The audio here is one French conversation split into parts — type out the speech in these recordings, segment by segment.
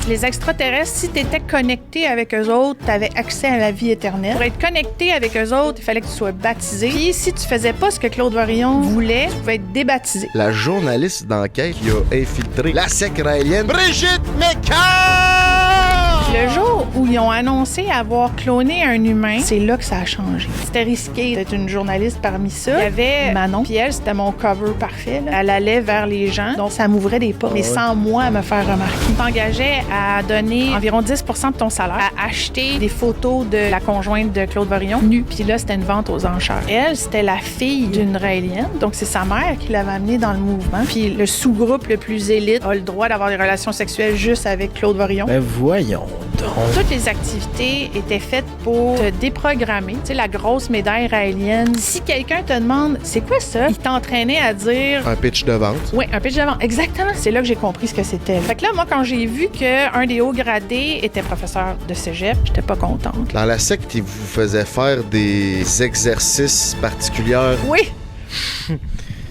Les extraterrestres, si tu étais connecté avec eux autres, tu avais accès à la vie éternelle. Pour être connecté avec eux autres, il fallait que tu sois baptisé. Puis si tu faisais pas ce que Claude Varillon voulait, tu pouvais être débaptisé. La journaliste d'enquête qui a infiltré la secte raélienne, Brigitte McCann! Le jour où ils ont annoncé avoir cloné un humain, c'est là que ça a changé. C'était risqué d'être une journaliste parmi ça. Il y avait Manon, puis elle, c'était mon cover parfait. Là. Elle allait vers les gens, donc ça m'ouvrait des portes. Mais sans moi me faire remarquer. Tu t'engageais à donner environ 10% de ton salaire, à acheter des photos de la conjointe de Claude Varillon, nue. Puis là, c'était une vente aux enchères. Elle, c'était la fille d'une raélienne, donc c'est sa mère qui l'avait amenée dans le mouvement. Puis le sous-groupe le plus élite a le droit d'avoir des relations sexuelles juste avec Claude Varillon. Ben voyons donc. Toutes les activités étaient faites pour te déprogrammer. Tu sais, la grosse médaille raélienne. Si quelqu'un te demande, c'est quoi ça? Il t'entraînait à dire... Un pitch de vente. Oui, un pitch de vente. Exactement. C'est là que j'ai compris ce que c'était. Fait que là, moi, quand j'ai vu qu'un des hauts gradés était professeur de cégep, j'étais pas contente. Dans la secte, ils vous faisaient faire des exercices particuliers. Oui!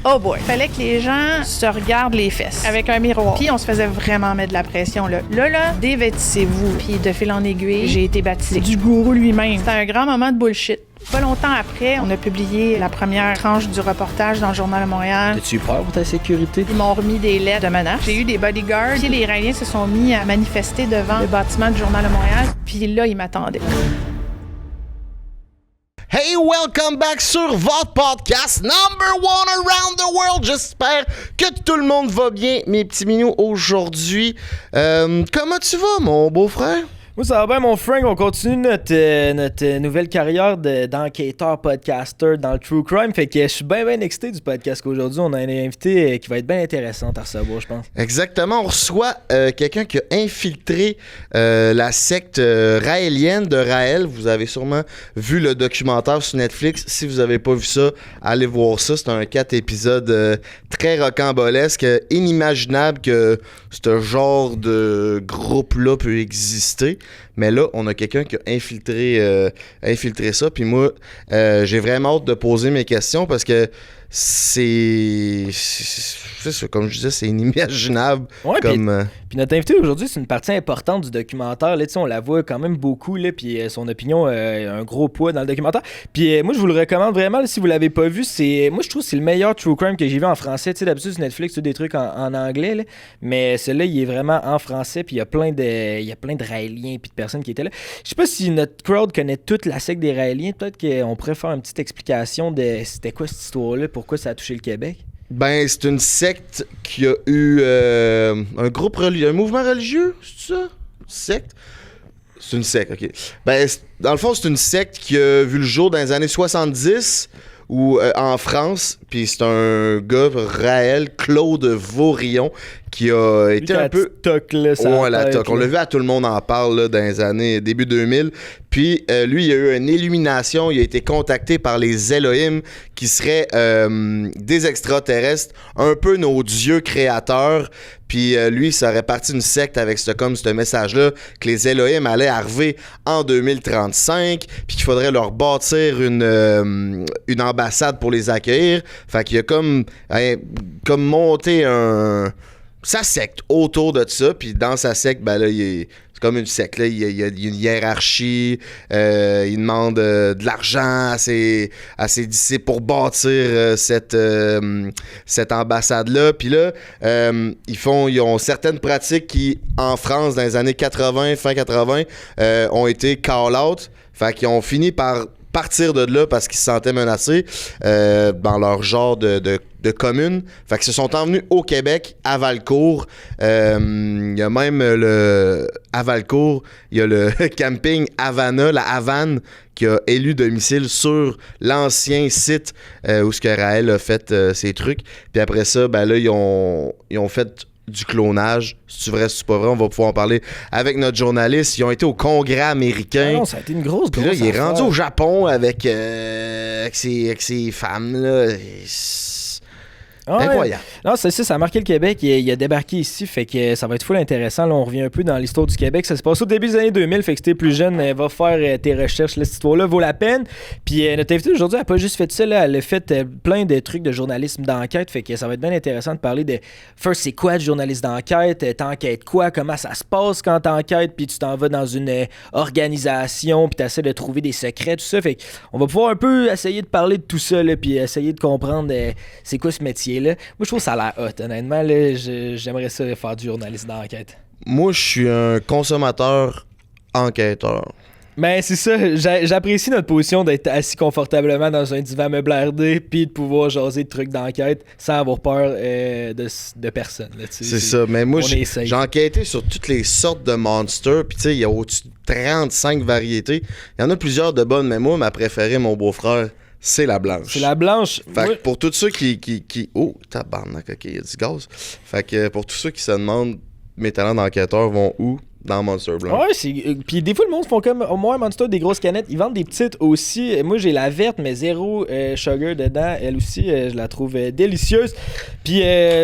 Oh boy. Fallait que les gens se regardent les fesses avec un miroir. Puis on se faisait vraiment mettre de la pression, là. Là, dévêtissez-vous. Puis de fil en aiguille, j'ai été baptisée du gourou lui-même. C'était un grand moment de bullshit. Pas longtemps après, on a publié la première tranche du reportage dans le Journal de Montréal. As-tu eu peur pour ta sécurité? Ils m'ont remis des lettres de menaces. J'ai eu des bodyguards. Puis les Raéliens se sont mis à manifester devant le bâtiment du Journal de Montréal. Puis là, ils m'attendaient. Hey, welcome back sur votre podcast number one around the world. J'espère que tout le monde va bien, mes petits minous, aujourd'hui. Comment tu vas, mon beau-frère? Moi, ça va bien, mon Frank. On continue notre nouvelle carrière d'enquêteur, podcaster dans le True Crime. Fait que je suis bien excité du podcast qu'aujourd'hui, on a un invité qui va être bien intéressant à recevoir, je pense. Exactement. On reçoit quelqu'un qui a infiltré la secte raélienne de Raël. Vous avez sûrement vu le documentaire sur Netflix. Si vous n'avez pas vu ça, allez voir ça. C'est un 4 épisodes très rocambolesque, inimaginable que ce genre de groupe-là peut exister. Mais là, on a quelqu'un qui a infiltré ça. Puis moi, j'ai vraiment hâte de poser mes questions parce que c'est comme je disais, c'est inimaginable. Ouais, comme, puis notre invité aujourd'hui, c'est une partie importante du documentaire. Là, on la voit quand même beaucoup, là, puis son opinion a un gros poids dans le documentaire. Puis moi, je vous le recommande vraiment, là, si vous l'avez pas vu. Moi, je trouve que c'est le meilleur true crime que j'ai vu en français. D'habitude, sur Netflix, tu as des trucs en anglais, là, mais celui-là, il est vraiment en français, puis il y a plein de Raéliens puis de personnes qui étaient là. Je sais pas si notre crowd connaît toute la secte des Raéliens. Peut-être qu'on pourrait faire une petite explication de c'était quoi cette histoire-là, pourquoi ça a touché le Québec. Ben, c'est une secte qui a eu un groupe religieux, un mouvement religieux, c'est ça? Secte? C'est une secte, ok. Ben, dans le fond, c'est une secte qui a vu le jour dans les années 70 ou en France, puis c'est un gars, Raël Claude Varillon, qui a été un peu... toc, là, ça ouais, la toc. On l'a vu, à tout le monde en parle là, dans les années début 2000. Puis lui, il a eu une illumination. Il a été contacté par les Elohim, qui seraient des extraterrestres, un peu nos dieux créateurs. Puis lui, ça aurait parti une secte avec ce message-là, que les Elohim allaient arriver en 2035, puis qu'il faudrait leur bâtir une ambassade pour les accueillir. Fait qu'il a comme monté sa secte autour de ça, puis dans sa secte, ben là, c'est comme une secte, là, il y a une hiérarchie, il demande de l'argent à ses disciples pour bâtir cette ambassade-là, puis là, ils ont certaines pratiques qui, en France, dans les années 80, fin 80, ont été call-out, fait qu'ils ont fini par partir de là parce qu'ils se sentaient menacés dans leur genre de commune. Fait qu'ils se sont envenus au Québec, à Valcourt. Il y a même à Valcourt, il y a le camping Havana, la Havane, qui a élu domicile sur l'ancien site où ce que Raël a fait ses trucs. Puis après ça, ben là, ils ont fait du clonage. Si c'est vrai, si c'est pas vrai, on va pouvoir en parler avec notre journaliste. Ils ont été au Congrès américain. Ah non, ça a été une grosse Puis là, il est rendu au Japon avec ses femmes, là. Incroyable. Non, c'est ça, ça a marqué le Québec. Il a débarqué ici, fait que ça va être full intéressant. Là, on revient un peu dans l'histoire du Québec. Ça se passe au début des années 2000, fait que si t'es plus jeune, va faire tes recherches. Là, cette histoire-là vaut la peine. Puis notre invitée aujourd'hui, elle n'a pas juste fait ça, là, elle a fait plein de trucs de journalisme d'enquête, fait que ça va être bien intéressant de parler de first, c'est quoi le journaliste d'enquête, t'enquêtes quoi, comment ça se passe quand t'enquêtes, puis tu t'en vas dans une organisation, puis t'essaies de trouver des secrets, tout ça. Fait qu'on va pouvoir un peu essayer de parler de tout ça, là, puis essayer de comprendre c'est quoi ce métier-là. Moi, je trouve ça a l'air hot, honnêtement. Là, j'aimerais ça faire du journaliste d'enquête. Moi, je suis un consommateur enquêteur. Ben, c'est ça. J'apprécie notre position d'être assis confortablement dans un divan meuble RD puis de pouvoir jaser de trucs d'enquête sans avoir peur de personne. Là, c'est ça. Mais moi, j'ai enquêté sur toutes les sortes de monsters. Puis, tu sais, il y a au-dessus de 35 variétés. Il y en a plusieurs de bonnes, mais moi, ma préférée, mon beau-frère, c'est la blanche. C'est la blanche. Fait que pour tous ceux qui... Oh, tabarnak, OK, il y a du gaz. Fait que pour tous ceux qui se demandent, mes talents d'enquêteur vont où? Dans Monster Blanc. Ouais, puis des fois, le monde font comme moi, Monster, des grosses canettes. Ils vendent des petites aussi. Moi, j'ai la verte, mais zéro sugar dedans. Elle aussi, je la trouve délicieuse. Puis,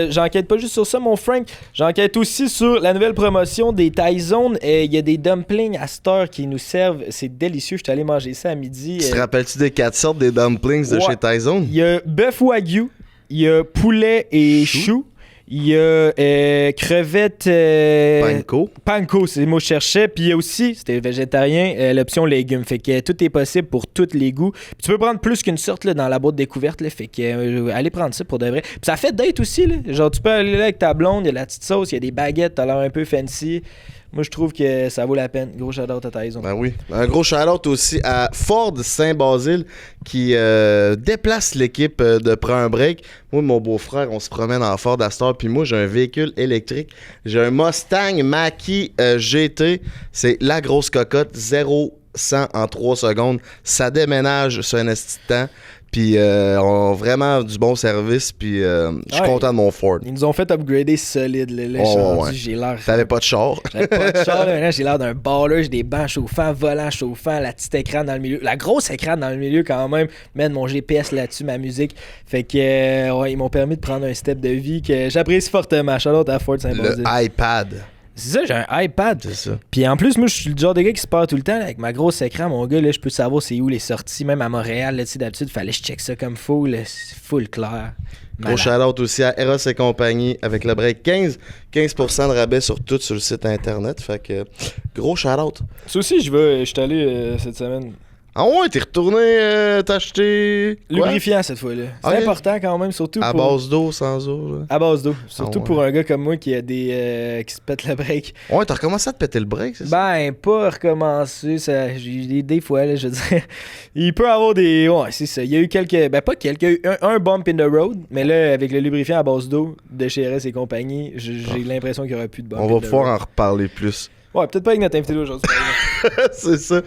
j'enquête pas juste sur ça, mon Frank. J'enquête aussi sur la nouvelle promotion des Thai Zone. Il y a des dumplings à cette heure qui nous servent. C'est délicieux. Je suis allé manger ça à midi. Tu te rappelles-tu des 4 sortes des dumplings de chez Thai Zone? Il y a bœuf wagyu, il y a poulet et chou. Il y a crevettes... Panko, c'est le mot que je cherchais. Puis il y a aussi, c'était végétarien, l'option légumes. Fait que tout est possible pour tous les goûts. Puis tu peux prendre plus qu'une sorte là, dans la boîte découverte. Là, fait que allez prendre ça pour de vrai. Puis ça fait date aussi. Là. Genre tu peux aller là avec ta blonde, il y a la petite sauce, il y a des baguettes, t'as l'air un peu fancy. Moi, je trouve que ça vaut la peine. Gros shout-out à Thai Zone. Ben oui. Un gros shout-out aussi à Ford Saint-Basile qui déplace l'équipe de Prends un break. Moi, mon beau-frère, on se promène en Ford à cette heure. Puis moi, j'ai un véhicule électrique. J'ai un Mustang Mach-E GT. C'est la grosse cocotte. 0-100 en 3 secondes. Ça déménage sur un esti de temps. Puis on a vraiment du bon service. Puis je suis content de mon Ford. Ils nous ont fait upgrader solide. Là, j'ai l'air... T'avais pas de char? J'avais pas de char. Là, j'ai l'air d'un baller. J'ai des bancs chauffants, volants chauffants, la petite écran dans le milieu. La grosse écran dans le milieu quand même. Mettre mon GPS là-dessus, ma musique. Fait que ils m'ont permis de prendre un step de vie que j'apprécie fortement. Shout-out à Ford Saint-Basile. Le iPad. C'est ça, j'ai un iPad. C'est ça. Puis en plus, moi, je suis le genre de gars qui se perd tout le temps. Là, avec ma grosse écran, mon gars, là, je peux savoir c'est où les sorties. Même à Montréal, là, d'habitude, il fallait que je check ça comme faux. Là, c'est full clair. Gros shout-out aussi à Eros et compagnie avec le break 15 de rabais sur tout sur le site internet. Fait que gros shout-out. Ça aussi, je suis allé cette semaine. Ah ouais, t'es retourné t'acheter lubrifiant cette fois-là. C'est important quand même, surtout à base d'eau, sans eau. Là. À base d'eau. Surtout pour un gars comme moi qui a des qui se pète le break. Ouais, t'as recommencé à te péter le break, c'est ça? Ben, pas recommencer. J'ai des fois, là, je veux dire. Il peut avoir des... Ouais, c'est ça. Il y a eu quelques... Ben, pas quelques. Il y a eu un bump in the road, mais là, avec le lubrifiant à base d'eau de chez RS et compagnie, j'ai l'impression qu'il n'y aura plus de bump in the road. On va pouvoir en reparler plus. Ouais, peut-être pas avec notre invité d'aujourd'hui. C'est ça.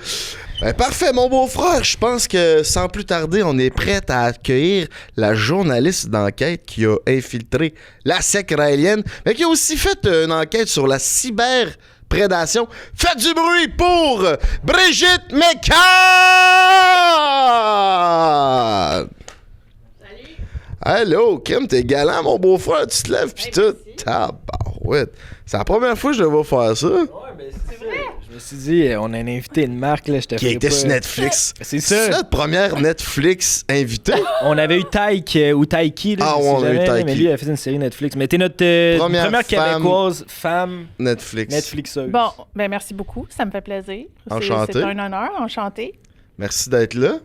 Ben, parfait, mon beau-frère. Je pense que sans plus tarder, on est prêt à accueillir la journaliste d'enquête qui a infiltré la SEC raélienne, mais qui a aussi fait une enquête sur la cyberprédation. Faites du bruit pour Brigitte McCann! Salut! Allô, Kim, t'es galant, mon beau-frère. Tu te lèves pis tout. Tabarouette. C'est la première fois que je le vois faire ça. Ouais, ben c'est vrai. Je me suis dit, on a un invité, une marque, là, je te qui était sur Netflix. C'est ça. C'est notre première Netflix invitée. On avait eu Taïk ou Taiki, là. Ah ouais, on a eu Taiki. Mais lui, il a fait une série Netflix. Mais t'es notre première québécoise femme Netflixeuse. Bon, ben merci beaucoup. Ça me fait plaisir. Enchanté. C'est un honneur. Enchanté. Merci d'être là.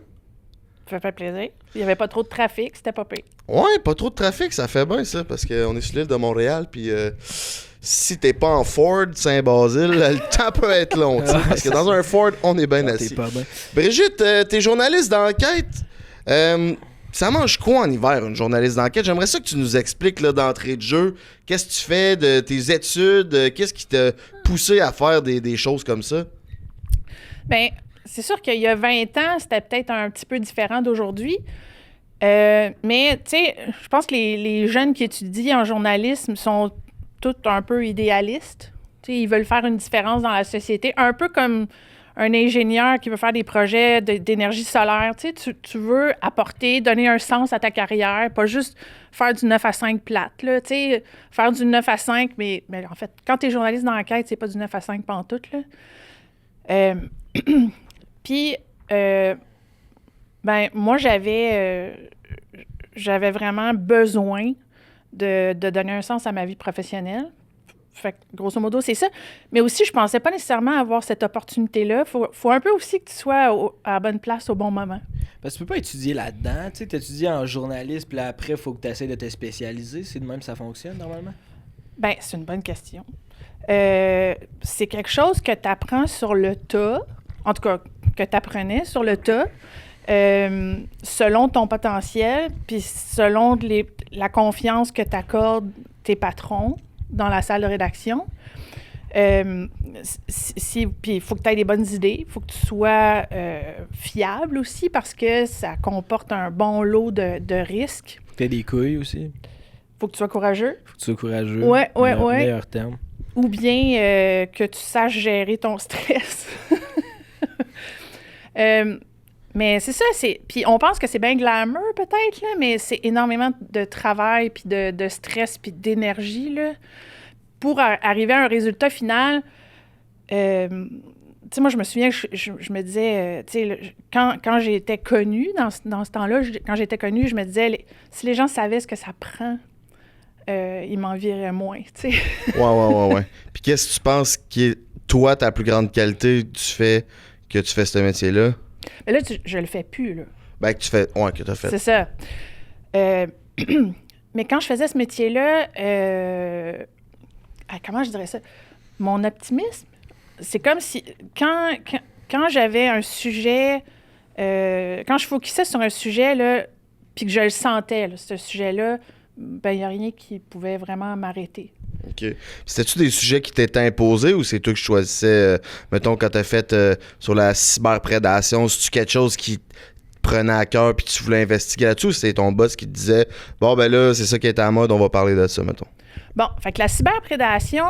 Ça fait plaisir. Il n'y avait pas trop de trafic, c'était pas pire. Ouais, pas trop de trafic, ça fait bien ça, parce qu'on est sur l'île de Montréal, puis si t'es pas en Ford Saint-Basile, le temps peut être long, t'sais, parce que dans un Ford, on est bien assis. Pas bien. Brigitte, t'es journaliste d'enquête. Ça mange quoi en hiver, une journaliste d'enquête? J'aimerais ça que tu nous expliques là, d'entrée de jeu. Qu'est-ce que tu fais de tes études? Qu'est-ce qui t'a poussé à faire des choses comme ça? Bien, c'est sûr qu'il y a 20 ans, c'était peut-être un petit peu différent d'aujourd'hui. Mais, tu sais, je pense que les jeunes qui étudient en journalisme sont tous un peu idéalistes. Tu sais, ils veulent faire une différence dans la société, un peu comme un ingénieur qui veut faire des projets d'énergie solaire. Tu veux apporter, donner un sens à ta carrière, pas juste faire du 9 à 5 plate. Là, faire du 9 à 5, mais en fait, quand tu es journaliste d'enquête, c'est pas du 9 à 5 pantoute. Là. Puis, moi, j'avais vraiment besoin de donner un sens à ma vie professionnelle. Fait que, grosso modo, c'est ça. Mais aussi, je pensais pas nécessairement avoir cette opportunité-là. Faut un peu aussi que tu sois à la bonne place au bon moment. Parce que tu peux pas étudier là-dedans. Tu étudies en journalisme, puis là, après, il faut que tu essaies de te spécialiser. C'est de même que ça fonctionne, normalement? Bien, c'est une bonne question. C'est quelque chose que tu apprends sur le tas. En tout cas, que tu apprenais sur le tas. Selon ton potentiel, puis selon la confiance que t'accordes tes patrons dans la salle de rédaction. Puis il faut que tu aies des bonnes idées, il faut que tu sois fiable aussi parce que ça comporte un bon lot de risques. Tu as des couilles aussi. Faut que tu sois courageux. Faut que tu sois courageux. Ouais. Meilleur terme. Ou bien que tu saches gérer ton stress. Mais c'est ça, puis on pense que c'est bien glamour peut-être, là, mais c'est énormément de travail, puis de stress, puis d'énergie, là, pour arriver à un résultat final. Tu sais, moi, je me souviens, je me disais, tu sais, quand j'étais connue, dans ce temps-là, quand j'étais connue, je me disais, si les gens savaient ce que ça prend, ils m'envieraient moins, tu sais. Ouais. Puis qu'est-ce que tu penses qui est, toi, ta plus grande qualité que tu fais ce métier-là? Mais là, je le fais plus, là. Ben, que tu fais... Ouais, que t'as fait. C'est ça. Mais quand je faisais ce métier-là, comment je dirais ça? Mon optimisme, c'est comme si... Quand j'avais un sujet... quand je focusais sur un sujet, là, puis que je le sentais, là, ce sujet-là, ben, il n'y a rien qui pouvait vraiment m'arrêter. OK. C'était-tu des sujets qui t'étaient imposés ou c'est toi qui choisissais, mettons, quand t'as fait sur la cyberprédation, c'est-tu quelque chose qui te prenait à cœur puis tu voulais investiguer là-dessus ou c'est ton boss qui te disait « Bon, ben là, c'est ça qui est à mode, on va parler de ça, mettons. » Bon, fait que la cyberprédation,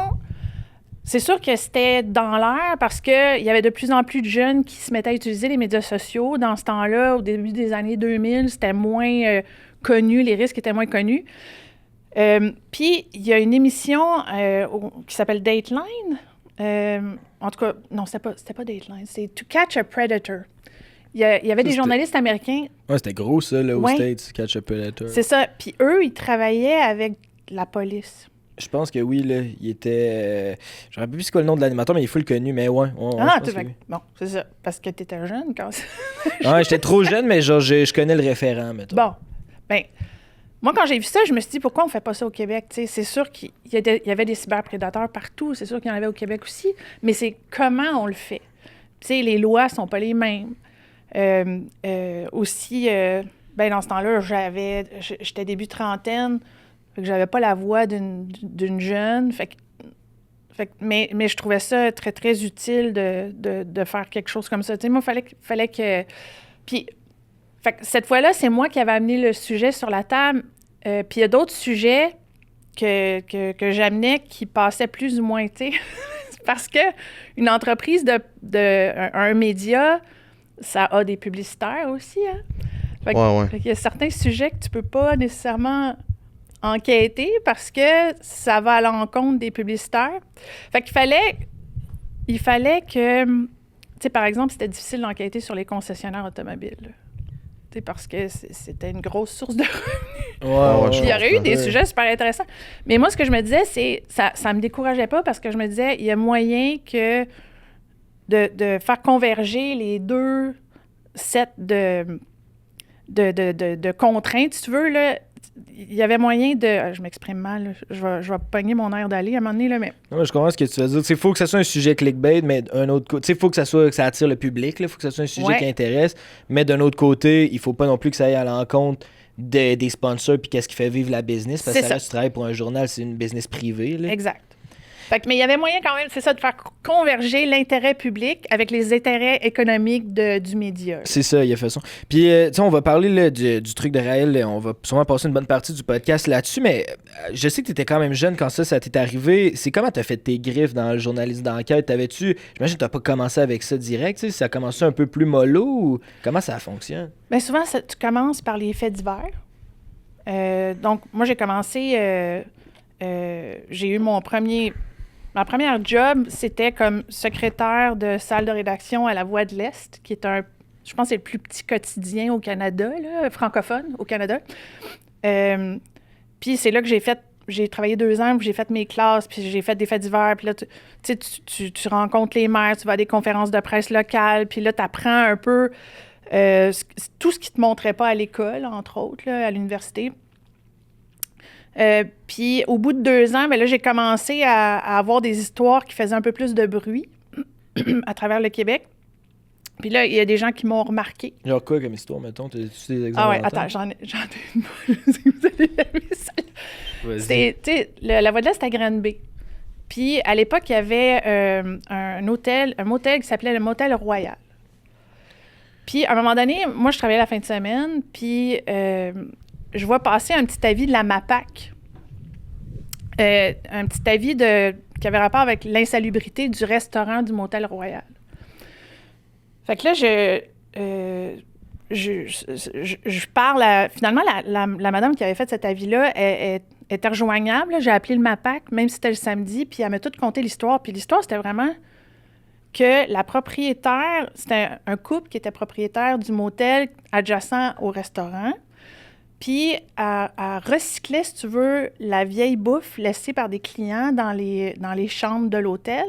c'est sûr que c'était dans l'air parce qu'il y avait de plus en plus de jeunes qui se mettaient à utiliser les médias sociaux. Dans ce temps-là, au début des années 2000, c'était moins connu, les risques étaient moins connus. Puis, il y a une émission qui s'appelle Dateline. En tout cas, non, c'était pas Dateline, c'est To Catch a Predator. Il y avait des journalistes américains. Ouais, c'était gros, ça, là, aux States, Catch a Predator. C'est ça. Puis eux, ils travaillaient avec la police. Je pense que oui, là, il était... je ne me rappelle plus c'est quoi le nom de l'animateur, mais il est full connu, mais ouais. Oui. Bon, c'est ça. Parce que tu étais jeune quand ça... Ouais, j'étais trop jeune, mais genre, je connais le référent, mettons. Bon, ben... Moi, quand j'ai vu ça, je me suis dit, pourquoi on ne fait pas ça au Québec? T'sais, c'est sûr qu'il y avait des cyberprédateurs partout. C'est sûr qu'il y en avait au Québec aussi. Mais c'est comment on le fait. T'sais, les lois ne sont pas les mêmes. Aussi, dans ce temps-là, j'étais début trentaine. Fait que j'avais pas la voix d'une jeune. Mais je trouvais ça très, très utile de faire quelque chose comme ça. T'sais, moi, il fallait que... Puis... Fait que cette fois-là, c'est moi qui avais amené le sujet sur la table. Puis il y a d'autres sujets que j'amenais qui passaient plus ou moins, tu sais. Parce que une entreprise un média, ça a des publicitaires aussi, hein. Fait qu'il y a certains sujets que tu peux pas nécessairement enquêter parce que ça va à l'encontre des publicitaires. Fait qu'il fallait que... Tu sais, par exemple, c'était difficile d'enquêter sur les concessionnaires automobiles, parce que c'était une grosse source de revenus. Il y aurait eu des sujets super intéressants. Mais moi, ce que je me disais, c'est ça me décourageait pas parce que je me disais, il y a moyen que de faire converger les deux sets de contraintes, si tu veux, là. Il y avait moyen de... Je m'exprime mal, je vais pogner mon air d'aller à un moment donné, là, mais... Non, je comprends ce que tu veux dire. Il faut que ça soit un sujet clickbait, mais d'un autre côté... Il faut que ça attire le public, il faut que ça soit un sujet qui intéresse, mais d'un autre côté, il faut pas non plus que ça aille à l'encontre des sponsors puis qu'est-ce qui fait vivre la business, parce que ça reste, tu travailles pour un journal, c'est une business privée. Là. Exact. Mais il y avait moyen quand même, c'est ça, de faire converger l'intérêt public avec les intérêts économiques du média. C'est ça, il a fait ça. Puis, tu sais, on va parler là, du truc de Raël. On va sûrement passer une bonne partie du podcast là-dessus, mais je sais que tu étais quand même jeune quand ça t'est arrivé. C'est comment tu as fait tes griffes dans le journalisme d'enquête? J'imagine que tu n'as pas commencé avec ça direct, tu sais, ça a commencé un peu plus mollo ou comment ça fonctionne? Bien, souvent, tu commences par les faits divers. Donc, moi, j'ai commencé... j'ai eu ma première job, c'était comme secrétaire de salle de rédaction à La Voix de l'Est, qui est je pense, c'est le plus petit quotidien au Canada, là, francophone au Canada. Puis c'est là que j'ai travaillé 2 ans, puis j'ai fait mes classes, puis j'ai fait des faits divers, puis là, tu rencontres les maires, tu vas à des conférences de presse locales, puis là, tu apprends un peu tout ce qui te montrait pas à l'école, entre autres, là, à l'université. Puis au bout de 2 ans, ben là, j'ai commencé à avoir des histoires qui faisaient un peu plus de bruit à travers le Québec. Puis là, il y a des gens qui m'ont remarqué. Genre quoi comme histoire, mettons? Tu des exemples? Ah ouais, attends, j'en ai une. Je sais que vous allez l'aimer, celle-là. C'était, tu sais, La Voix de l'Est, c'était à Granby. Puis à l'époque, il y avait un motel qui s'appelait le Motel Royal. Puis à un moment donné, moi, je travaillais la fin de semaine, puis je vois passer un petit avis de la MAPAC. Un petit avis qui avait rapport avec l'insalubrité du restaurant du Motel Royal. Fait que là, je parle finalement, la madame qui avait fait cet avis-là était rejoignable. Là. J'ai appelé le MAPAC, même si c'était le samedi, puis elle m'a tout conté l'histoire. Puis l'histoire, c'était vraiment que la propriétaire, c'était un couple qui était propriétaire du motel adjacent au restaurant. Puis elle recyclait, si tu veux, la vieille bouffe laissée par des clients dans les chambres de l'hôtel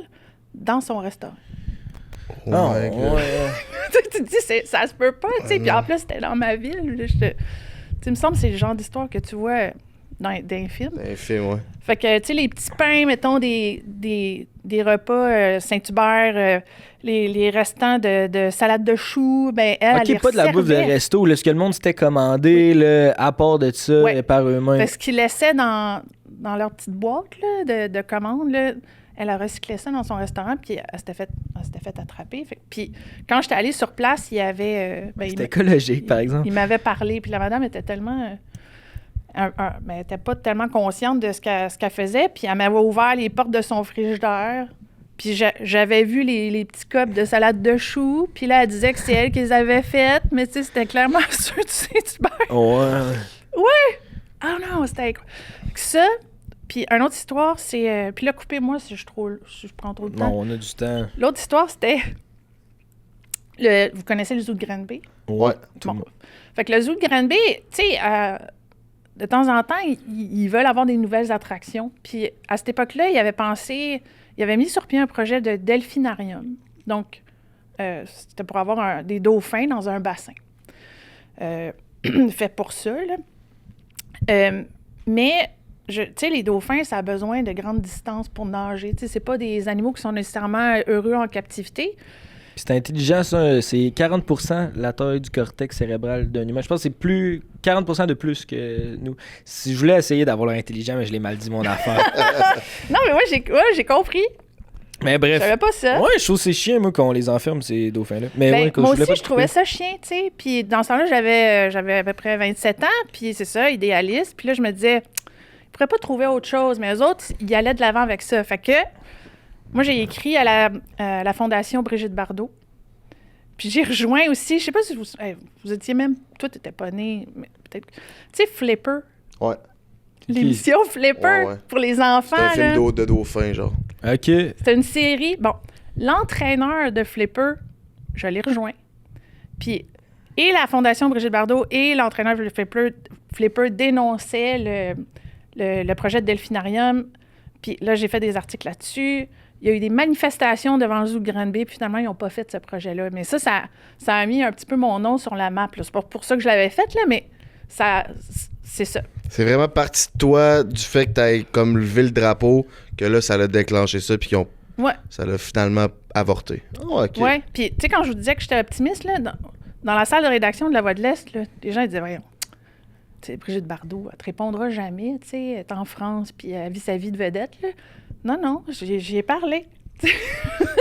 dans son restaurant. Oh my God. Tu te dis, ça se peut pas, tu sais. Puis en plus, c'était dans ma ville. Il me semble que c'est le genre d'histoire que tu vois dans un film. Dans un film, ouais. Fait que, tu sais, les petits pains, mettons, des repas Saint-Hubert, les restants de salade de choux, ben elle les pas de la bouffe de resto, là, ce que le monde s'était commandé, là, à part de ça, par eux-mêmes. Parce qu'ils laissaient dans leur petite boîte là, de commandes, là. Elle a recyclé ça dans son restaurant, puis elle s'était fait attraper. Puis quand j'étais allée sur place, il y avait... c'était écologique, par exemple. Il m'avait parlé, puis la madame était tellement... elle n'était pas tellement consciente de ce qu'elle faisait, puis elle m'avait ouvert les portes de son frigidaire, puis j'avais vu les petits copes de salade de choux, puis là, elle disait que c'est elle qui les avait faites, mais tu sais, c'était clairement sûr du Saint-Hubert. Ouais! Ah non, c'était incroyable. Ça... Puis, une autre histoire, c'est... puis là, coupez-moi si je prends trop de temps. Non, on a du temps. L'autre histoire, c'était... Vous connaissez le zoo de Granby? Ouais. Bon. Fait que le zoo de Granby, tu sais, de temps en temps, ils veulent avoir des nouvelles attractions. Puis, à cette époque-là, ils avaient mis sur pied un projet de delphinarium. Donc, c'était pour avoir des dauphins dans un bassin. Fait pour ça, là. Mais... tu sais, les dauphins, ça a besoin de grandes distances pour nager. Tu sais, c'est pas des animaux qui sont nécessairement heureux en captivité. Puis c'est intelligent, ça. C'est 40% la taille du cortex cérébral d'un humain. Je pense que c'est 40% de plus que nous. Si je voulais essayer d'avoir l'air intelligent, mais je l'ai mal dit, mon affaire. Non, mais moi, j'ai compris. Mais bref. Je savais pas ça. Ouais, je trouve que c'est chiant, moi, qu'on les enferme, ces dauphins-là. Mais moi aussi, je trouvais ça chiant, tu sais. Puis dans ce temps-là, j'avais à peu près 27 ans. Puis c'est ça, idéaliste. Puis là, je me disais... Ils pourraient pas trouver autre chose, mais eux autres, ils allaient de l'avant avec ça. Fait que moi, j'ai écrit à la Fondation Brigitte Bardot. Puis j'ai rejoint aussi, je sais pas si vous étiez même... Toi, t'étais pas né, mais peut-être... Tu sais, Flipper. Ouais. L'émission Flipper pour les enfants. C'est un film de dauphin, genre. OK. C'était une série. Bon, l'entraîneur de Flipper, je l'ai rejoint. Puis... Et la Fondation Brigitte Bardot et l'entraîneur de Flipper dénonçaient le projet de delphinarium. Puis là, j'ai fait des articles là-dessus. Il y a eu des manifestations devant le zoo de Granby, puis finalement, ils n'ont pas fait ce projet-là. Mais ça a mis un petit peu mon nom sur la map. Là. C'est pas pour ça que je l'avais fait, là, mais c'est ça. C'est vraiment parti de toi, du fait que tu aies comme levé le drapeau, que là, ça l'a déclenché ça, puis ça l'a finalement avorté. Oh, OK. Ouais, puis tu sais, quand je vous disais que j'étais optimiste, là, dans la salle de rédaction de La Voix de l'Est, là, les gens ils disaient, voyons, tu sais, Brigitte Bardot, elle te répondra jamais, tu sais, elle est en France, puis elle vit sa vie de vedette, là. Non, j'y ai parlé.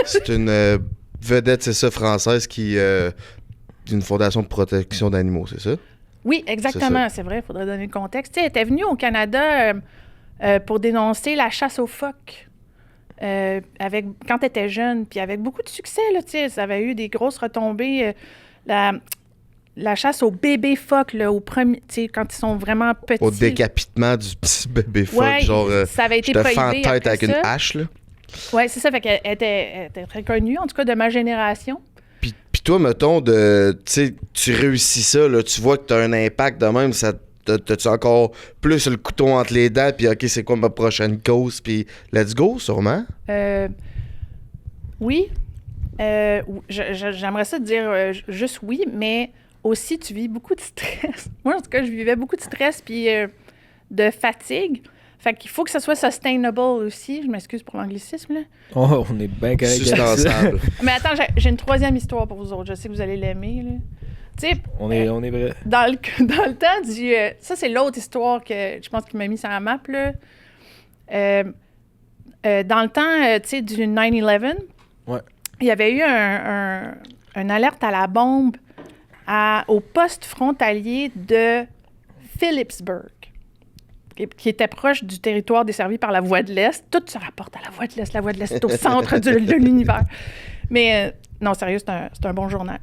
C'est une vedette, c'est ça, française qui... d'une fondation de protection d'animaux, c'est ça? Oui, exactement, c'est vrai, il faudrait donner le contexte. Tu sais, elle était venue au Canada pour dénoncer la chasse aux phoques quand elle était jeune, puis avec beaucoup de succès, là, tu sais, ça avait eu des grosses retombées. La chasse aux bébés phoques, là, quand ils sont vraiment petits. Au décapitement du petit bébé phoque, ouais, genre, ça avait été je te fends prohibé tête avec après une ça. hache, là. Oui, c'est ça, fait qu'elle était très connue, en tout cas de ma génération. Puis toi, mettons, tu sais, tu réussis ça, là, tu vois que tu as un impact de même, t'as-tu encore plus le couteau entre les dents, puis OK, c'est quoi ma prochaine cause, puis let's go, sûrement? Oui. J'aimerais ça te dire juste oui, mais aussi, tu vis beaucoup de stress. Moi, en tout cas, je vivais beaucoup de stress puis de fatigue. Fait qu'il faut que ça soit sustainable aussi. Je m'excuse pour l'anglicisme, là. Oh, on est bien correct. Sustenable. Mais attends, j'ai une troisième histoire pour vous autres. Je sais que vous allez l'aimer, là. Tu sais, On est vrai. dans le temps du... ça, c'est l'autre histoire que je pense qu'il m'a mis sur la map, là. Dans le temps, tu sais, du 9/11, Ouais. il y avait eu un alerte à la bombe au poste frontalier de Phillipsburg, qui était proche du territoire desservi par la Voie de l'Est. Tout se rapporte à la Voie de l'Est. La Voie de l'Est est au centre de l'univers. Mais non, sérieux, c'est un bon journal.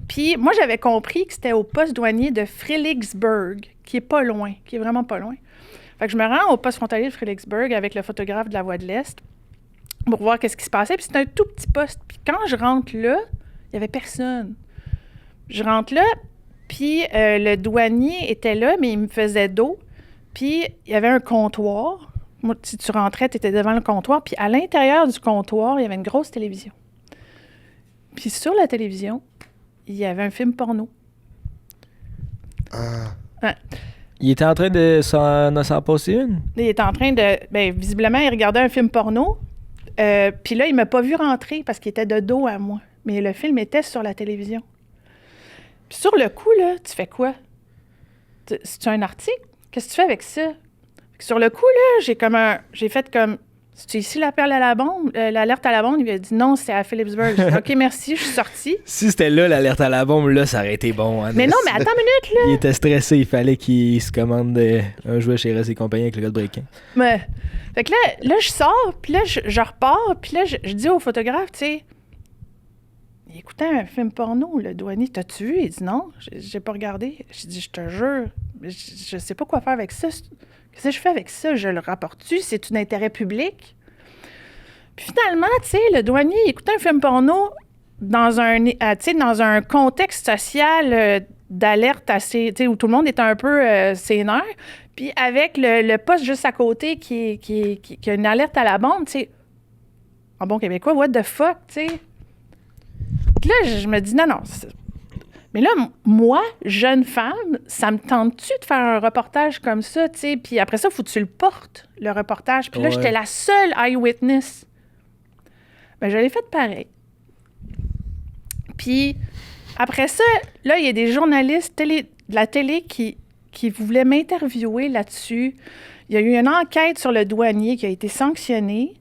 Puis moi, j'avais compris que c'était au poste douanier de Fredericksburg, qui est pas loin, qui est vraiment pas loin. Fait que je me rends au poste frontalier de Fredericksburg avec le photographe de la Voie de l'Est pour voir qu'est-ce qui se passait. Puis c'était un tout petit poste. Puis quand je rentre là, il y avait personne. Je rentre là, puis le douanier était là, mais il me faisait dos. Puis il y avait un comptoir. Moi, si tu rentrais, tu étais devant le comptoir. Puis à l'intérieur du comptoir, il y avait une grosse télévision. Puis sur la télévision, il y avait un film porno. Ouais. Il était en train de s'en passer une? Il était en train de... Bien, visiblement, il regardait un film porno. Puis là, il m'a pas vu rentrer parce qu'il était de dos à moi. Mais le film était sur la télévision. Puis sur le coup, là, tu fais quoi? C'est-tu un article? Qu'est-ce que tu fais avec ça? Sur le coup, là, j'ai fait comme... C'est ici l'appel à la bombe? L'alerte à la bombe? Il a dit non, c'est à Phillipsburg. J'ai dit, OK, merci, je suis sortie. Si c'était là l'alerte à la bombe, là, ça aurait été bon. Hein, mais non, mais attends une minute, là. Il était stressé, il fallait qu'il se commande un jouet chez Rest et compagnie avec le gars de Breaking. Mais, fait que là, je sors, puis là, je repars, puis là, je dis au photographe, tu sais, il écoutait un film porno, le douanier, t'as-tu vu? Il dit non, j'ai pas regardé. J'ai dit, je te jure, je sais pas quoi faire avec ça. Qu'est-ce que je fais avec ça? Je le rapporte-tu? C'est un intérêt public? Puis finalement, tu sais, le douanier il écoutait un film porno dans un contexte social d'alerte assez, tu sais, où tout le monde est un peu sénère. Puis avec le poste juste à côté qui a une alerte à la bombe, tu sais, en bon québécois, what the fuck, tu sais? Puis là, je me dis, non. Mais là, moi, jeune femme, ça me tente-tu de faire un reportage comme ça, tu sais? Puis après ça, faut que tu le portes, le reportage. Puis là, j'étais la seule eyewitness. Ben, je l'ai fait pareil. Puis après ça, là, il y a des journalistes de la télé qui voulaient m'interviewer là-dessus. Il y a eu une enquête sur le douanier qui a été sanctionnée.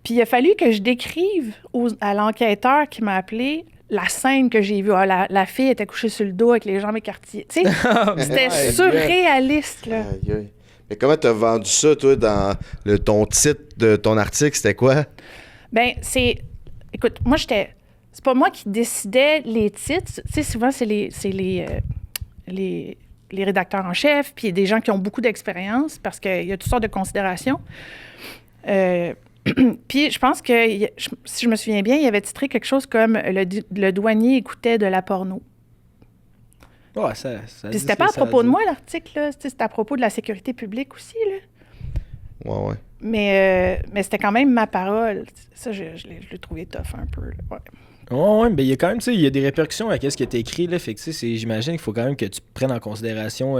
Puis il a fallu que je décrive à l'enquêteur qui m'a appelé la scène que j'ai vue. Ah, la fille était couchée sur le dos avec les jambes écartillées. Tu sais, c'était surréaliste, là. Aïe, aïe. Mais comment t'as vendu ça, toi, dans ton titre de ton article? C'était quoi? Ben, écoute, moi, c'est pas moi qui décidais les titres. Tu sais, souvent, c'est les rédacteurs en chef, puis des gens qui ont beaucoup d'expérience, parce qu'il y a toutes sortes de considérations. Puis je pense que, si je me souviens bien, il avait titré quelque chose comme le douanier écoutait de la porno. Ouais, ça puis c'était pas à propos de moi, l'article, là. C'était à propos de la sécurité publique aussi, là. Ouais. Mais c'était quand même ma parole. Ça, je l'ai trouvé tough un peu, là. Ouais. Ouais, mais il y a quand même, tu sais, il y a des répercussions à ce qui a été écrit, là. Fait que, tu sais, j'imagine qu'il faut quand même que tu prennes en considération...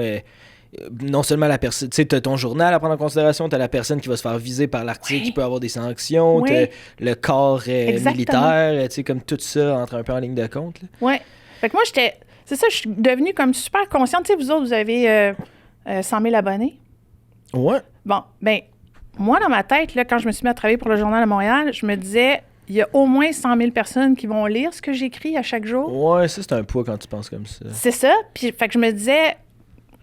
non seulement la personne, tu sais, t'as ton journal à prendre en considération, t'as la personne qui va se faire viser par l'article, qui peut avoir des sanctions, t'as le corps militaire, tu sais, comme tout ça entre un peu en ligne de compte. Là. Ouais. Fait que moi, c'est ça, je suis devenue comme super consciente. Tu sais, vous autres, vous avez 100 000 abonnés. Ouais. Bon, ben moi, dans ma tête, là, quand je me suis mis à travailler pour le Journal de Montréal, je me disais, il y a au moins 100 000 personnes qui vont lire ce que j'écris à chaque jour. Ouais, ça, c'est un poids quand tu penses comme ça. C'est ça. Puis, fait que je me disais,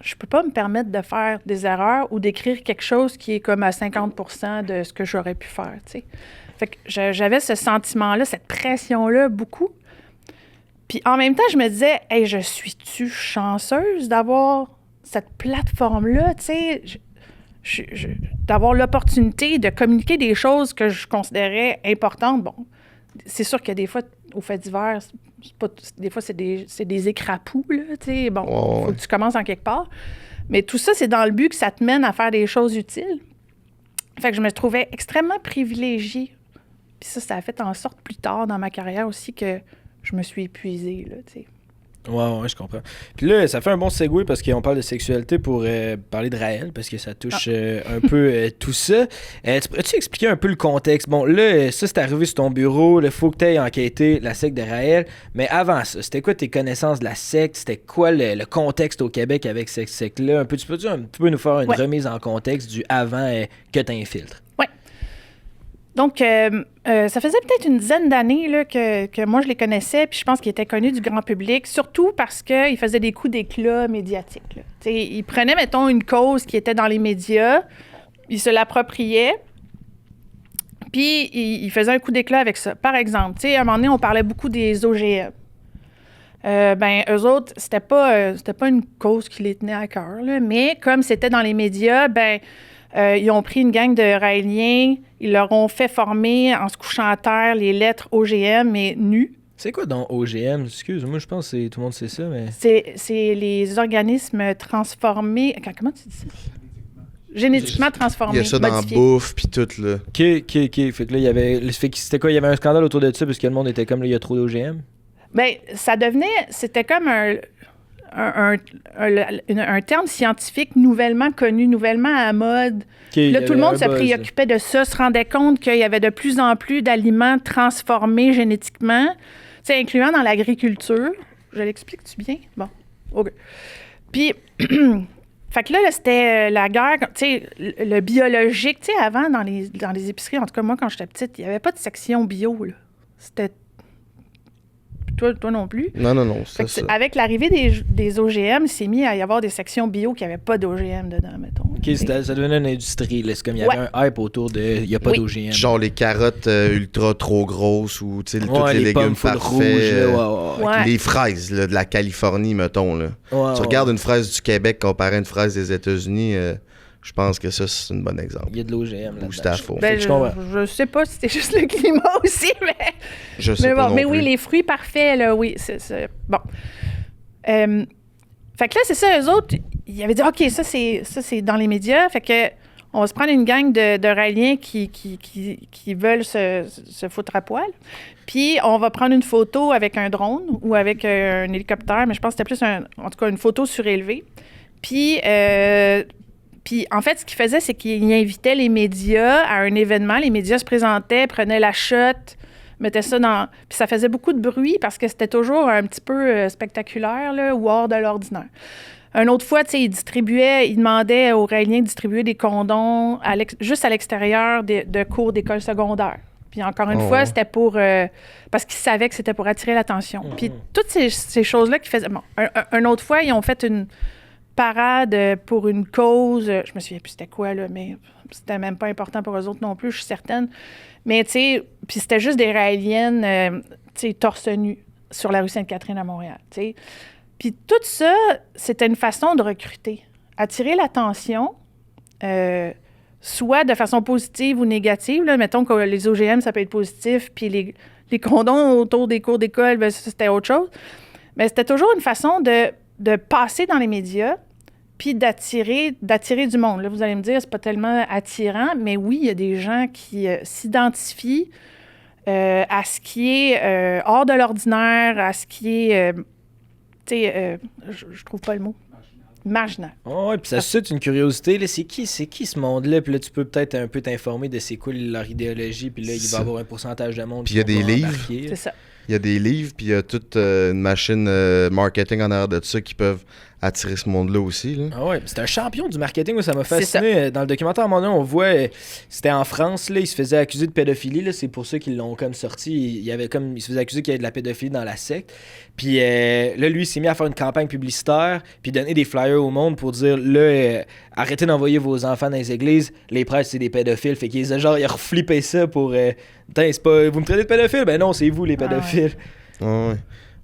je peux pas me permettre de faire des erreurs ou d'écrire quelque chose qui est comme à 50 % de ce que j'aurais pu faire, tu sais. Fait que j'avais ce sentiment-là, cette pression-là, beaucoup. Puis en même temps, je me disais, hey, je suis-tu chanceuse d'avoir cette plateforme-là, tu sais, d'avoir l'opportunité de communiquer des choses que je considérais importantes. Bon, c'est sûr que des fois, au fait divers, des fois, c'est des écrapous, là, tu sais. Bon, faut que tu commences en quelque part. Mais tout ça, c'est dans le but que ça te mène à faire des choses utiles. Fait que je me trouvais extrêmement privilégiée. Puis ça a fait en sorte plus tard dans ma carrière aussi que je me suis épuisée, là, tu sais. Ouais, je comprends. Puis là, ça fait un bon segue parce qu'on parle de sexualité pour parler de Raël, parce que ça touche un peu tout ça. Peux-tu expliquer un peu le contexte? Bon, là, ça, c'est arrivé sur ton bureau. Il faut que tu ailles enquêter la secte de Raël. Mais avant ça, c'était quoi tes connaissances de la secte? C'était quoi le contexte au Québec avec cette secte-là? Tu peux nous faire une remise en contexte du avant que tu infiltres? Oui. Donc, ça faisait peut-être une dizaine d'années là, que moi, je les connaissais, puis je pense qu'ils étaient connus du grand public, surtout parce qu'ils faisaient des coups d'éclat médiatiques. Là. Ils prenaient, mettons, une cause qui était dans les médias, ils se l'appropriaient, puis ils faisaient un coup d'éclat avec ça. Par exemple, à un moment donné, on parlait beaucoup des OGM. Eux autres, c'était pas une cause qui les tenait à cœur, là, mais comme c'était dans les médias, ils ont pris une gang de Raéliens, ils leur ont fait former en se couchant à terre les lettres OGM, mais nues. C'est quoi donc OGM? Excuse-moi, je pense que tout le monde sait ça, mais... C'est les organismes transformés... Comment tu dis ça? Génétiquement transformés. Il y a ça modifiés. dans la bouffe puis tout, là. OK. Fait que là, il y avait... C'était quoi? Il y avait un scandale autour de ça parce que le monde était comme, là, il y a trop d'OGM? Ça devenait... C'était comme un terme scientifique nouvellement connu, nouvellement à la mode. Là, tout le monde se préoccupait de ça, se rendait compte qu'il y avait de plus en plus d'aliments transformés génétiquement, incluant dans l'agriculture. Je l'explique-tu bien? Bon, OK. Puis, fait que là, c'était la guerre, le biologique. Avant, dans les épiceries, en tout cas, moi, quand j'étais petite, il n'y avait pas de section bio, là. C'était... Toi non plus. Non, c'est ça. Avec l'arrivée des OGM, il s'est mis à y avoir des sections bio qui n'avaient pas d'OGM dedans, mettons. OK, ça devenait une industrie. Là. C'est comme il y avait un hype autour de... Il n'y a pas d'OGM. Genre les carottes ultra trop grosses ou tous les légumes parfaits. Rouges, les fraises là, de la Californie, mettons. Là. Tu regardes une fraise du Québec comparée à une fraise des États-Unis... je pense que ça, c'est un bon exemple. Il y a de l'OGM là-dedans. Ou c'est à fond. Je sais pas si c'était juste le climat aussi, mais... Je sais pas non mais plus. oui, les fruits parfaits, là, oui, c'est... Bon. Fait que là, c'est ça, eux autres, ils avaient dit, OK, ça, c'est dans les médias, fait que on va se prendre une gang de Raéliens qui veulent se foutre à poil, puis on va prendre une photo avec un drone ou avec un hélicoptère, mais je pense que c'était plus, en tout cas, une photo surélevée. Puis, en fait, ce qu'il faisait, c'est qu'il invitait les médias à un événement. Les médias se présentaient, prenaient la shot, mettaient ça dans... Puis ça faisait beaucoup de bruit parce que c'était toujours un petit peu spectaculaire, là, ou hors de l'ordinaire. Une autre fois, il demandait aux Raéliens de distribuer des condoms juste à l'extérieur de cours d'école secondaire. Puis encore une fois, c'était pour... parce qu'ils savaient que c'était pour attirer l'attention. Puis toutes ces choses-là qu'ils faisaient... Bon, une autre fois, ils ont fait une... parade pour une cause, je me souviens plus c'était quoi, là, mais c'était même pas important pour eux autres non plus, je suis certaine. Mais, tu sais, puis c'était juste des Raéliennes, tu sais, torse nu sur la rue Sainte-Catherine à Montréal, tu sais. Puis tout ça, c'était une façon de recruter, attirer l'attention, soit de façon positive ou négative, là. Mettons que les OGM, ça peut être positif, puis les condoms autour des cours d'école, ben, c'était autre chose. Mais c'était toujours une façon de passer dans les médias, puis d'attirer du monde. Là, vous allez me dire, c'est pas tellement attirant, mais oui, il y a des gens qui s'identifient à ce qui est hors de l'ordinaire, à ce qui est, je trouve pas le mot. Marginal. Oui, puis ça suscite une curiosité. Là, c'est qui ce monde-là? Puis là, tu peux peut-être un peu t'informer de c'est quoi leur idéologie, puis là, il va y avoir un pourcentage de monde. Puis il y a des livres. C'est ça. Il y a des livres, puis il y a toute une machine marketing en arrière de ça qui peuvent attirer ce monde-là aussi. Là. Ah ouais, c'est un champion du marketing, moi, ça m'a C'est fasciné. Dans le documentaire, à un moment donné, on voit, c'était en France, là, il se faisait accuser de pédophilie, là, c'est pour ça qu'ils l'ont comme sorti. Il se faisait accuser qu'il y avait de la pédophilie dans la secte. Puis là, lui, il s'est mis à faire une campagne publicitaire, puis donner des flyers au monde pour dire, là, arrêtez d'envoyer vos enfants dans les églises, les prêtres, c'est des pédophiles. Fait qu'il a reflippé ça pour, c'est pas, vous me traitez de pédophile? Ben non, c'est vous les pédophiles. Ouais.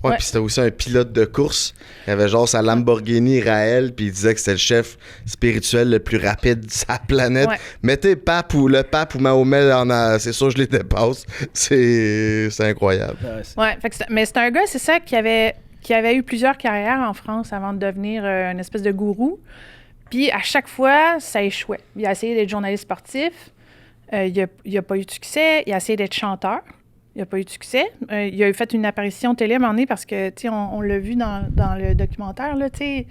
Ouais, puis c'était aussi un pilote de course. Il avait genre sa Lamborghini Raël, puis il disait que c'était le chef spirituel le plus rapide de sa planète. Ouais. Mettez le pape ou Mahomet c'est sûr je les dépasse. C'est incroyable. Ouais, mais c'est un gars, c'est ça, qui avait eu plusieurs carrières en France avant de devenir une espèce de gourou. Puis à chaque fois, ça échouait. Il a essayé d'être journaliste sportif. Il a pas eu de succès. Il a essayé d'être chanteur. Il n'a pas eu de succès. Il a fait une apparition télé à un moment donné parce que, tu sais, on l'a vu dans le documentaire, là, tu sais.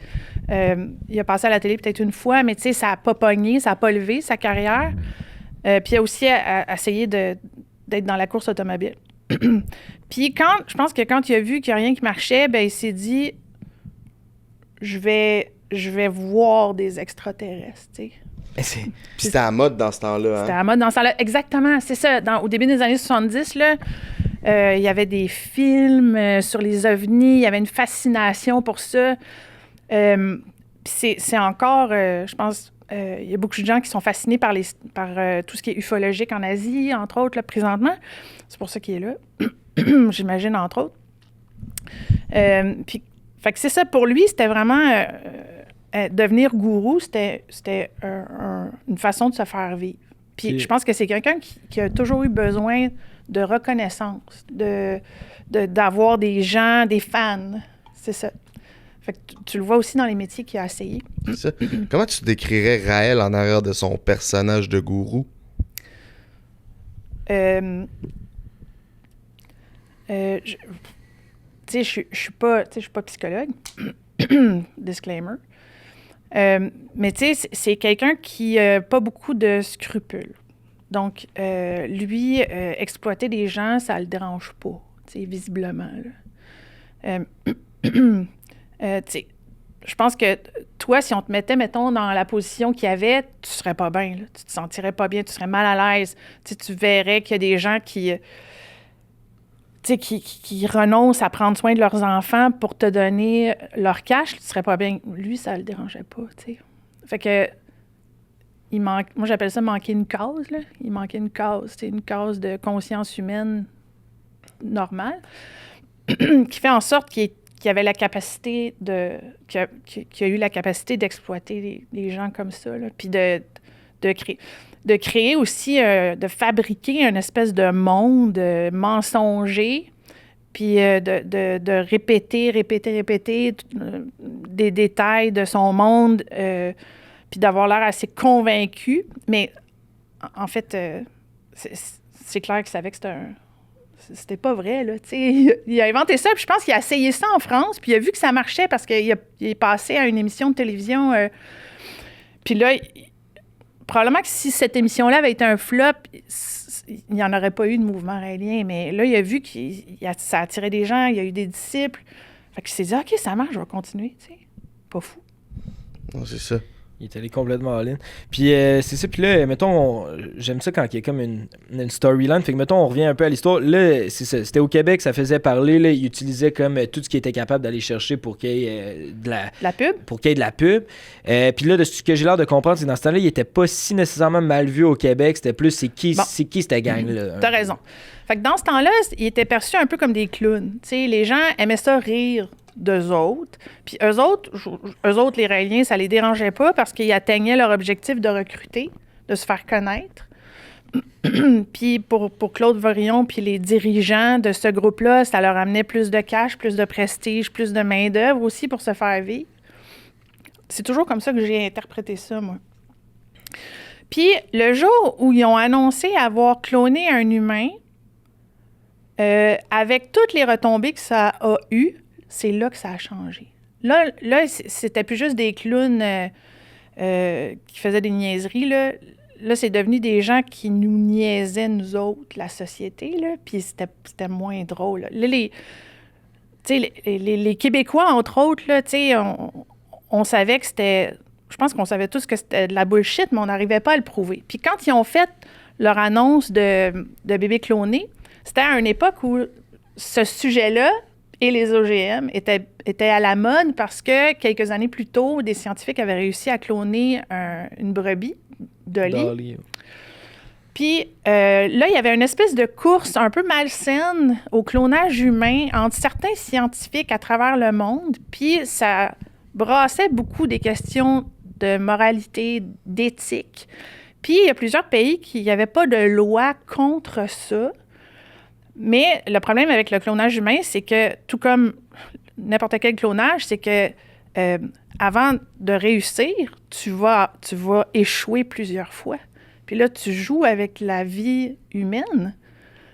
Il a passé à la télé peut-être une fois, mais tu sais, ça n'a pas pogné, ça n'a pas levé sa carrière. Puis il a aussi essayé d'être dans la course automobile. Puis je pense que quand il a vu qu'il n'y a rien qui marchait, ben il s'est dit, je vais voir des extraterrestres, tu sais. Puis c'était à la mode dans ce temps-là. C'était à la mode dans ce temps-là. Exactement, c'est ça. Au début des années 70, là, il y avait des films sur les ovnis. Il y avait une fascination pour ça. C'est encore, je pense, il y a beaucoup de gens qui sont fascinés par tout ce qui est ufologique en Asie, entre autres, là, présentement. C'est pour ça qu'il est là, j'imagine, entre autres. Puis, fait que c'est ça. Pour lui, c'était vraiment... devenir gourou, c'était une façon de se faire vivre. Puis je pense que c'est quelqu'un qui a toujours eu besoin de reconnaissance, d'avoir des gens, des fans. C'est ça. Fait que tu le vois aussi dans les métiers qu'il a essayé. C'est ça. Comment tu décrirais Raël en arrière de son personnage de gourou? Tu sais, je suis pas psychologue. Disclaimer. Mais tu sais, c'est quelqu'un qui n'a pas beaucoup de scrupules. Donc, lui, exploiter des gens, ça le dérange pas, tu sais, visiblement. Tu sais, je pense que toi, si on te mettait, mettons, dans la position qu'il y avait, tu serais pas bien, là. Tu te sentirais pas bien, tu serais mal à l'aise. Tu sais, tu verrais qu'il y a des gens qui renoncent à prendre soin de leurs enfants pour te donner leur cash, tu serais pas bien. Lui, ça le dérangeait pas, tu sais. Fait que, moi, j'appelle ça manquer une cause, là. Il manquait une cause, une cause de conscience humaine normale, qui fait en sorte qu'il avait la capacité qu'il a eu la capacité d'exploiter les gens comme ça, là, puis de créer aussi, de fabriquer une espèce de monde mensonger, puis de répéter des détails de son monde, puis d'avoir l'air assez convaincu. Mais en fait, c'est clair qu'il savait que c'était pas vrai, là, tu sais. Il a inventé ça, puis je pense qu'il a essayé ça en France, puis il a vu que ça marchait parce qu'il est passé à une émission de télévision, puis là... Probablement que si cette émission-là avait été un flop, il n'y en aurait pas eu de mouvement raélien. Mais là, il a vu que ça attirait des gens, il y a eu des disciples. Fait qu'il s'est dit, OK, ça marche, je vais continuer. Tu sais. Pas fou. Non, c'est ça. Il est allé complètement all-in. Puis c'est ça. Puis là, mettons, j'aime ça quand il y a comme une storyline. Fait que, mettons, on revient un peu à l'histoire. Là, c'est ça. C'était au Québec, ça faisait parler. Là, il utilisait comme tout ce qu'il était capable d'aller chercher pour qu'il y ait de la pub. Pour qu'il y ait de la pub. Puis là, de ce que j'ai l'air de comprendre, c'est que dans ce temps-là, il était pas si nécessairement mal vu au Québec. C'était plus c'est qui cette gang-là. T'as raison. Fait que dans ce temps-là, il était perçu un peu comme des clowns. Tu sais, les gens aimaient ça rire d'eux autres. Puis eux autres, les Raéliens, ça les dérangeait pas parce qu'ils atteignaient leur objectif de recruter, de se faire connaître. Puis pour Claude Vorillon puis les dirigeants de ce groupe-là, ça leur amenait plus de cash, plus de prestige, plus de main-d'œuvre aussi pour se faire vivre. C'est toujours comme ça que j'ai interprété ça, moi. Puis le jour où ils ont annoncé avoir cloné un humain, avec toutes les retombées que ça a eues, c'est là que ça a changé. Là c'était plus juste des clowns qui faisaient des niaiseries. Là, c'est devenu des gens qui nous niaisaient, nous autres, la société. Là, puis c'était moins drôle. Là, les Québécois, entre autres, là, on savait que c'était... Je pense qu'on savait tous que c'était de la bullshit, mais on n'arrivait pas à le prouver. Puis quand ils ont fait leur annonce de bébés clonés, c'était à une époque où ce sujet-là et les OGM étaient à la mode parce que quelques années plus tôt, des scientifiques avaient réussi à cloner une brebis, Dolly. Puis là, il y avait une espèce de course un peu malsaine au clonage humain entre certains scientifiques à travers le monde. Puis ça brassait beaucoup des questions de moralité, d'éthique. Puis il y a plusieurs pays qui n'avaient pas de loi contre ça. Mais le problème avec le clonage humain, c'est que, tout comme n'importe quel clonage, c'est que avant de réussir, tu vas échouer plusieurs fois. Puis là, tu joues avec la vie humaine.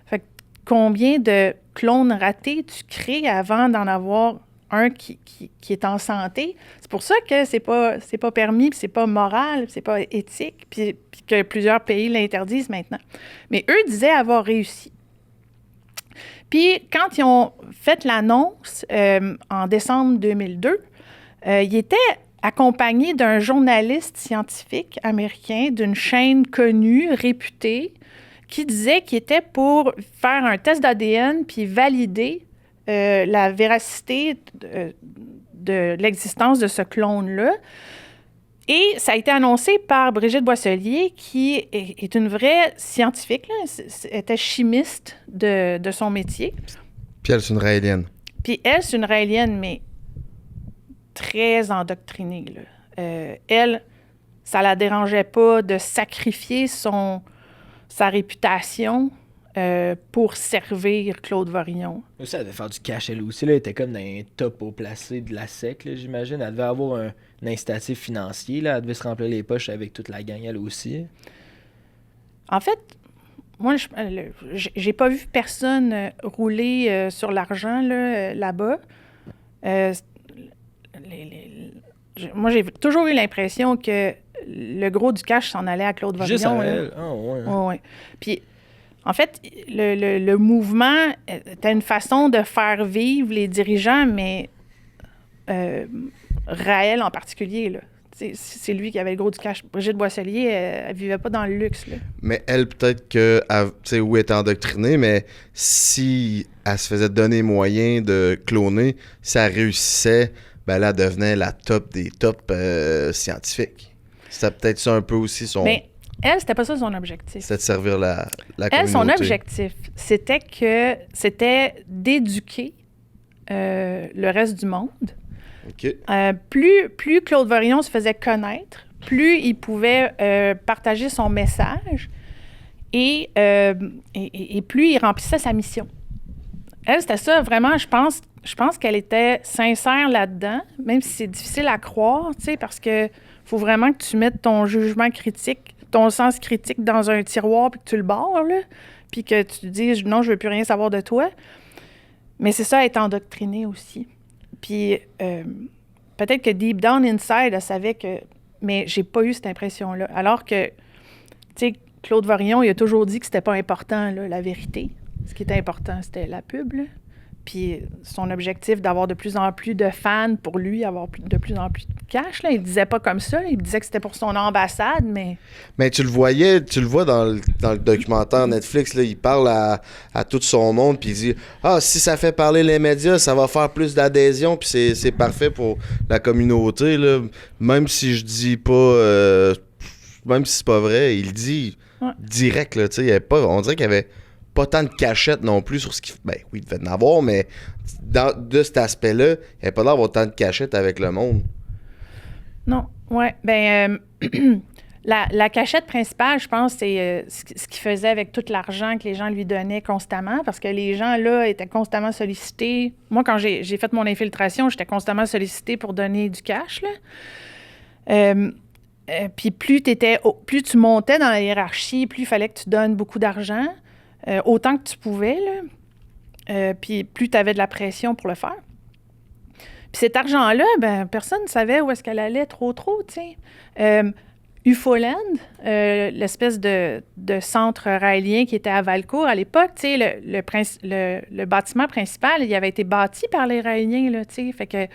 Fait que combien de clones ratés tu crées avant d'en avoir un qui est en santé? C'est pour ça que c'est pas permis, puis c'est pas moral, puis c'est pas éthique, puis que plusieurs pays l'interdisent maintenant. Mais eux disaient avoir réussi. Puis quand ils ont fait l'annonce en décembre 2002, ils étaient accompagné d'un journaliste scientifique américain d'une chaîne connue, réputée, qui disait qu'il était pour faire un test d'ADN puis valider la véracité de l'existence de ce clone-là. Et ça a été annoncé par Brigitte Boisselier, qui est une vraie scientifique, là, était chimiste de son métier. Puis elle, c'est une raélienne. Puis elle, c'est une raélienne, mais très endoctrinée, là. Elle, ça la dérangeait pas de sacrifier sa réputation pour servir Claude Vorillon. Ça devait faire du cash, elle aussi. Là. Elle était comme dans un top haut placé de la SEC, là, j'imagine. Elle devait avoir un incitatif financier. Là. Elle devait se remplir les poches avec toute la gang, elle aussi. En fait, moi, j'ai pas vu personne rouler sur l'argent là-bas. Moi, j'ai toujours eu l'impression que le gros du cash s'en allait à Claude Vorillon. Juste à elle? Ah, ouais. Ouais. Puis, en fait, le mouvement était une façon de faire vivre les dirigeants, mais Raël en particulier, là. C'est lui qui avait le gros du cash. Brigitte Boisselier, elle vivait pas dans le luxe, là. Mais elle, peut-être que, tu sais, où elle était endoctrinée, mais si elle se faisait donner moyen de cloner, si elle réussissait, ben là, elle devenait la top des tops scientifiques. C'était peut-être ça un peu aussi son... Mais elle, c'était pas ça son objectif. C'était de servir la communauté. Elle, son objectif, c'était d'éduquer le reste du monde. OK. Plus Claude Vorillon se faisait connaître, plus il pouvait partager son message et plus il remplissait sa mission. Elle, c'était ça, vraiment, je pense qu'elle était sincère là-dedans, même si c'est difficile à croire, tu sais, parce que faut vraiment que tu mettes ton jugement critique, ton sens critique dans un tiroir puis que tu le barres, là, puis que tu te dises « Non, je veux plus rien savoir de toi ». Mais c'est ça, être endoctriné aussi. Puis peut-être que deep down inside, elle savait que... Mais j'ai pas eu cette impression-là. Alors que, tu sais, Claude Vorillon, il a toujours dit que c'était pas important, là, la vérité. Ce qui était important, c'était la pub, là. Puis son objectif d'avoir de plus en plus de fans pour lui, avoir de plus en plus de cash, là, il disait pas comme ça. Il disait que c'était pour son ambassade, mais... Mais tu le vois dans le documentaire Netflix, là, il parle à tout son monde, puis il dit « Ah, si ça fait parler les médias, ça va faire plus d'adhésion, puis c'est parfait pour la communauté, là. » Même si je dis pas... même si c'est pas vrai, il dit direct, là, tu sais, on dirait qu'il y avait pas tant de cachette non plus sur ce qu'il... Ben oui, il devait en avoir, mais de cet aspect-là, il n'y avait pas l'air d'avoir tant de cachette avec le monde. Non, ouais. Ben, la cachette principale, je pense, c'est ce qu'il faisait avec tout l'argent que les gens lui donnaient constamment, parce que les gens, là, étaient constamment sollicités. Moi, quand j'ai fait mon infiltration, j'étais constamment sollicitée pour donner du cash, là. Puis plus tu montais dans la hiérarchie, plus il fallait que tu donnes beaucoup d'argent, autant que tu pouvais, là. Puis plus tu avais de la pression pour le faire. Puis cet argent-là, ben personne ne savait où est-ce qu'elle allait trop, tu sais. Ufoland, l'espèce de centre raélien qui était à Valcourt à l'époque, tu sais, le bâtiment principal, il avait été bâti par les Raéliens, là, tu sais. Fait que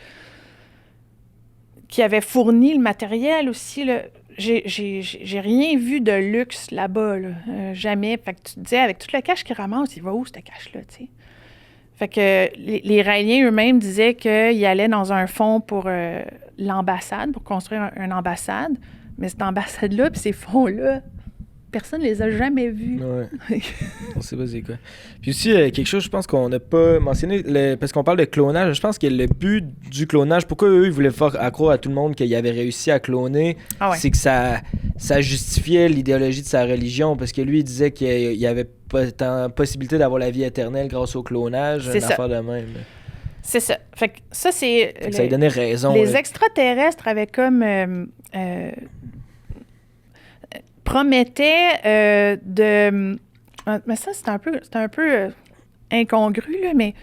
qui avait fourni le matériel aussi, là. J'ai rien vu de luxe là-bas, là. Jamais. Fait que tu te disais, avec tout le cash qu'ils ramassent, il va où, ce cash-là, tu sais? Fait que les Israéliens eux-mêmes disaient qu'ils allaient dans un fonds pour l'ambassade, pour construire une ambassade. Mais cette ambassade-là, puis ces fonds-là, personne ne les a jamais vus. Ouais. On sait pas c'est quoi. Puis aussi, quelque chose, je pense qu'on n'a pas mentionné, parce qu'on parle de clonage, je pense que le but du clonage, pourquoi eux, ils voulaient faire accroire à tout le monde qu'ils avaient réussi à cloner, c'est que ça justifiait l'idéologie de sa religion, parce que lui, il disait qu'il y avait pas tant possibilité d'avoir la vie éternelle grâce au clonage, une affaire de même. C'est ça. Fait que ça, c'est... ça lui donnait raison. Les extraterrestres avaient comme... promettait de... Mais ça, c'est un peu incongru, là, mais...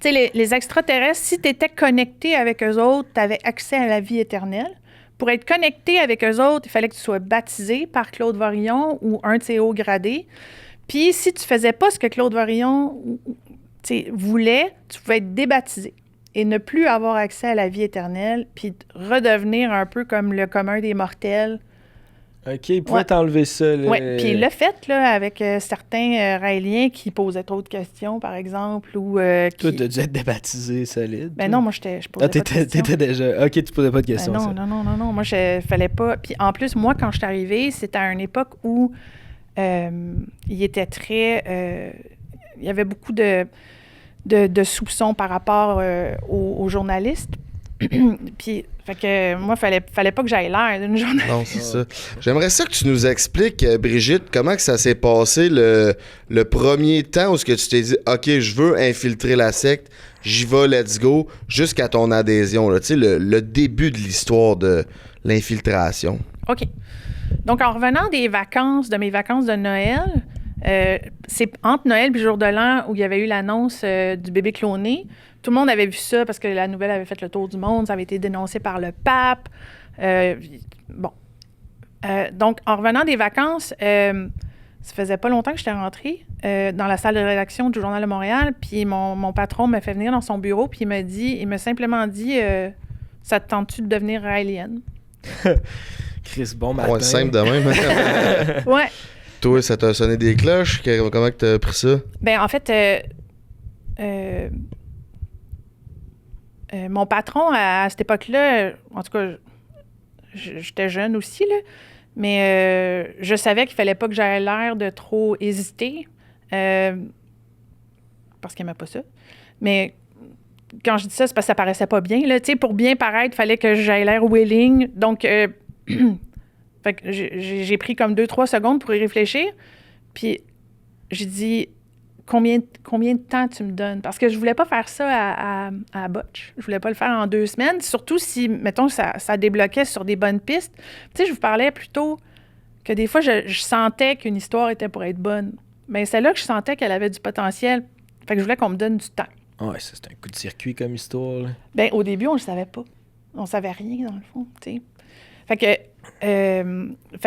Tu sais, les extraterrestres, si tu étais connecté avec eux autres, tu avais accès à la vie éternelle. Pour être connecté avec eux autres, il fallait que tu sois baptisé par Claude Varillon ou un de ses hauts gradés. Puis, si tu faisais pas ce que Claude Varillon voulait, tu pouvais être débaptisé et ne plus avoir accès à la vie éternelle, puis redevenir un peu comme le commun des mortels. OK, il pouvait t'enlever ça. Oui, puis il l'a fait là, avec certains Raéliens qui posaient trop de questions, par exemple. Ou, toi, t'as dû être débaptisé solide. Ben non, moi, je posais pas de questions. T'étais déjà... OK, tu posais pas de questions. Non. Moi, je fallait pas... Puis en plus, moi, quand je suis arrivée, c'était à une époque où il était très... il y avait beaucoup de soupçons par rapport aux journalistes. Puis, fait que moi, fallait pas que j'aille l'air d'une journaliste. Non, c'est ça. J'aimerais ça que tu nous expliques, Brigitte, comment que ça s'est passé le premier temps où ce que tu t'es dit « OK, je veux infiltrer la secte, j'y vais, let's go », jusqu'à ton adhésion, là, tu sais, le début de l'histoire de l'infiltration. OK. Donc, en revenant de mes vacances de Noël, c'est entre Noël et Jour de l'An où il y avait eu l'annonce du bébé cloné. Tout le monde avait vu ça parce que la nouvelle avait fait le tour du monde. Ça avait été dénoncé par le pape. Donc, en revenant des vacances, ça faisait pas longtemps que j'étais rentrée dans la salle de rédaction du Journal de Montréal. Puis mon patron me fait venir dans son bureau. Puis il m'a simplement dit « Ça te tente-tu de devenir raélienne? » Chris, bon matin. Ouais, simple de même. Ouais. Toi, ça t'a sonné des cloches? Comment que t'as pris ça? Ben en fait, mon patron, à cette époque-là, en tout cas, j'étais jeune aussi, là, mais je savais qu'il fallait pas que j'aie l'air de trop hésiter, parce qu'il n'aimait pas ça. Mais quand je dis ça, c'est parce que ça paraissait pas bien. Là. Pour bien paraître, il fallait que j'aie l'air willing. Donc, fait que j'ai pris comme 2-3 secondes pour y réfléchir. Puis, j'ai dit, combien de temps tu me donnes? Parce que je voulais pas faire ça à botch. Je voulais pas le faire en 2 semaines. Surtout si, mettons, ça débloquait sur des bonnes pistes. Tu sais, je vous parlais plutôt que des fois, je sentais qu'une histoire était pour être bonne. Mais c'est là que je sentais qu'elle avait du potentiel. Fait que je voulais qu'on me donne du temps. Ouais, ça, c'est un coup de circuit comme histoire, là. Ben, au début, on le savait pas. On savait rien, dans le fond, tu sais. Fait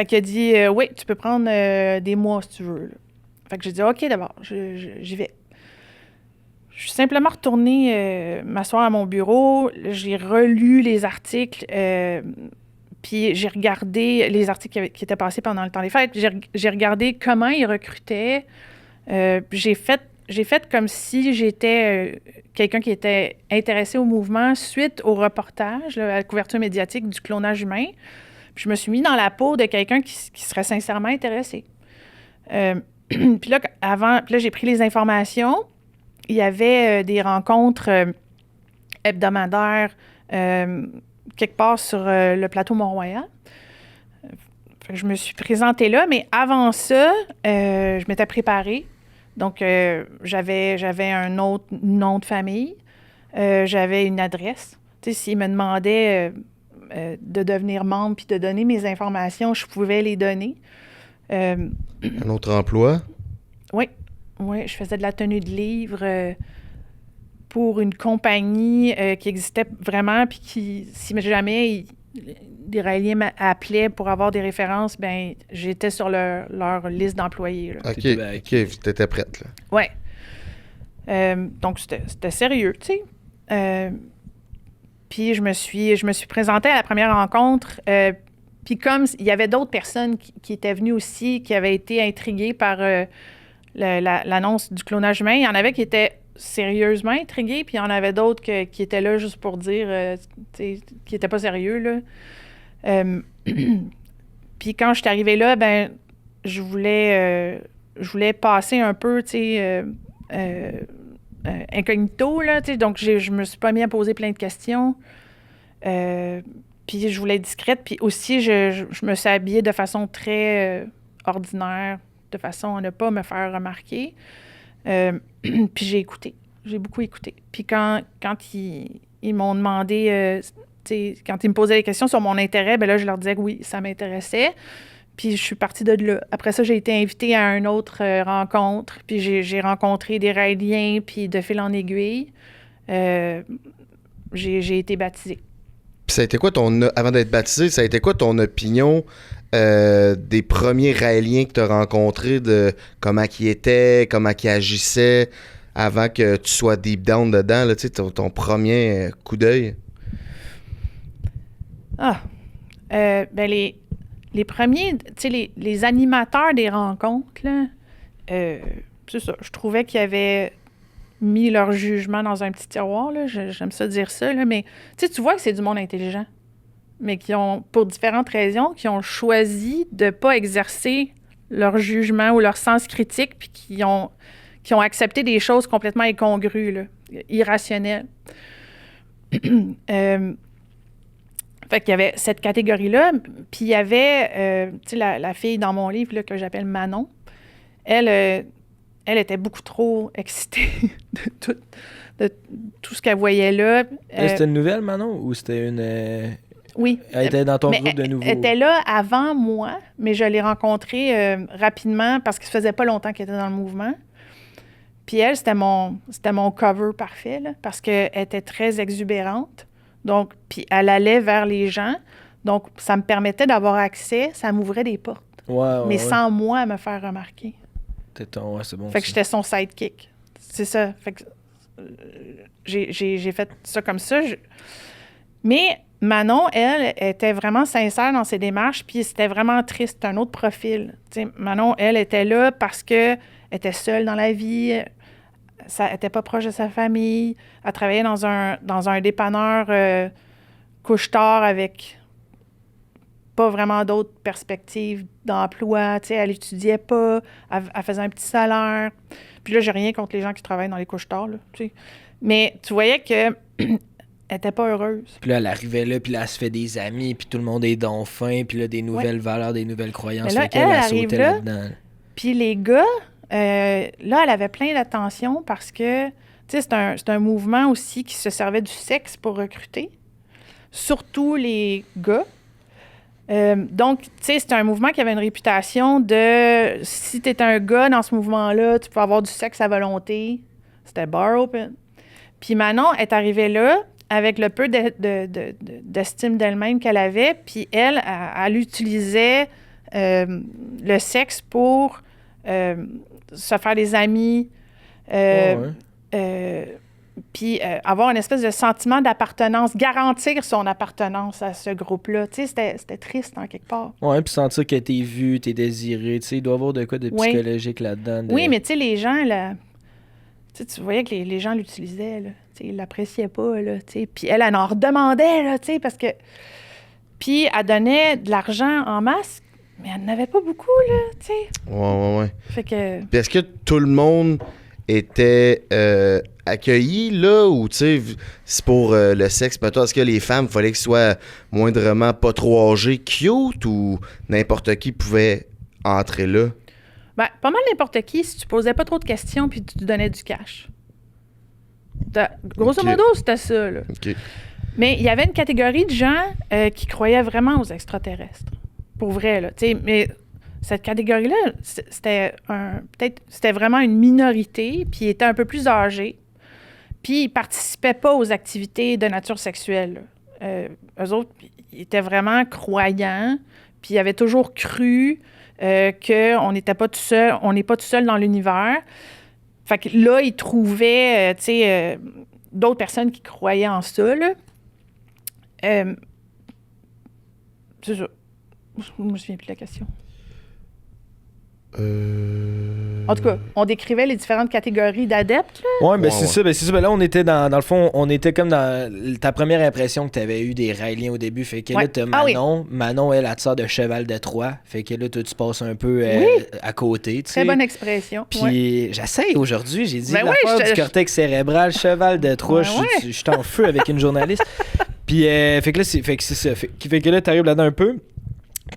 qu'il a dit, oui, tu peux prendre des mois si tu veux. Là. Fait que j'ai dit, OK, d'abord, j'y vais. Je suis simplement retournée m'asseoir à mon bureau. J'ai relu les articles, puis j'ai regardé les articles qui étaient passés pendant le temps des fêtes. J'ai regardé comment ils recrutaient. J'ai fait comme si j'étais quelqu'un qui était intéressé au mouvement suite au reportage, là, à la couverture médiatique du clonage humain. Puis je me suis mis dans la peau de quelqu'un qui serait sincèrement intéressé. Puis là, j'ai pris les informations. Il y avait des rencontres hebdomadaires quelque part sur le plateau Mont-Royal. Je me suis présentée là, mais avant ça, je m'étais préparée. Donc, j'avais un autre nom de famille, j'avais une adresse. Tu sais, s'ils me demandaient de devenir membre puis de donner mes informations, je pouvais les donner. Un autre emploi? Oui, je faisais de la tenue de livres pour une compagnie qui existait vraiment, puis qui, si jamais des Raéliens m'appelaient pour avoir des références, ben j'étais sur leur liste d'employés. Là. OK, t'étais prête, là. Ouais. Donc, c'était sérieux, tu sais. Puis je me suis présentée à la première rencontre. Puis comme il y avait d'autres personnes qui étaient venues aussi, qui avaient été intriguées par l'annonce du clonage humain, il y en avait qui étaient sérieusement intrigués, puis il y en avait d'autres qui étaient là juste pour dire, qui n'étaient pas sérieux, là. Puis quand je suis arrivée là, ben je voulais passer un peu, incognito, là, donc je me suis pas mis à poser plein de questions. Puis je voulais être discrète, puis aussi je me suis habillée de façon très ordinaire, de façon à ne pas me faire remarquer. Puis j'ai écouté. J'ai beaucoup écouté. Puis quand ils m'ont demandé, quand ils me posaient des questions sur mon intérêt, ben là, je leur disais que oui, ça m'intéressait. Puis je suis partie de là. Après ça, j'ai été invitée à une autre rencontre. Puis j'ai rencontré des Raéliens, puis de fil en aiguille, j'ai été baptisée. Puis ça a été quoi avant d'être baptisé, ça a été quoi ton opinion des premiers Raéliens que tu as rencontrés, de comment ils étaient, comment ils agissaient, avant que tu sois deep down dedans, là, ton premier coup d'œil? Ben les premiers, les animateurs des rencontres, là, c'est ça, je trouvais qu'ils avaient mis leur jugement dans un petit tiroir, là, j'aime ça dire ça, là, mais tu vois que c'est du monde intelligent, mais qui ont, pour différentes raisons, qui ont choisi de ne pas exercer leur jugement ou leur sens critique, puis qui ont accepté des choses complètement incongrues, là, irrationnelles. Fait qu'il y avait cette catégorie-là, puis il y avait, la fille dans mon livre là, que j'appelle Manon. Elle était beaucoup trop excitée de tout ce qu'elle voyait là. C'était une nouvelle, Manon, ou c'était une... Oui. Elle était dans ton groupe de nouveau? Elle était là avant moi, mais je l'ai rencontrée rapidement parce que ça faisait pas longtemps qu'elle était dans le mouvement. Puis elle, c'était mon cover parfait, là, parce qu'elle était très exubérante. Donc, puis elle allait vers les gens. Donc, ça me permettait d'avoir accès, ça m'ouvrait des portes. Mais sans moi me faire remarquer. C'est bon. Fait que j'étais son sidekick. C'est ça. Fait que j'ai fait ça comme ça. Mais Manon, elle, était vraiment sincère dans ses démarches, puis c'était vraiment triste. C'est un autre profil. T'sais, Manon, elle, était là parce qu'elle était seule dans la vie. Elle n'était pas proche de sa famille. Elle travaillait dans un dépanneur couche-tard avec pas vraiment d'autres perspectives d'emploi. Tu sais, elle étudiait pas. Elle faisait un petit salaire. Puis là, j'ai rien contre les gens qui travaillent dans les couche-tard, là, tu sais. Mais tu voyais que elle était pas heureuse. Puis là, elle arrivait là, puis là, elle se fait des amis, puis tout le monde est donc fin, puis là, des nouvelles valeurs, des nouvelles croyances. Mais là, elle arrive là, puis les gars, là, elle avait plein d'attention parce que, tu sais, c'est un mouvement aussi qui se servait du sexe pour recruter, surtout les gars. Donc, tu sais, c'était un mouvement qui avait une réputation de... Si t'es un gars dans ce mouvement-là, tu peux avoir du sexe à volonté. C'était bar open. Puis Manon est arrivée là avec le peu d'estime d'elle-même qu'elle avait, puis elle utilisait le sexe pour se faire des amis, puis avoir une espèce de sentiment d'appartenance, garantir son appartenance à ce groupe-là. Tu sais, c'était triste en quelque part. Ouais, puis sentir que t'es vu, t'es désiré, tu sais, il doit y avoir de quoi de psychologique là-dedans. Oui, mais tu sais, les gens, là, tu voyais que les gens l'utilisaient, là. Ils l'appréciaient pas, là, puis elle en redemandait, là, parce que... Puis elle donnait de l'argent en masse, mais elle n'avait pas beaucoup, là, tu sais. Ouais. Fait que... Puis est-ce que tout le monde était accueilli, là, ou, tu sais, c'est pour le sexe, peut-être, est-ce que les femmes, il fallait qu'elles soient moindrement pas trop âgées, cute, ou n'importe qui pouvait entrer là? Ben, pas mal n'importe qui, si tu posais pas trop de questions puis tu donnais du cash. Grosso modo, c'était ça, là. Okay. Mais il y avait une catégorie de gens qui croyaient vraiment aux extraterrestres. Pour vrai, là. Tu sais, mais cette catégorie-là, c'était vraiment une minorité, puis ils étaient un peu plus âgés. Puis ils participaient pas aux activités de nature sexuelle. Eux autres, ils étaient vraiment croyants, puis ils avaient toujours cru qu'on n'était pas tout seul, on n'est pas tout seul dans l'univers. Fait que là, ils trouvaient, d'autres personnes qui croyaient en ça, là. C'est ça. Je me souviens plus de la question. En tout cas, on décrivait les différentes catégories d'adeptes. Ouais, ben c'est ça. Ben là, on était dans le fond, on était comme dans ta première impression que tu avais eu des Raéliens au début. Fait que là, t'as Manon. Oui. Manon, elle sort de cheval de Troie. Fait que là, toi, tu passes un peu à côté. Très bonne expression. Puis j'essaye aujourd'hui, j'ai dit l'affaire du cortex cérébral, cheval de Troie. Je suis en feu avec une journaliste. Puis, fait que là, c'est ça. Fait que là, t'arrives là-dedans un peu.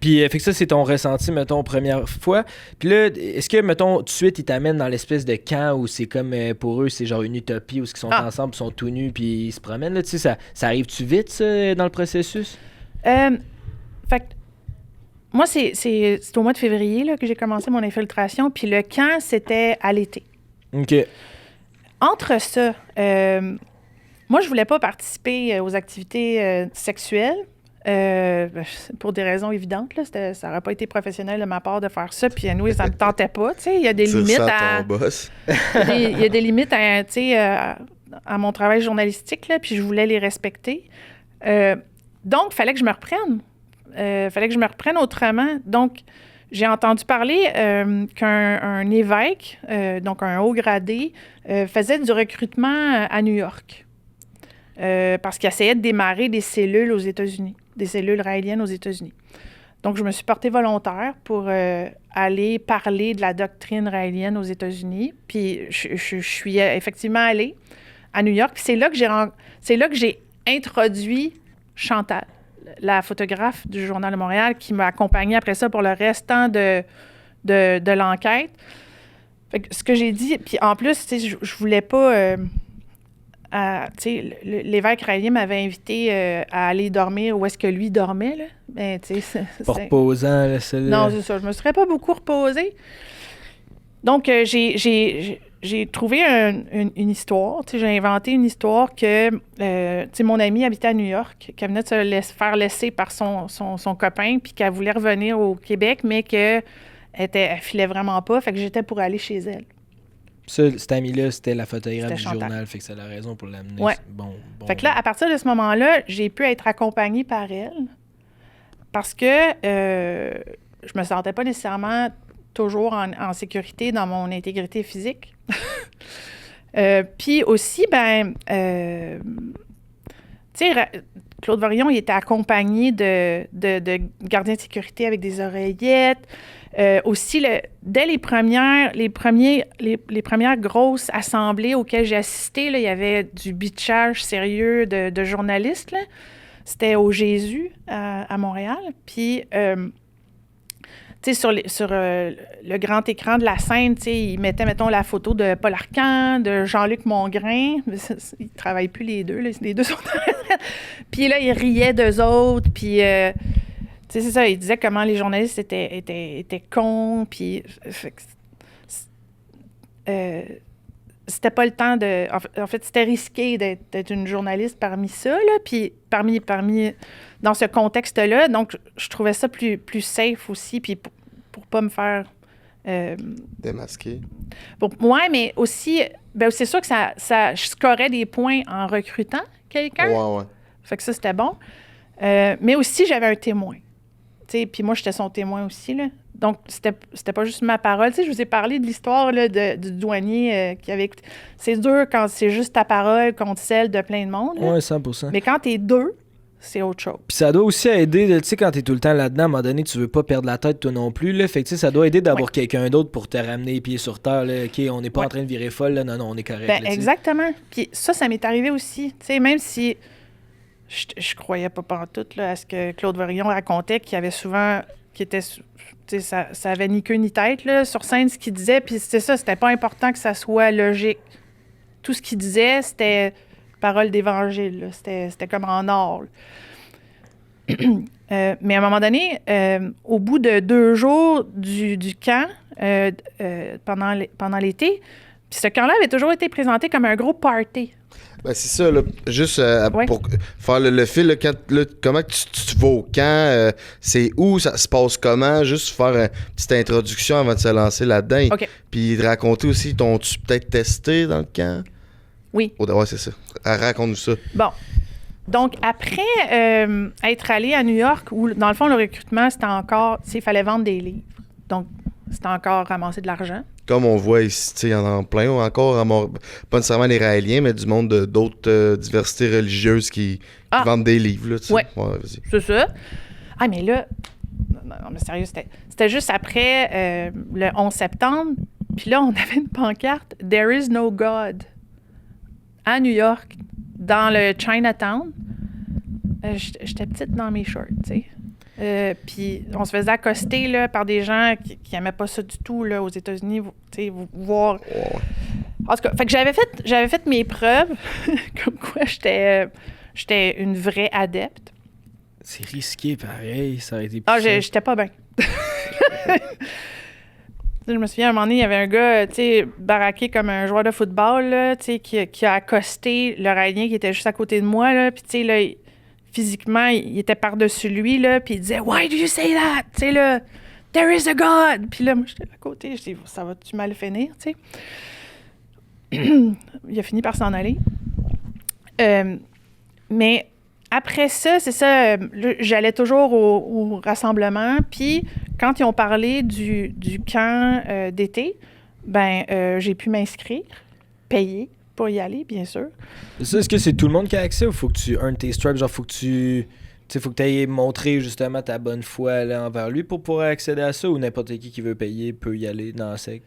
Puis, fait que ça, c'est ton ressenti, mettons, première fois. Puis là, est-ce que, mettons, tout de suite, ils t'amènent dans l'espèce de camp où c'est comme, pour eux, c'est genre une utopie où ils sont ensemble, ils sont tout nus, puis ils se promènent, là, tu sais, ça arrive-tu vite, ça, dans le processus? Fait que, moi, c'est au mois de février, là, que j'ai commencé mon infiltration, puis le camp, c'était à l'été. OK. Entre ça, moi, je voulais pas participer aux activités sexuelles. Pour des raisons évidentes, là, ça n'aurait pas été professionnel de ma part de faire ça, puis nous, ça me tentait pas, tu sais, il y a des limites à... Il y a des limites à, tu sais, à mon travail journalistique, là, puis je voulais les respecter. Donc, il fallait que je me reprenne. Autrement. Donc, j'ai entendu parler qu'un évêque, donc un haut gradé, faisait du recrutement à New York. Parce qu'il essayait de démarrer des cellules aux États-Unis, des cellules raéliennes aux États-Unis. Donc, je me suis portée volontaire pour aller parler de la doctrine raélienne aux États-Unis. Puis, je suis effectivement allée à New York. Puis, c'est là que j'ai introduit Chantal, la photographe du Journal de Montréal, qui m'a accompagnée après ça pour le restant de l'enquête. Fait que ce que j'ai dit, puis en plus, tu sais, je voulais pas... l'évêque raélien m'avait invité à aller dormir où est-ce que lui dormait, là. Ben, pas reposant, là, non, c'est ça. Je me serais pas beaucoup reposée. Donc, j'ai trouvé une histoire. J'ai inventé une histoire que mon amie habitait à New York, qu'elle venait de se faire laisser par son copain, puis qu'elle voulait revenir au Québec, mais qu'elle filait vraiment pas. Fait que j'étais pour aller chez elle. Ça, cette amie-là, c'était la photographe du journal, fait que c'est la raison pour l'amener. Ouais. Bon, fait que là, à partir de ce moment-là, j'ai pu être accompagnée par elle parce que je me sentais pas nécessairement toujours en sécurité dans mon intégrité physique. Puis aussi, Claude Varillon, il était accompagné de gardiens de sécurité avec des oreillettes. Aussi, dès les premières grosses assemblées auxquelles j'ai assisté, là, il y avait du bitchage sérieux de journalistes. Là. C'était au Jésus à Montréal. Puis, sur le grand écran de la scène, ils mettaient, mettons, la photo de Paul Arcand, de Jean-Luc Mongrain. Ils ne travaillent plus les deux. Là, les deux sont en retraite. Puis là, ils riaient d'eux autres. Puis... c'est ça, il disait comment les journalistes étaient cons, puis c'était pas le temps de... En fait, c'était risqué d'être une journaliste parmi ça, là, puis parmi dans ce contexte-là. Donc, je trouvais ça plus safe aussi, puis pour pas me faire... démasquer. Ouais, mais aussi, c'est sûr que je scorais des points en recrutant quelqu'un. Ouais. Fait que ça, c'était bon. Mais aussi, j'avais un témoin. Puis moi, j'étais son témoin aussi, là. Donc, c'était pas juste ma parole. Je vous ai parlé de l'histoire là, du douanier qui avait écouté. C'est dur quand c'est juste ta parole contre celle de plein de monde. Oui, 100%. Mais quand t'es deux, c'est autre chose. Puis ça doit aussi aider, tu sais, quand t'es tout le temps là-dedans, à un moment donné, tu veux pas perdre la tête toi non plus, là. Fait que, ça doit aider d'avoir quelqu'un d'autre pour te ramener les pieds sur terre, là. OK, on n'est pas en train de virer folle, là. Non, on est correct. Là, exactement. Puis ça m'est arrivé aussi. Tu sais, même si... Je croyais pas pantoute là, à ce que Claude Varillon racontait, qu'il y avait souvent... ça avait ni queue ni tête là, sur scène, ce qu'il disait. Puis c'est ça, c'était pas important que ça soit logique. Tout ce qu'il disait, c'était parole d'évangile. Là. C'était comme en or. Mais à un moment donné, au bout de 2 jours du camp, pendant l'été, puis ce camp-là avait toujours été présenté comme un gros party. C'est ça, là, juste pour faire le fil, là, comment tu vas au camp, c'est où, ça se passe comment, juste faire une petite introduction avant de se lancer là-dedans. Okay. Puis de raconter aussi, t'ont-tu peut-être testé dans le camp? Oui. Ouais, c'est ça. Raconte-nous ça. Bon. Donc, après être allé à New York, où, dans le fond, le recrutement, c'était encore... Il fallait vendre des livres. Donc, c'était encore ramasser de l'argent. Comme on voit ici, il y en a en plein. Encore, pas nécessairement les Raéliens, mais du monde d'autres diversités religieuses qui vendent des livres. Là, ouais, vas-y. C'est ça. Ah, mais là... Non, mais sérieux, c'était juste après le 11 septembre. Puis là, on avait une pancarte « There is no God » à New York, dans le Chinatown. J'étais petite dans mes shorts, tu sais. Puis on se faisait accoster là, par des gens qui n'aimaient pas ça du tout là, aux États-Unis, tu sais, voir... En tout cas, fait que j'avais fait mes preuves, comme quoi j'étais une vraie adepte. C'est risqué, pareil, ça aurait été plus Ah, j'étais pas bien. Je me souviens, à un moment donné, il y avait un gars, tu sais, baraqué comme un joueur de football, là, tu sais, qui a accosté le Raélien qui était juste à côté de moi, là, puis tu sais, là, physiquement, il était par-dessus lui, là, puis il disait « Why do you say that? » Tu sais, là, « There is a God! » Puis là, moi, j'étais à côté, je dis « Ça va-tu mal finir? » Tu sais. Il a fini par s'en aller. Mais après ça, c'est ça, j'allais toujours au rassemblement, puis quand ils ont parlé du camp d'été, j'ai pu m'inscrire, payer pour y aller, bien sûr. Ça, est-ce que c'est tout le monde qui a accès ou faut que tu earnes tes stripes? Genre, faut que tu aies montré justement ta bonne foi là, envers lui pour pouvoir accéder à ça ou n'importe qui veut payer peut y aller dans la sec?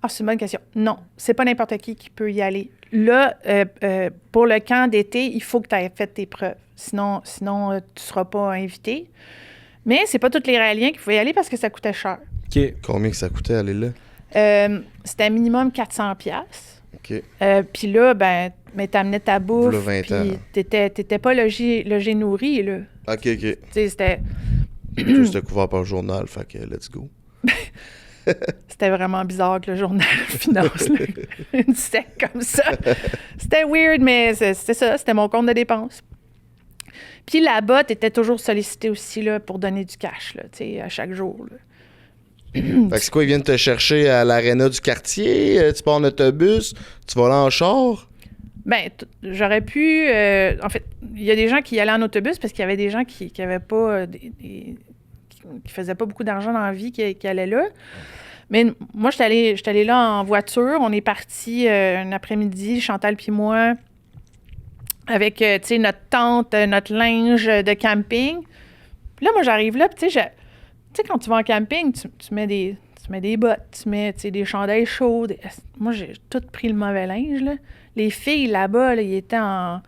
C'est une bonne question. Non, c'est pas n'importe qui peut y aller. Là, pour le camp d'été, il faut que tu aies fait tes preuves. Sinon tu seras pas invité. Mais c'est pas tous les Raéliens qui pouvaient y aller parce que ça coûtait cher. OK. Combien que ça coûtait aller là? C'était minimum 400$. OK. Puis là, t'amenais ta bouffe. 20 puis ans. t'étais pas logé nourri, là. OK. Tu sais, c'était... Tout c'était couvert par le journal, fait que let's go. C'était vraiment bizarre que le journal finance là, une sec comme ça. C'était weird, mais c'était ça, c'était mon compte de dépenses. Puis là-bas, t'étais toujours sollicité aussi là, pour donner du cash là, à chaque jour. Là. Fait que c'est quoi, ils viennent te chercher à l'aréna du quartier? Tu pars en autobus? Tu vas là en char? J'aurais pu... en fait, il y a des gens qui y allaient en autobus parce qu'il y avait des gens qui avaient pas... qui faisaient pas beaucoup d'argent dans la vie qui allaient là. Mais moi, j'étais allée là en voiture. On est partis un après-midi, Chantal puis moi, avec, notre tente, notre linge de camping. Puis là, moi, j'arrive là, puis tu sais, quand tu vas en camping, tu mets des bottes, tu mets des chandails chauds. Moi, j'ai tout pris le mauvais linge, là. Les filles, là-bas, là, ils étaient en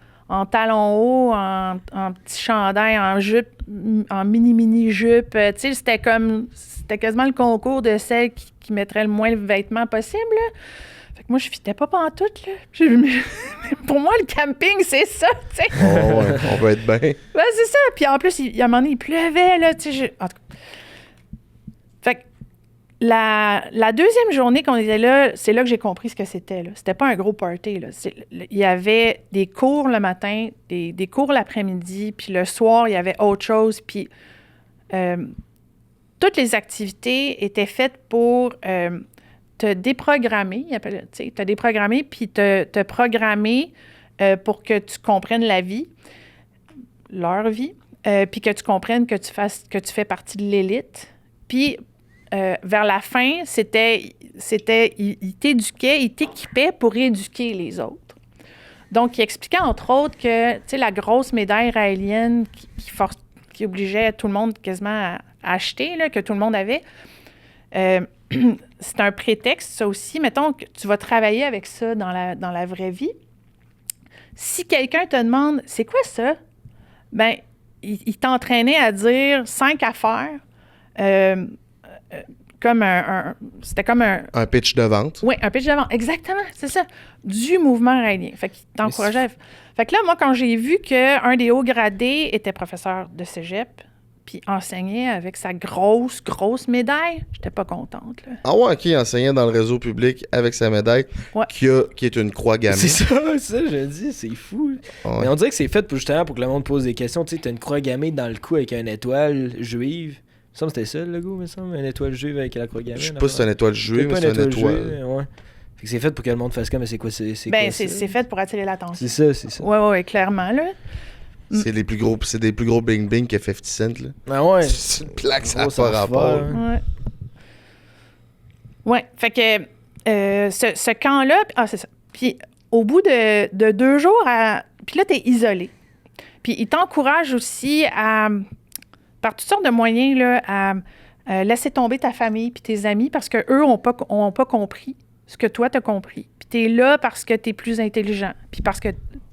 talons hauts, en petit chandail, en jupe, en mini-jupe. Tu sais, c'était quasiment le concours de celles qui mettraient le moins de vêtements possible, là. Fait que moi, je fitais pas pantoute, là. Pour moi, le camping, c'est ça, tu sais. Oh, ouais, on va être bien. Ouais, c'est ça. Puis en plus, il y a un moment donné, il pleuvait, là, tu sais. En tout cas. Fait que la deuxième journée qu'on était là, c'est là que j'ai compris ce que c'était, là. C'était pas un gros party, là. Il y avait des cours le matin, des cours l'après-midi, puis le soir, il y avait autre chose, puis toutes les activités étaient faites pour te déprogrammer, te déprogrammer, puis te programmer pour que tu comprennes la vie, leur vie, puis que tu comprennes que tu fais partie de l'élite. Puis, vers la fin, il t'éduquait, il t'équipait pour éduquer les autres. Donc, il expliquait, entre autres, que, tu sais, la grosse médaille raélienne qui obligeait tout le monde quasiment à acheter, là, que tout le monde avait, c'est un prétexte, ça aussi. Mettons que tu vas travailler avec ça dans la vraie vie. Si quelqu'un te demande « C'est quoi ça? » il t'entraînait à dire 5 affaires comme c'était comme un... Un pitch de vente. Oui, un pitch de vente. Exactement, c'est ça. Du mouvement raélien. Fait qu'il t'encourageait. Fait que là, moi, quand j'ai vu qu'un des hauts gradés était professeur de cégep, puis enseignait avec sa grosse médaille, j'étais pas contente, là. Ah ouais, OK, il enseignait dans le réseau public avec sa médaille, ouais. qui est une croix gammée. C'est ça, je dis, c'est fou. Ouais. Mais on dirait que c'est fait justement pour que le monde pose des questions. Tu sais, t'as une croix gammée dans le cou avec une étoile juive. Il me semble que c'était ça le logo, il me semble, une étoile juive avec la croix gammée. Je sais pas si c'est une étoile juive, mais c'est une étoile. Ouais. Fait que c'est fait pour que le monde fasse comme, mais c'est quoi, c'est quoi, ça? C'est fait pour attirer l'attention. C'est ça. Ouais, clairement, là. C'est des plus gros bing-bing que 50 Cent, là. Ah ouais. C'est une plaque, ça n'a Grosse pas affaire, rapport. hein. Ouais, fait que ce camp-là, c'est ça. Puis au bout de 2 jours, puis là, t'es isolé. Puis il t'encourage aussi par toutes sortes de moyens, là, à laisser tomber ta famille puis tes amis parce qu'eux n'ont pas compris ce que toi, t'as compris. Puis t'es là parce que t'es plus intelligent. Puis parce que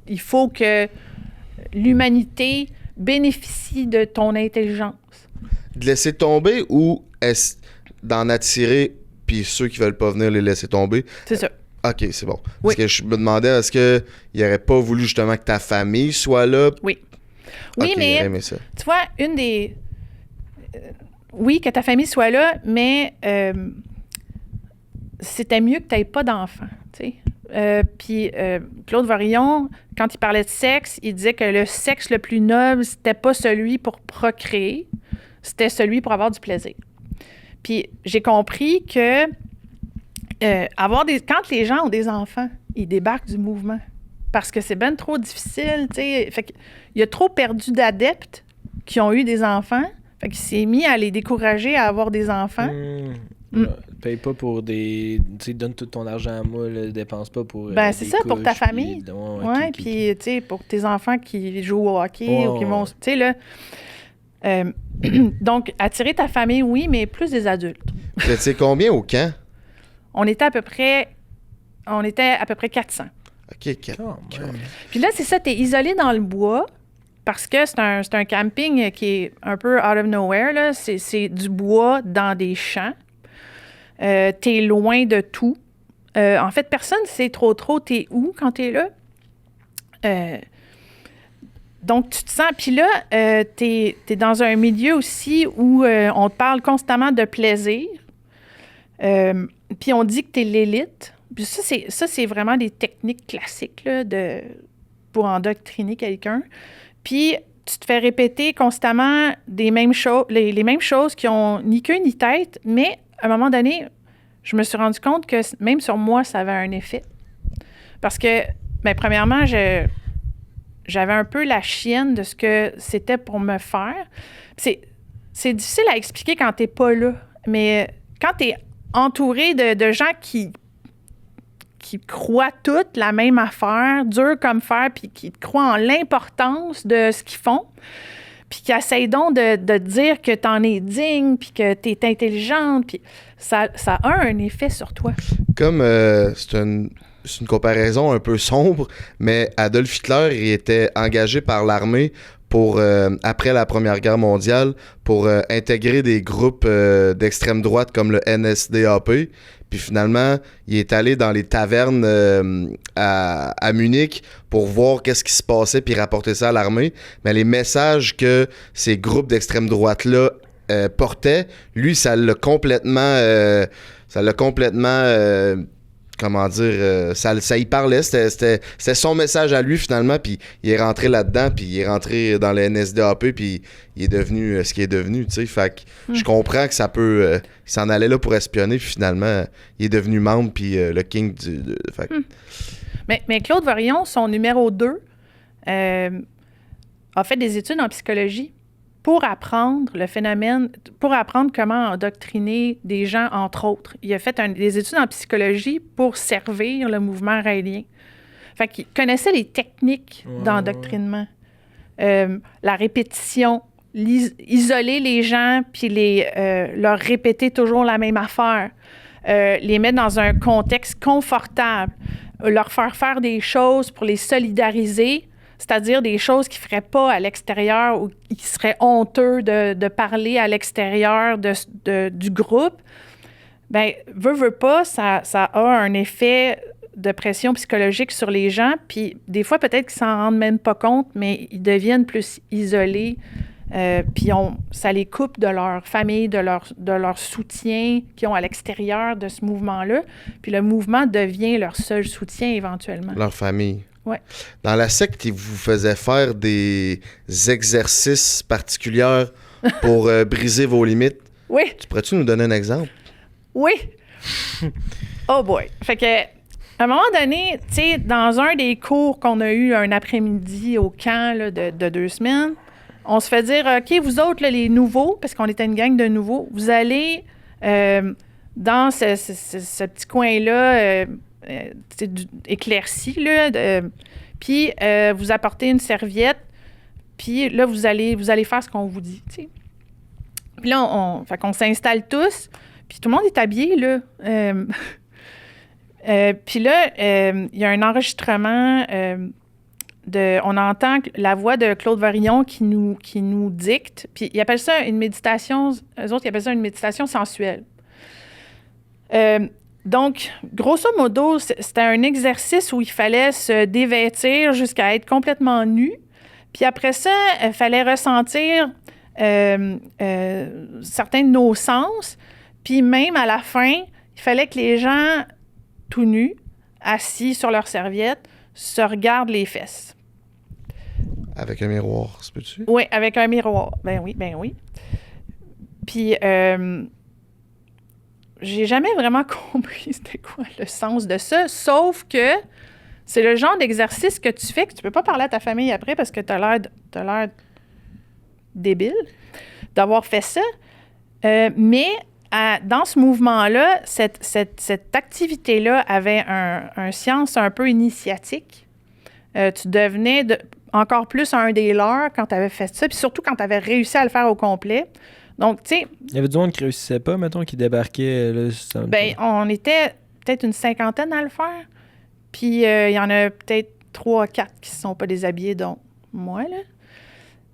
il faut que l'humanité bénéficie de ton intelligence. De laisser tomber ou d'en attirer, puis ceux qui veulent pas venir les laisser tomber? C'est ça. OK, c'est bon. Oui. Parce que je me demandais, est-ce qu'il n'aurait pas voulu justement que ta famille soit là? Oui. Oui, OK, mais j'aurais aimé ça. tu vois, une des... oui, que ta famille soit là, mais c'était mieux que tu n'aies pas d'enfants, tu sais. Puis Claude Varillon, quand il parlait de sexe, il disait que le sexe le plus noble, c'était pas celui pour procréer, c'était celui pour avoir du plaisir. Puis j'ai compris que quand les gens ont des enfants, ils débarquent du mouvement. Parce que c'est ben trop difficile, tu sais. Fait qu'il y a trop perdu d'adeptes qui ont eu des enfants. Fait qu'il s'est mis à les décourager à avoir des enfants. Paye pas pour des... Tu sais, donne tout ton argent à moi, là, dépense pas pour... C'est ça, pour ta famille. Ouais, puis tu sais, pour tes enfants qui jouent au hockey ou qui vont... Tu sais, là... donc, attirer ta famille, oui, mais plus des adultes. Tu sais combien au camp? On était à peu près 400. OK, 4. Puis là, c'est ça, t'es isolé dans le bois parce que c'est un camping qui est un peu out of nowhere, là. C'est du bois dans des champs. T'es loin de tout. En fait, personne ne sait trop t'es où quand t'es là. Donc, tu te sens... Puis là, t'es dans un milieu aussi où on te parle constamment de plaisir. Puis on dit que t'es l'élite. Puis ça, c'est vraiment des techniques classiques là, pour endoctriner quelqu'un. Puis tu te fais répéter constamment les mêmes choses qui ont ni queue ni tête, mais à un moment donné, je me suis rendu compte que même sur moi, ça avait un effet. Parce que, premièrement, j'avais un peu la chienne de ce que c'était pour me faire. C'est difficile à expliquer quand t'es pas là, mais quand t'es entouré de gens qui croient toutes la même affaire, dur comme fer, puis qui croient en l'importance de ce qu'ils font, puis qui essayent donc de dire que t'en es digne, puis que t'es intelligente, puis ça a un effet sur toi. Comme c'est une comparaison un peu sombre, mais Adolf Hitler, il était engagé par l'armée pour, après la Première Guerre mondiale, pour intégrer des groupes d'extrême droite comme le NSDAP. Puis finalement, il est allé dans les tavernes à Munich pour voir qu'est-ce qui se passait puis rapporter ça à l'armée. Mais les messages que ces groupes d'extrême droite-là portaient, lui, ça l'a complètement comment dire, ça y parlait, c'était son message à lui finalement, puis il est rentré là-dedans, puis il est rentré dans le NSDAP, puis il est devenu ce qu'il est devenu, tu sais, fait que je comprends que ça peut, il s'en allait là pour espionner, puis finalement, il est devenu membre, puis le king fait que... Mais Claude Varillon, son numéro 2, a fait des études en psychologie pour apprendre le phénomène, pour apprendre comment endoctriner des gens, entre autres. Il a fait des études en psychologie pour servir le mouvement raélien. Fait qu'il connaissait les techniques d'endoctrinement. La répétition, isoler les gens, puis leur répéter toujours la même affaire. Les mettre dans un contexte confortable. Leur faire des choses pour les solidariser, c'est-à-dire des choses qu'ils ne feraient pas à l'extérieur ou qui seraient honteux de parler à l'extérieur du groupe. Bien, veut pas, ça a un effet de pression psychologique sur les gens. Puis des fois, peut-être qu'ils s'en rendent même pas compte, mais ils deviennent plus isolés. Puis ça les coupe de leur famille, de leur soutien qu'ils ont à l'extérieur de ce mouvement-là. Puis le mouvement devient leur seul soutien éventuellement. Leur famille. Ouais. Dans la secte, ils vous faisaient faire des exercices particuliers pour briser vos limites. Oui. Tu pourrais-tu nous donner un exemple? Oui. Oh boy. Fait que À un moment donné, tu sais, dans un des cours qu'on a eu un après-midi au camp là, de 2 semaines, on se fait dire, OK, vous autres, là, les nouveaux, parce qu'on était une gang de nouveaux, vous allez dans ce petit coin-là, éclairci, là, puis vous apportez une serviette, puis là, vous allez faire ce qu'on vous dit, tu sais. Puis là, fait qu'on s'installe tous, puis tout le monde est habillé, là. Puis là, il y a un enregistrement on entend la voix de Claude Varillon qui nous dicte. Puis ils appellent ça une méditation, eux autres, ils appellent ça une méditation sensuelle. Donc, grosso modo, c'était un exercice où il fallait se dévêtir jusqu'à être complètement nu. Puis après ça, il fallait ressentir certains de nos sens. Puis même à la fin, il fallait que les gens tout nus, assis sur leur serviette, se regardent les fesses. Avec un miroir, c'est peux-tu? Oui, avec un miroir. Ben oui. Puis, j'ai jamais vraiment compris c'était quoi le sens de ça, sauf que c'est le genre d'exercice que tu fais que tu peux pas parler à ta famille après parce que t'as l'air débile d'avoir fait ça. Mais dans ce mouvement-là, cette activité-là avait un sens un peu initiatique. Tu devenais encore plus un des leurs quand tu avais fait ça, puis surtout quand tu avais réussi à le faire au complet. Donc, tu sais... Il y avait du monde qui réussissait pas, mettons, qui débarquait. Là, on était peut-être une 50aine à le faire. Puis il y en a peut-être 3-4 qui ne se sont pas déshabillés, dont moi, là.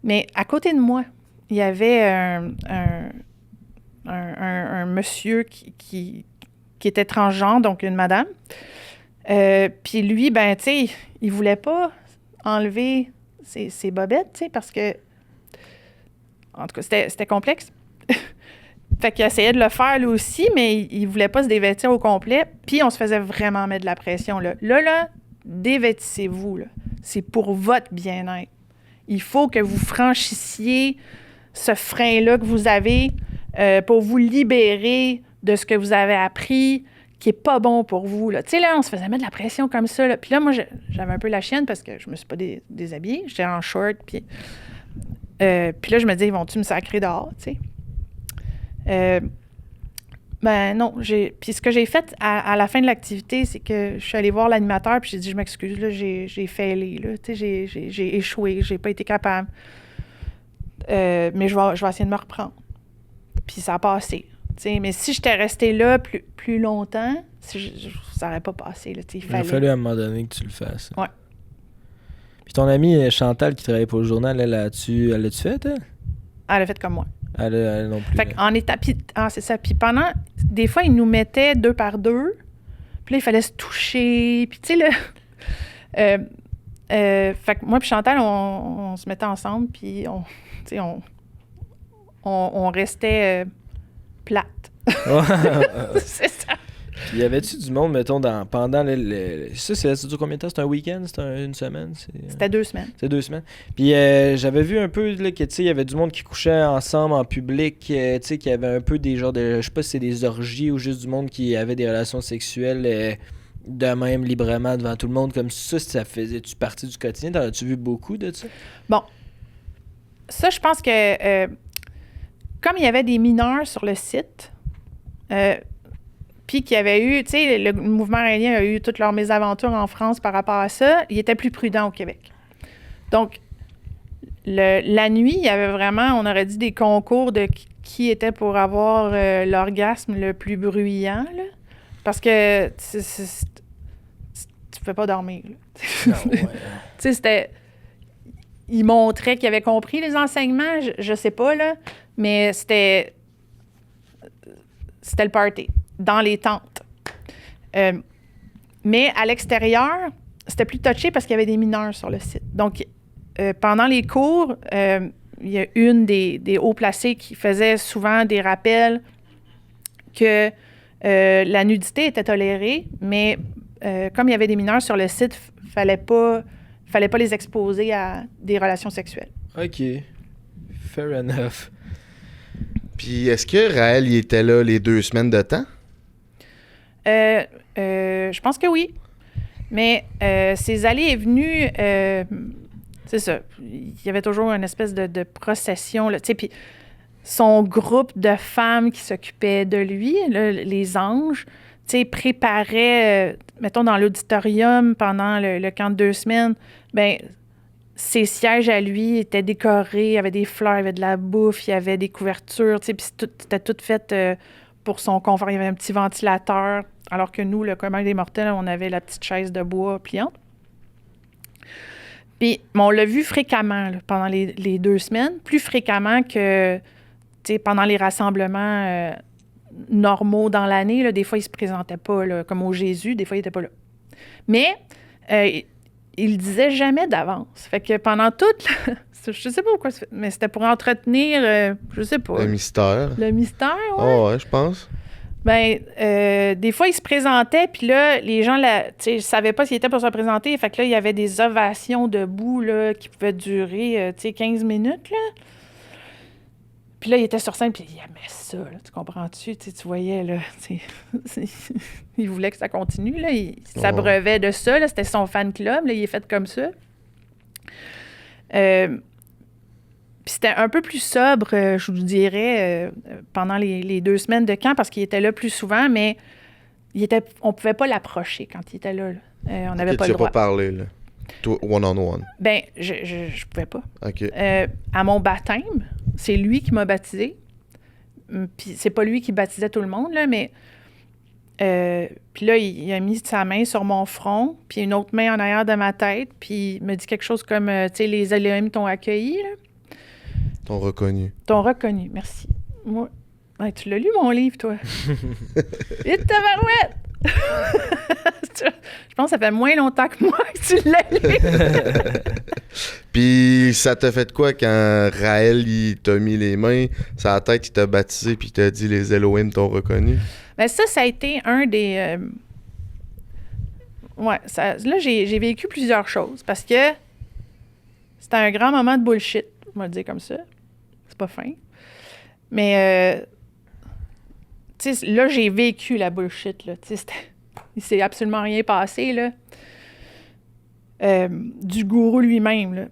Mais à côté de moi, il y avait un monsieur qui était transgenre, donc une madame. Puis lui, ben, tu sais, il voulait pas enlever ses bobettes, tu sais, parce que, en tout cas, c'était complexe. Fait qu'il essayait de le faire, lui aussi, mais il voulait pas se dévêtir au complet. Puis on se faisait vraiment mettre de la pression, là. Là, dévêtissez-vous, là. C'est pour votre bien-être. Il faut que vous franchissiez ce frein-là que vous avez pour vous libérer de ce que vous avez appris qui est pas bon pour vous, là. Tu sais, là, on se faisait mettre de la pression comme ça, là. Puis là, moi, j'avais un peu la chienne parce que je me suis pas déshabillée. J'étais en short, puis là, je me disais, vont-tu me sacrer dehors, tu sais? Ben non, puis ce que j'ai fait à la fin de l'activité, c'est que je suis allée voir l'animateur, puis j'ai dit, je m'excuse, là, j'ai failé, là. Tu sais, j'ai échoué, j'ai pas été capable. Mais je vais essayer de me reprendre. Puis ça a passé. T'sais, mais si j'étais restée là plus longtemps, ça n'aurait pas passé. Là, il a fallu à un moment donné que tu le fasses. Ouais. Puis ton amie Chantal qui travaillait pour le journal, elle l'a-tu fait, elle? Elle a fait comme moi. Elle non plus. Fait qu'en état... c'est ça. Puis pendant... Des fois, ils nous mettaient 2 par 2. Puis là, il fallait se toucher. Puis tu sais, là... fait que moi puis Chantal, on se mettait ensemble. Puis on restait... plate. C'est ça. Puis y avait-tu du monde, mettons, pendant ça dure combien de temps? C'est un week-end? C'est une semaine? C'était 2 semaines. C'était 2 semaines. Puis j'avais vu un peu là, que, tu sais, il y avait du monde qui couchait ensemble en public, tu sais, qui avait un peu des genres de... Je sais pas si c'est des orgies ou juste du monde qui avait des relations sexuelles de même, librement, devant tout le monde. Comme ça faisait-tu partie du quotidien? T'en as-tu vu beaucoup de ça? Bon. Ça, je pense que... comme il y avait des mineurs sur le site... puis qu'il y avait eu, tu sais, le mouvement aérien a eu toutes leurs mésaventures en France par rapport à ça, il était plus prudent au Québec. Donc, la nuit, il y avait vraiment, on aurait dit, des concours de qui était pour avoir l'orgasme le plus bruyant, là. Parce que tu pouvais pas dormir, là. Non, ouais. Tu sais, c'était... Il montrait qu'il avait compris les enseignements, je sais pas, là, mais c'était le party, dans les tentes. Mais à l'extérieur, c'était plus touché parce qu'il y avait des mineurs sur le site. Donc, pendant les cours, il y a une des hauts placés qui faisait souvent des rappels que la nudité était tolérée, mais comme il y avait des mineurs sur le site, fallait pas les exposer à des relations sexuelles. OK. Fair enough. Puis est-ce que Raël, il était là les 2 semaines de temps? Je pense que oui. Mais ces allées et venues, c'est ça. Il y avait toujours une espèce de procession, là, tu sais, puis son groupe de femmes qui s'occupaient de lui, là, les anges, tu sais, préparaient, mettons, dans l'auditorium pendant le camp de 2 semaines, ben ses sièges à lui étaient décorés, il y avait des fleurs, il y avait de la bouffe, il y avait des couvertures, tu sais, puis c'était tout fait pour son confort. Il y avait un petit ventilateur, alors que nous, le commun des mortels, on avait la petite chaise de bois pliante. Puis, on l'a vu fréquemment là, pendant les 2 semaines, plus fréquemment que pendant les rassemblements normaux dans l'année. Là, des fois, il ne se présentait pas, là, comme au Jésus, des fois, il n'était pas là. Mais il le disait jamais d'avance. Fait que pendant toute... je sais pas pourquoi, mais c'était pour entretenir, je sais pas. Le mystère. Le mystère, ouais. Oh, ouais, je pense. Ben, des fois, il se présentait, puis là, les gens ne savaient pas s'il était pour se présenter. Fait que là, il y avait des ovations debout là, qui pouvaient durer 15 minutes. Là. Puis là, il était sur scène, puis il aimait ça. Là, tu comprends-tu? Tu voyais, là, il voulait que ça continue. Là, il s'abreuvait de ça. Là, c'était son fan club. Là, il est fait comme ça. Puis c'était un peu plus sobre, je vous dirais, pendant les 2 semaines de camp, parce qu'il était là plus souvent, mais on pouvait pas l'approcher quand il était là. On n'avait pas le droit. Tu n'as pas parlé, là? One-on-one? Ben, je pouvais pas. OK. À mon baptême, c'est lui qui m'a baptisé. Puis c'est pas lui qui baptisait tout le monde, là, mais... puis là, il a mis sa main sur mon front, puis une autre main en arrière de ma tête, puis il me dit quelque chose comme, tu sais, les Elohim t'ont accueilli, là. T'ont reconnu. T'ont reconnu, merci. Moi, ouais, tu l'as lu, mon livre, toi? Et tabarouette! Je pense que ça fait moins longtemps que moi que tu l'as lu. Puis ça t'a fait quoi quand Raël, il t'a mis les mains sur la tête, il t'a baptisé, puis il t'a dit les Elohim t'ont reconnu? Ben ça a été un des... Ouais, là, j'ai vécu plusieurs choses parce que c'était un grand moment de bullshit, on va le dire comme ça. C'est pas fin. Mais, tu sais, là, j'ai vécu la bullshit, là. Tu sais, il s'est absolument rien passé, là. Du gourou lui-même, là.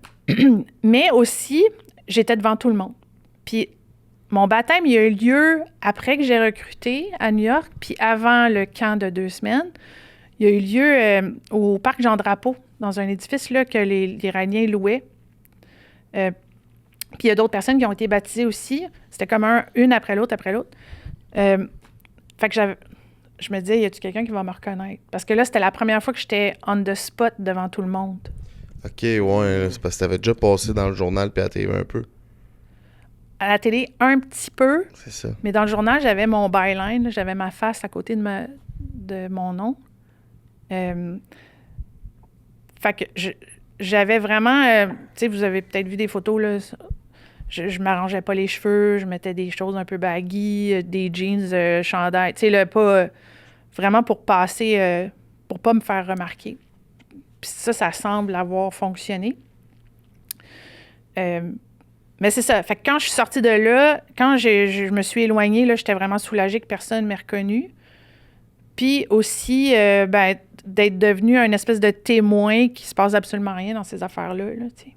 Mais aussi, j'étais devant tout le monde. Puis mon baptême, il a eu lieu après que j'ai recruté à New York, puis avant le camp de 2 semaines. Il a eu lieu au parc Jean-Drapeau, dans un édifice là, que les Iraniens louaient. Puis il y a d'autres personnes qui ont été baptisées aussi. C'était comme une après l'autre, après l'autre. Fait que je me disais, y a-tu quelqu'un qui va me reconnaître? Parce que là, c'était la première fois que j'étais on the spot devant tout le monde. OK, ouais, c'est parce que t'avais déjà passé dans le journal puis à la TV un peu. À la télé, un petit peu. C'est ça. Mais dans le journal, j'avais mon byline, là, j'avais ma face à côté de mon nom. Fait que j'avais vraiment... tu sais, vous avez peut-être vu des photos, là. Je m'arrangeais pas les cheveux, je mettais des choses un peu baggy, des jeans, chandail. Tu sais, pas... vraiment pour passer... pour pas me faire remarquer. Puis ça semble avoir fonctionné. Mais c'est ça. Fait que quand je suis sortie de là, quand je me suis éloignée, là, j'étais vraiment soulagée que personne ne m'ait reconnue. Puis aussi, d'être devenue un espèce de témoin qui se passe absolument rien dans ces affaires-là. Là, tu sais.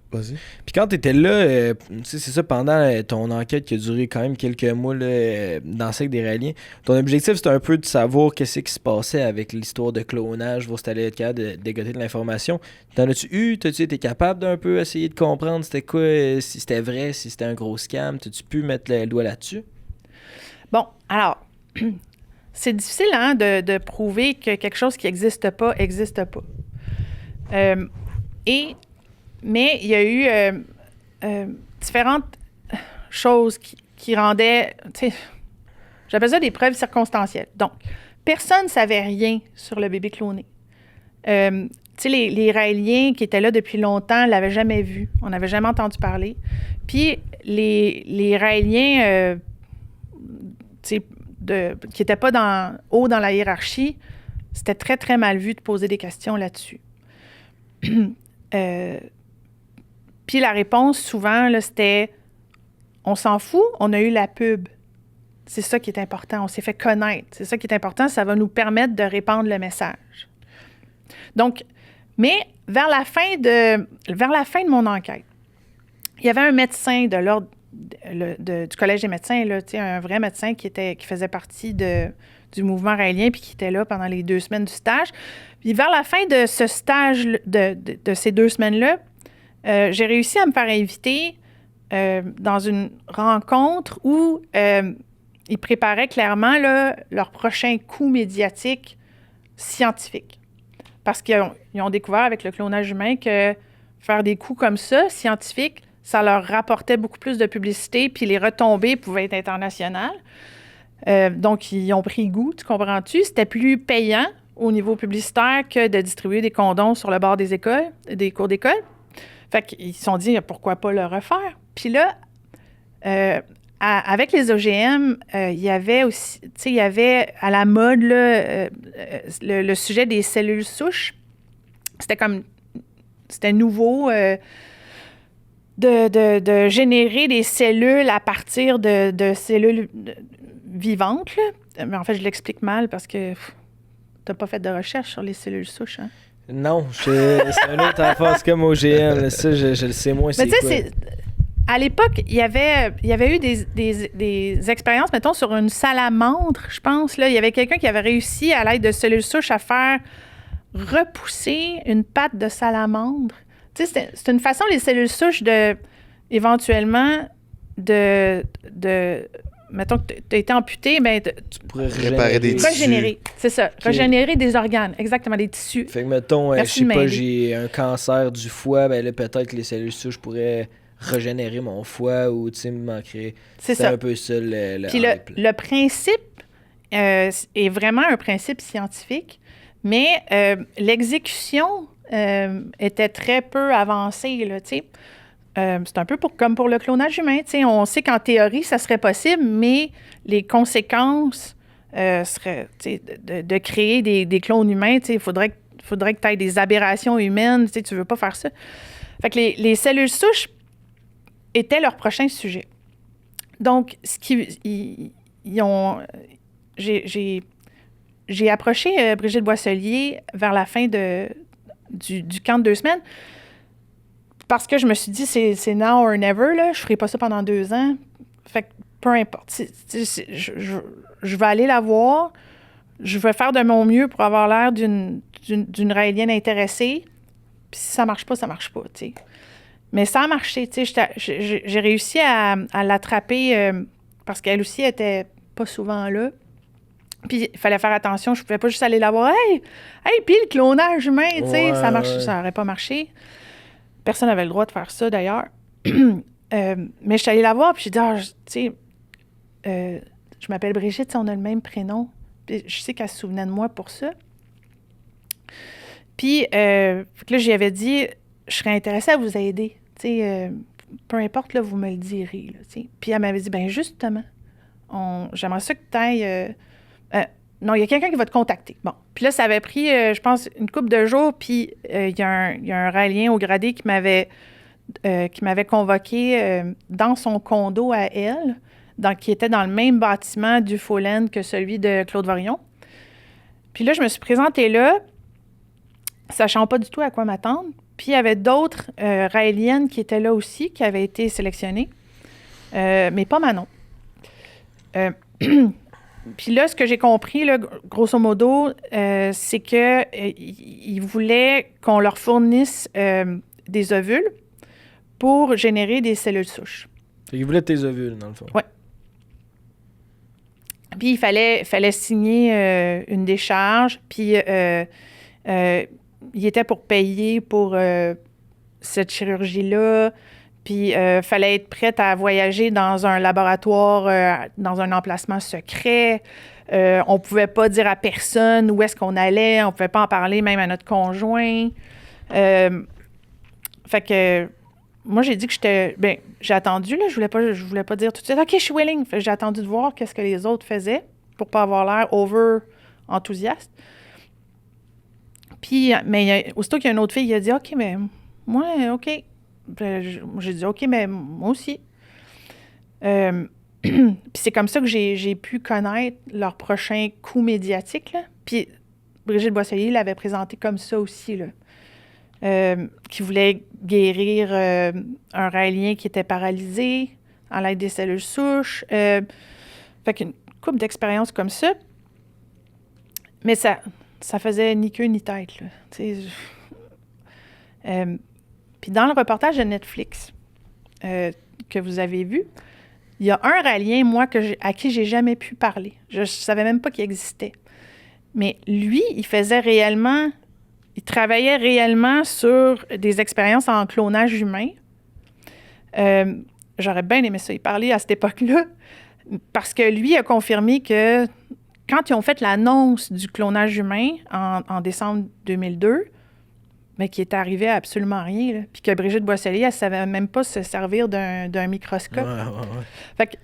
Vas-y. Puis quand tu étais là, c'est ça, pendant ton enquête qui a duré quand même quelques mois là, dans le secte des Raéliens, ton objectif, c'était un peu de savoir qu'est-ce qui se passait avec l'histoire de clonage, voir si tu allais être capable de dégoter de l'information. T'en as-tu eu? T'as-tu été capable d'un peu essayer de comprendre c'était quoi, si c'était vrai, si c'était un gros scam? T'as-tu pu mettre le doigt là-dessus? Bon, alors, c'est difficile hein, de prouver que quelque chose qui n'existe pas, n'existe pas. Mais il y a eu différentes choses qui rendaient... J'appelle ça des preuves circonstancielles. Donc, personne ne savait rien sur le bébé cloné. Les Raéliens qui étaient là depuis longtemps ne l'avaient jamais vu. On n'avait jamais entendu parler. Puis, les Raéliens qui n'étaient pas haut dans la hiérarchie, c'était très, très mal vu de poser des questions là-dessus. Puis la réponse, souvent, là, c'était « On s'en fout, on a eu la pub. » C'est ça qui est important. On s'est fait connaître. C'est ça qui est important. Ça va nous permettre de répandre le message. Donc, mais vers la fin de mon enquête, il y avait un médecin de l'ordre du Collège des médecins, là, un vrai médecin qui faisait partie du mouvement raélien puis qui était là pendant les 2 semaines du stage. Puis vers la fin de ce stage, de ces 2 semaines-là, j'ai réussi à me faire inviter dans une rencontre où ils préparaient clairement là, leur prochain coup médiatique scientifique. Parce qu'ils ont découvert avec le clonage humain que faire des coups comme ça, scientifiques, ça leur rapportait beaucoup plus de publicité, puis les retombées pouvaient être internationales. Donc, ils ont pris goût, tu comprends-tu? C'était plus payant au niveau publicitaire que de distribuer des condoms sur le bord des écoles, des cours d'école. Fait qu'ils se sont dit, pourquoi pas le refaire? Puis là, avec les OGM, il y avait aussi, tu sais, il y avait à la mode là, le sujet des cellules souches. C'était nouveau de générer des cellules à partir de cellules vivantes. Là. Mais en fait, je l'explique mal parce que t'as pas fait de recherche sur les cellules souches, hein? Non, c'est un autre affaire, c'est comme OGM. Là, ça, je le sais moins. Mais tu sais, à l'époque, il y avait eu des expériences, mettons, sur une salamandre, je pense. Là. Il y avait quelqu'un qui avait réussi, à l'aide de cellules souches, à faire repousser une patte de salamandre. Tu sais, c'est une façon, les cellules souches, éventuellement, mettons que tu as été amputé, bien, tu pourrais réparer des tissus. Régénérer, c'est ça. Okay. Régénérer des organes, exactement, des tissus. Fait que, mettons, je sais pas, j'ai un cancer du foie, ben là, peut-être que les cellules souches pourraient régénérer mon foie ou, tu sais, me manquerait. C'est un peu ça, le Puis hype, le principe est vraiment un principe scientifique, mais l'exécution était très peu avancée, là, tu sais. C'est un peu comme pour le clonage humain. T'sais, on sait qu'en théorie, ça serait possible, mais les conséquences seraient de créer des clones humains. Il faudrait que tu aies des aberrations humaines. Tu ne veux pas faire ça. Fait que les cellules souches étaient leur prochain sujet. Donc, j'ai approché Brigitte Boisselier vers la fin du camp de 2 semaines. Parce que je me suis dit, c'est now or never, là. Je ne ferai pas ça pendant 2 ans. Fait que peu importe. Je vais aller la voir. Je vais faire de mon mieux pour avoir l'air d'une Raélienne intéressée. Puis si ça ne marche pas, ça ne marche pas, tu sais. Mais ça a marché, tu sais. J'ai réussi à l'attraper parce qu'elle aussi était pas souvent là. Puis il fallait faire attention. Je ne pouvais pas juste aller la voir. Hey, puis le clonage humain, tu sais, ça n'aurait pas marché. Personne n'avait le droit de faire ça, d'ailleurs. Mais je suis allée la voir, puis j'ai dit, tu sais, je m'appelle Brigitte, on a le même prénom. Puis je sais qu'elle se souvenait de moi pour ça. Puis là, j'y avais dit, je serais intéressée à vous aider. Tu sais, peu importe, là, vous me le direz. Là, tu sais. Puis elle m'avait dit, bien, justement, j'aimerais ça que tu ailles... non, il y a quelqu'un qui va te contacter. Bon. Puis là, ça avait pris, je pense, une couple de jours, puis il y a un Raélien au gradé qui m'avait convoqué dans son condo à elle, qui était dans le même bâtiment du Follen que celui de Claude Varion. Puis là, je me suis présentée là, sachant pas du tout à quoi m'attendre. Puis il y avait d'autres Raéliennes qui étaient là aussi, qui avaient été sélectionnées, mais pas Manon. Puis là, ce que j'ai compris, là, grosso modo, c'est qu'ils voulaient qu'on leur fournisse des ovules pour générer des cellules souches. Ils voulaient tes ovules, dans le fond. Oui. Puis il fallait signer une décharge, puis il était pour payer pour cette chirurgie-là. Puis, il fallait être prête à voyager dans un laboratoire, dans un emplacement secret. On ne pouvait pas dire à personne où est-ce qu'on allait. On ne pouvait pas en parler même à notre conjoint. Fait que moi, j'ai dit que j'étais... Bien, j'ai attendu, là. Je voulais pas dire tout de suite, OK, je suis willing. Fait que j'ai attendu de voir qu'est-ce que les autres faisaient pour pas avoir l'air over-enthousiaste. Puis, mais aussitôt qu'il y a une autre fille qui a dit, OK, mais moi, OK. J'ai dit, OK, mais moi aussi. Puis c'est comme ça que j'ai pu connaître leur prochain coup médiatique. Là. Puis Brigitte Boisselier l'avait présenté comme ça aussi, là. Qui voulait guérir un raélien qui était paralysé en l'aide des cellules souches. Fait qu'une couple d'expériences comme ça. Mais ça faisait ni queue ni tête, là. Puis dans le reportage de Netflix que vous avez vu, il y a un raélien, moi, à qui j'ai jamais pu parler. Je savais même pas qu'il existait. Mais lui, il travaillait réellement sur des expériences en clonage humain. J'aurais bien aimé ça y parler à cette époque-là, parce que lui a confirmé que quand ils ont fait l'annonce du clonage humain en décembre 2002, mais qui était arrivé à absolument rien, là, puis que Brigitte Boisselier, elle ne savait même pas se servir d'un microscope. Ouais. Fait que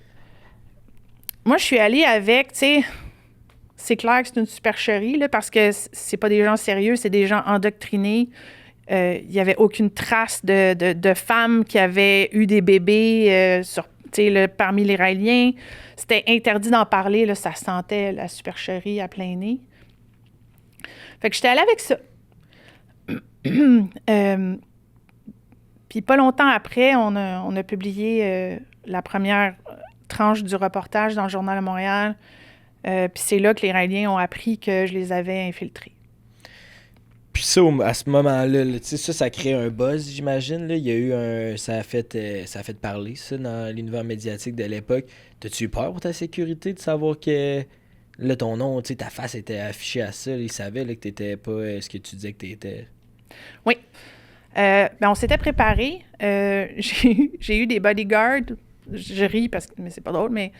moi, je suis allée avec, tu sais, c'est clair que c'est une supercherie, là, parce que c'est pas des gens sérieux, c'est des gens endoctrinés. Il n'y avait aucune trace de femmes qui avaient eu des bébés parmi les raéliens. C'était interdit d'en parler, là, ça sentait la supercherie à plein nez. Fait que j'étais allée avec ça. Puis pas longtemps après, on a publié la première tranche du reportage dans le Journal de Montréal. Puis c'est là que les raéliens ont appris que je les avais infiltrés. Puis ça, à ce moment-là, là, ça crée un buzz, j'imagine. Là. Il y a eu ça a fait parler, ça, dans l'univers médiatique de l'époque. T'as-tu eu peur pour ta sécurité de savoir que là, ton nom, ta face était affichée à ça? Là, ils savaient là, que t'étais pas ce que tu disais que t'étais. Oui. On s'était préparés. J'ai eu des bodyguards. Je ris mais c'est pas drôle, mais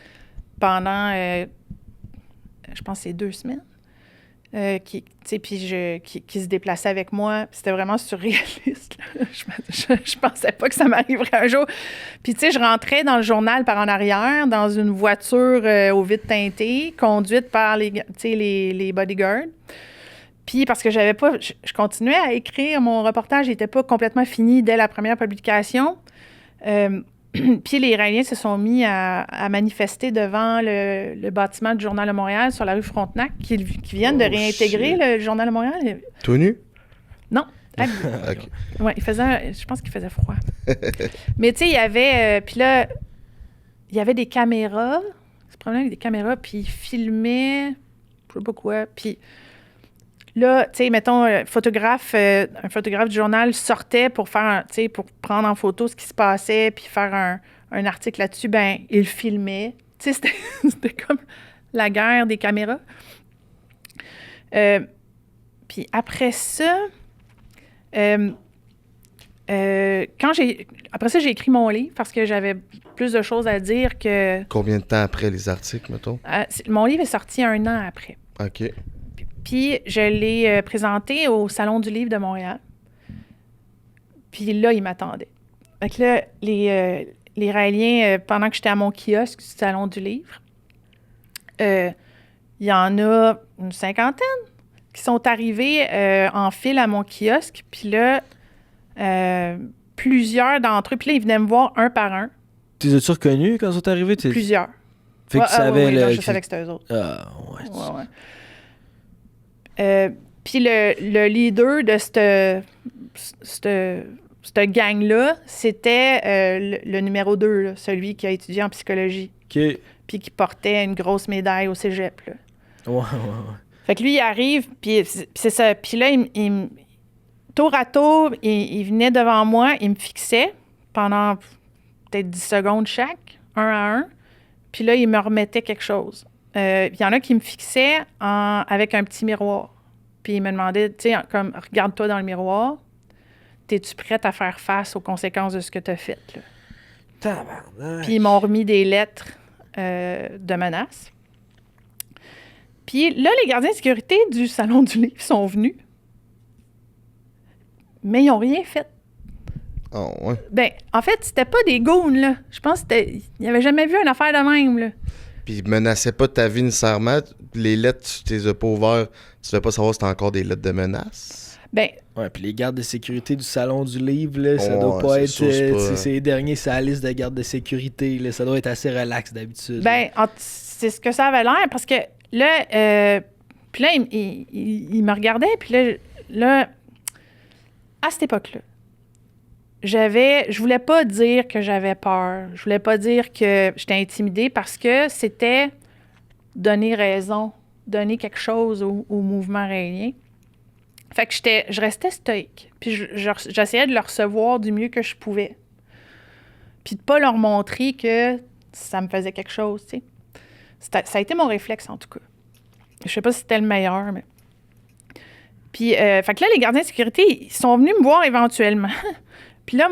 pendant, je pense, c'est 2 semaines. Qui se déplaçait avec moi. C'était vraiment surréaliste. Je pensais pas que ça m'arriverait un jour. Puis, tu sais, je rentrais dans le journal par en arrière, dans une voiture aux vitres teintées, conduite par les bodyguards. Puis, parce que je continuais à écrire, mon reportage n'était pas complètement fini dès la première publication. Puis les Raéliens se sont mis à manifester devant le bâtiment du Journal de Montréal sur la rue Frontenac, qui viennent de réintégrer le Journal de Montréal. Tout nu? Non. Okay. Ouais, je pense qu'il faisait froid. Mais tu sais, il y avait... puis là, il y avait des caméras. C'est problème avec des caméras, puis ils filmaient... Je sais pas quoi. Puis là, tu sais, mettons, un photographe du journal sortait pour pour prendre en photo ce qui se passait, puis faire un article là-dessus, ben il filmait. Tu sais, c'était comme la guerre des caméras. Puis après ça, après ça, j'ai écrit mon livre parce que j'avais plus de choses à dire que... Combien de temps après les articles, mettons? Mon livre est sorti 1 an après. OK. Puis je l'ai présenté au Salon du livre de Montréal. Puis là, ils m'attendaient. Fait que là, les Raéliens, pendant que j'étais à mon kiosque du Salon du livre, il y en a une 50aine qui sont arrivés en file à mon kiosque. Puis là, plusieurs d'entre eux, puis là, ils venaient me voir un par un. Tu les as-tu reconnus quand ils sont arrivés? Plusieurs. Fait que tu savais... non, je savais que c'était eux autres. Ah, ouais. Puis le leader de cette gang-là, c'était le numéro 2, là, celui qui a étudié en psychologie. OK. Puis qui portait une grosse médaille au cégep, là. Ouais. Fait que lui, il arrive, puis c'est ça. Puis là, tour à tour, il venait devant moi, il me fixait pendant peut-être 10 secondes chaque, un à un. Puis là, il me remettait quelque chose. Il y en a qui me fixaient avec un petit miroir. Puis il me demandait, tu sais, comme, regarde-toi dans le miroir. T'es-tu prête à faire face aux conséquences de ce que t'as fait, là? Tabarnak. Puis ils m'ont remis des lettres de menaces. Puis là, les gardiens de sécurité du Salon du livre sont venus. Mais ils n'ont rien fait. Oh, ouais. Ben, en fait, c'était pas des goons, là. Je pense qu'ils n'avaient jamais vu une affaire de même, là. Puis ils menaçaient pas ta vie nécessairement. Les lettres, tu les as pas ouvertes. Tu ne veux pas savoir si c'était encore des lettres de menace. Ben... Ouais, puis les gardes de sécurité du Salon du livre, là, ça doit pas être... C'est les derniers sur la liste de gardes de sécurité, là. Ça doit être assez relax d'habitude. Ben, c'est ce que ça avait l'air, parce que là... Puis là, il me regardait, puis là, à cette époque-là, je voulais pas dire que j'avais peur. Je voulais pas dire que j'étais intimidée parce que c'était donner raison, donner quelque chose au mouvement raélien. Fait que je restais stoïque. Puis j'essayais de le recevoir du mieux que je pouvais. Puis de pas leur montrer que ça me faisait quelque chose, tu sais. Ça a été mon réflexe, en tout cas. Je sais pas si c'était le meilleur, mais... Puis, fait que là, les gardiens de sécurité, ils sont venus me voir éventuellement. Puis là,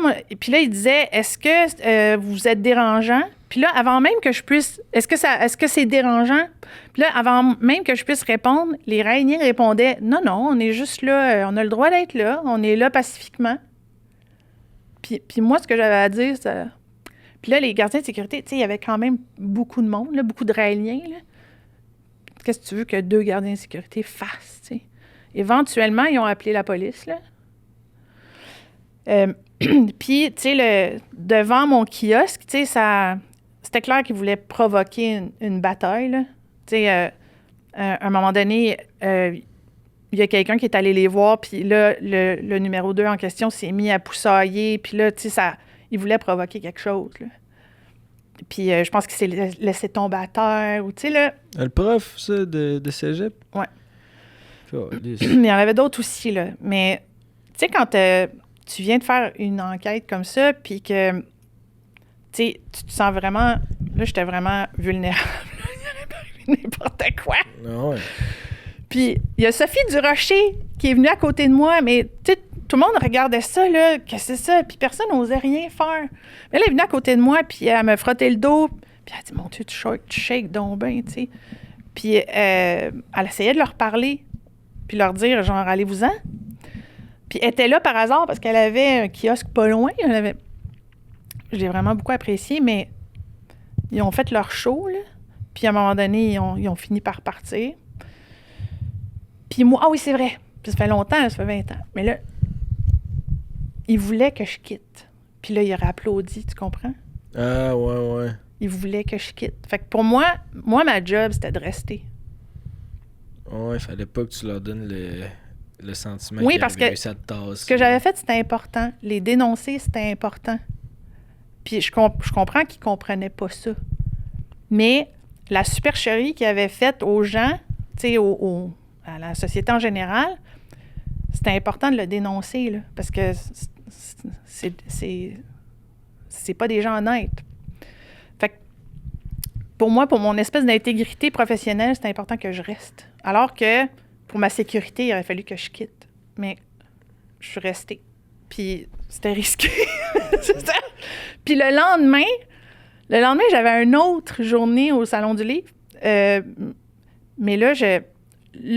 ils disaient, est-ce que vous êtes dérangeant? Puis là, avant même que je puisse... Est-ce que c'est dérangeant? Puis là, avant même que je puisse répondre, les Raéliens répondaient, non, on est juste là, on a le droit d'être là, on est là pacifiquement. Puis moi, ce que j'avais à dire, c'est... Puis là, les gardiens de sécurité, tu sais, il y avait quand même beaucoup de monde, là, beaucoup de Raéliens, là. Qu'est-ce que tu veux que 2 gardiens de sécurité fassent, tu sais? Éventuellement, ils ont appelé la police, là. Puis, tu sais, devant mon kiosque, tu sais, c'était clair qu'ils voulaient provoquer une bataille, là. Tu sais, à un moment donné, il y a quelqu'un qui est allé les voir, puis là, le numéro 2 en question s'est mis à poussailler, puis là, tu sais, il voulait provoquer quelque chose, là. Puis je pense qu'il s'est laissé tomber à terre, ou tu sais, là... Le prof, ça, de cégep? Ouais. Oh, mais il y en avait d'autres aussi, là. Mais, tu sais, quand tu viens de faire une enquête comme ça, puis que, tu sais, tu te sens vraiment... Là, j'étais vraiment vulnérable. Il y aurait pas arrivé n'importe quoi. Ah ouais. Puis, il y a Sophie Durocher qui est venue à côté de moi, mais, tu sais, tout le monde regardait ça, là, que c'est ça, puis personne n'osait rien faire. Mais elle est venue à côté de moi, puis elle me frottait le dos, puis elle a dit, mon Dieu, tu shakes donc bien, tu sais. Puis elle essayait de leur parler, puis leur dire, genre, allez-vous-en. Puis elle était là par hasard, parce qu'elle avait un kiosque pas loin. Je l'ai vraiment beaucoup apprécié, mais ils ont fait leur show, là. Puis à un moment donné, ils ont fini par partir. Puis moi, ah oui, c'est vrai. Puis ça fait longtemps, ça fait 20 ans. Mais là, il voulait que je quitte. Puis là, il aurait applaudi, tu comprends? Ah, ouais. Il voulait que je quitte. Fait que pour moi, ma job, c'était de rester. Ouais, il fallait pas que tu leur donnes le sentiment oui, qu'ils parce avaient que réussi à te tasser. Ce que j'avais fait, c'était important. Les dénoncer, c'était important. Puis je comprends qu'ils comprenaient pas ça. Mais la supercherie qu'ils avaient faite aux gens, tu sais, à la société en général, c'était important de le dénoncer, là, parce que c'est pas des gens honnêtes. Fait que pour moi, pour mon espèce d'intégrité professionnelle, c'est important que je reste. Alors que pour ma sécurité, il aurait fallu que je quitte. Mais je suis restée. Puis c'était risqué. C'est ça. Puis le lendemain, j'avais une autre journée au Salon du Livre. Mais là, je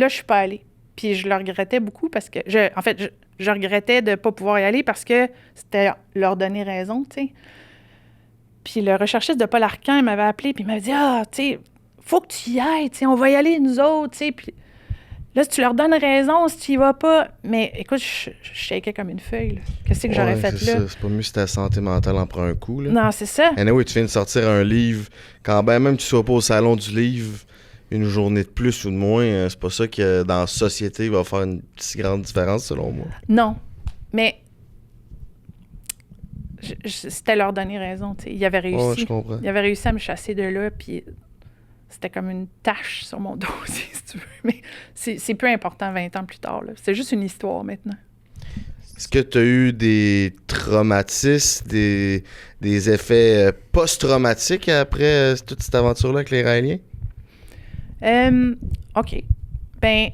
suis pas allée. Puis je le regrettais beaucoup parce que... je regrettais de ne pas pouvoir y aller parce que c'était leur donner raison, tu sais. Puis le recherchiste de Paul Arcand, il m'avait appelé, puis il m'avait dit « Ah, tu sais, faut que tu y ailles, tu sais, on va y aller, nous autres, tu sais. » Puis là, si tu leur donnes raison, si tu y vas pas... Mais écoute, je shakais comme une feuille, là. Qu'est-ce que j'aurais fait là? Ça. C'est pas mieux si ta santé mentale en prend un coup, là. Non, c'est ça. Anyway, tu viens de sortir un livre, quand ben même tu sois pas au Salon du Livre, une journée de plus ou de moins, c'est pas ça que dans la société va faire une si grande différence, selon moi. Non, mais c'était leur donner raison, tu sais. Ils avaient réussi. Ouais, je comprends. Ils avaient réussi à me chasser de là, puis c'était comme une tache sur mon dossier, si tu veux. Mais c'est peu important 20 ans plus tard, là. C'est juste une histoire maintenant. Est-ce que tu as eu des traumatismes, des effets post-traumatiques après toute cette aventure-là avec les Raéliens? OK. Ben,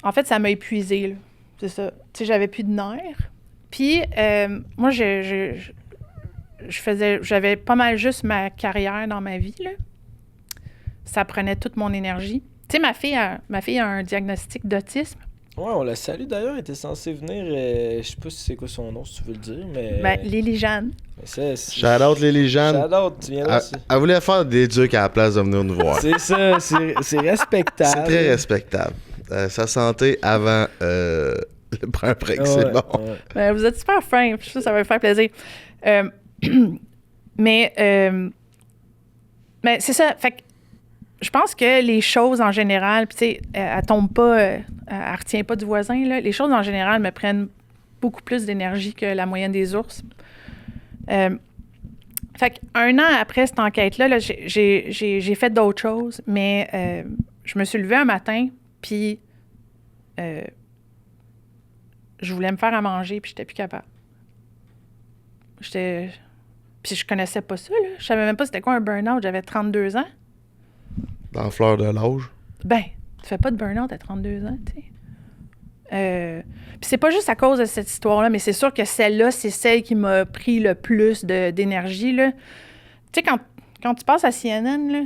en fait, ça m'a épuisée, là. C'est ça. Tu sais, j'avais plus de nerfs. Puis, moi, j'avais pas mal juste ma carrière dans ma vie, là. Ça prenait toute mon énergie. Tu sais, ma fille a un diagnostic d'autisme. Ouais, on la salue d'ailleurs. Elle était censée venir. Je sais pas si c'est quoi son nom, si tu veux le dire, mais. Ben, Lily Jeanne. Shout-out Lily Jeanne. Shout-out, tu viens là aussi. Elle voulait faire des ducs à la place de venir nous voir. C'est ça, c'est respectable. C'est très respectable. Sa santé avant le premier break, c'est bon. Ouais. Ben, vous êtes super fin. Je suis sûre que ça va me faire plaisir. Mais c'est ça. Fait que je pense que les choses en général, puis tu sais, elle tombe pas, elle retient pas du voisin, là. Les choses en général me prennent beaucoup plus d'énergie que la moyenne des ours. Fait qu'un an après cette enquête-là, là, j'ai fait d'autres choses, mais je me suis levée un matin, puis je voulais me faire à manger, puis j'étais plus capable. Puis je connaissais pas ça, là. Je savais même pas c'était quoi un burn-out. J'avais 32 ans. Dans la fleur de l'âge. Ben, tu fais pas de burn-out à 32 ans, tu sais. Puis c'est pas juste à cause de cette histoire-là, mais c'est sûr que celle-là, c'est celle qui m'a pris le plus d'énergie, là. Tu sais, quand tu passes à CNN, là,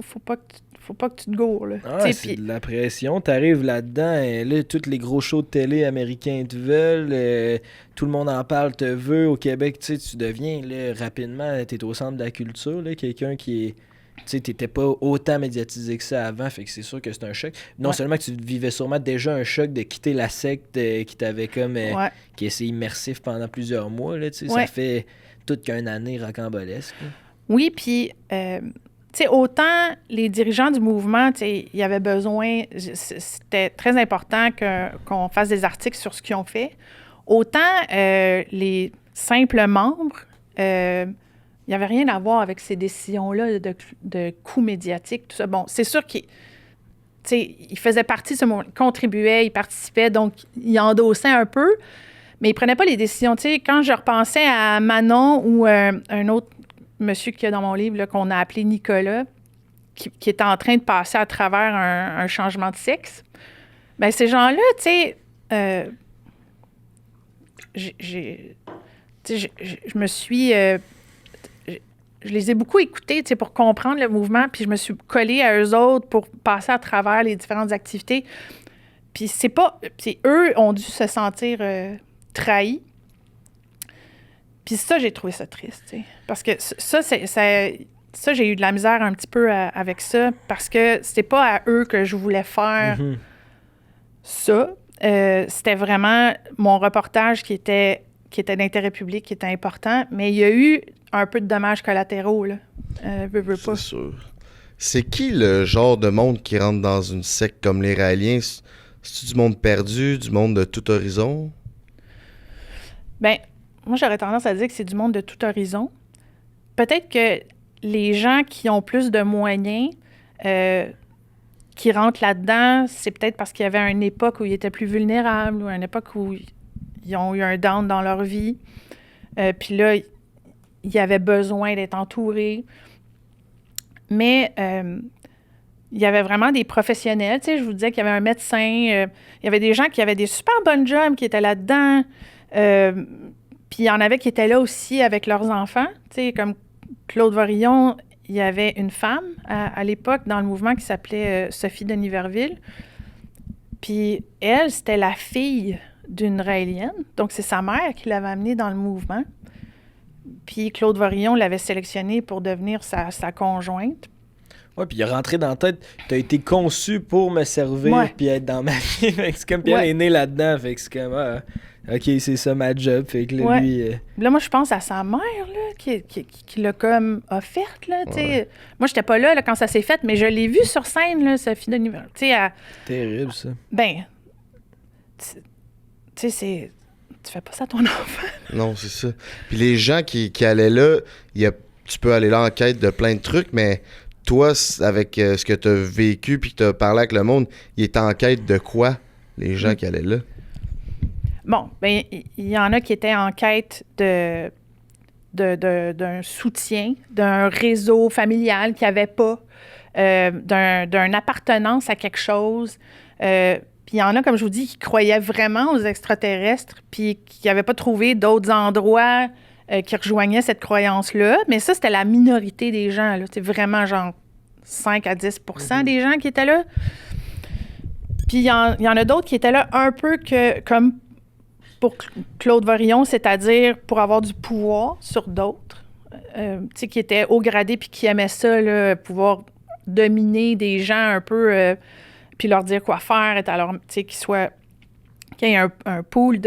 faut pas que tu te gourres, là. Ah, c'est de la pression. T'arrives là-dedans, et là, tous les gros shows de télé américains te veulent, tout le monde en parle, te veut. Au Québec, tu sais, tu deviens, là, rapidement, t'es au centre de la culture, là, quelqu'un qui est... Tu sais, t'étais pas autant médiatisé que ça avant, fait que c'est sûr que c'est un choc. Non seulement que tu vivais sûrement déjà un choc de quitter la secte qui t'avait comme... qui est immersif pendant plusieurs mois, là, tu sais, ça fait toute qu'une année rocambolesque. Là. Oui, puis... tu sais, autant les dirigeants du mouvement, tu sais, il y avait besoin, c'était très important qu'on fasse des articles sur ce qu'ils ont fait. Autant les simples membres, il n'y avait rien à voir avec ces décisions-là de coûts médiatiques, tout ça. Bon, c'est sûr qu'ils faisaient partie de ce mouvement, ils contribuaient, ils participaient, donc ils endossaient un peu, mais ils ne prenaient pas les décisions. Tu sais, quand je repensais à Manon ou un autre monsieur qui est dans mon livre, là, qu'on a appelé Nicolas, qui est en train de passer à travers un changement de sexe, bien, ces gens-là, tu sais, je me suis... je les ai beaucoup écoutés, tu sais, pour comprendre le mouvement, puis je me suis collée à eux autres pour passer à travers les différentes activités. Puis c'est pas... Puis eux ont dû se sentir trahis. Puis ça, j'ai trouvé ça triste, tu sais. Parce que ça, j'ai eu de la misère un petit peu avec ça, parce que c'était pas à eux que je voulais faire ça. C'était vraiment mon reportage qui était d'intérêt public, qui était important, mais il y a eu un peu de dommages collatéraux, là. Veux pas. C'est sûr. C'est qui le genre de monde qui rentre dans une secte comme les Raéliens? C'est-tu du monde perdu, du monde de tout horizon? Ben, moi, j'aurais tendance à dire que c'est du monde de tout horizon. Peut-être que les gens qui ont plus de moyens, qui rentrent là-dedans, c'est peut-être parce qu'il y avait une époque où ils étaient plus vulnérables ou une époque où ils ont eu un down dans leur vie. Puis là, ils avaient besoin d'être entourés. Mais il y avait vraiment des professionnels. Tu sais, je vous disais qu'il y avait un médecin. Il y avait des gens qui avaient des super bonnes jobs qui étaient là-dedans. Puis il y en avait qui étaient là aussi avec leurs enfants. Tu sais, comme Claude Vorillon, il y avait une femme à l'époque dans le mouvement qui s'appelait Sophie Denis-Verville. Puis elle, c'était la fille d'une Raélienne. Donc c'est sa mère qui l'avait amenée dans le mouvement. Puis Claude Vorillon l'avait sélectionnée pour devenir sa conjointe. Ouais, puis il est rentré dans la tête. T'as été conçu pour me servir puis être dans ma vie. C'est comme, puis elle est née là-dedans. Fait que c'est comme, OK, c'est ça ma job. Fait que là, lui... Là, moi, je pense à sa mère, là, qui l'a comme offerte, là, tu sais. Moi, j'étais pas là, quand ça s'est fait, mais je l'ai vue sur scène, là, Sophie Denis-Verville. Tu sais, terrible, ça. Ben, tu sais, tu fais pas ça à ton enfant. Non, c'est ça. Puis les gens qui allaient là, tu peux aller là en quête de plein de trucs, mais toi, avec ce que tu as vécu puis que tu as parlé avec le monde, il est en quête de quoi, les gens qui allaient là? Bon, bien, il y en a qui étaient en quête d'un soutien, d'un réseau familial qu'il n'y avait pas, d'une appartenance à quelque chose. Puis il y en a, comme je vous dis, qui croyaient vraiment aux extraterrestres puis qui n'avaient pas trouvé d'autres endroits qui rejoignaient cette croyance-là. Mais ça, c'était la minorité des gens, là. C'est vraiment genre 5 à 10 % des gens qui étaient là. Puis il y en a d'autres qui étaient là un peu comme pour Claude Vorillon, c'est-à-dire pour avoir du pouvoir sur d'autres, tu sais, qui étaient haut gradés puis qui aimaient ça, là, pouvoir dominer des gens un peu, puis leur dire quoi faire, et alors, tu sais, qu'il y ait un pool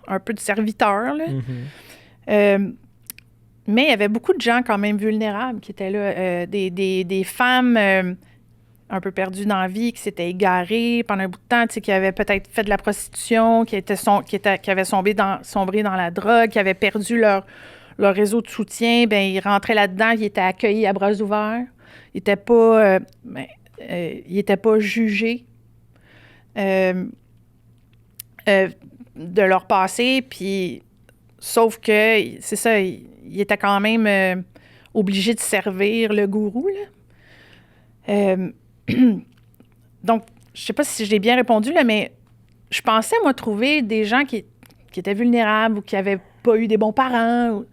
un peu de serviteurs, là. mais il y avait beaucoup de gens quand même vulnérables qui étaient là. Des femmes un peu perdues dans la vie, qui s'étaient égarées pendant un bout de temps, qui avaient peut-être fait de la prostitution, qui avaient sombré dans la drogue, qui avaient perdu leur réseau de soutien. Bien, ils rentraient là-dedans, ils étaient accueillis à bras ouverts. Ils n'étaient pas jugés de leur passé, puis sauf que, c'est ça, ils étaient quand même obligés de servir le gourou, là. Donc, je sais pas si je l'ai bien répondu, là, mais je pensais, moi, trouver des gens qui étaient vulnérables ou qui n'avaient pas eu des bons parents, ou,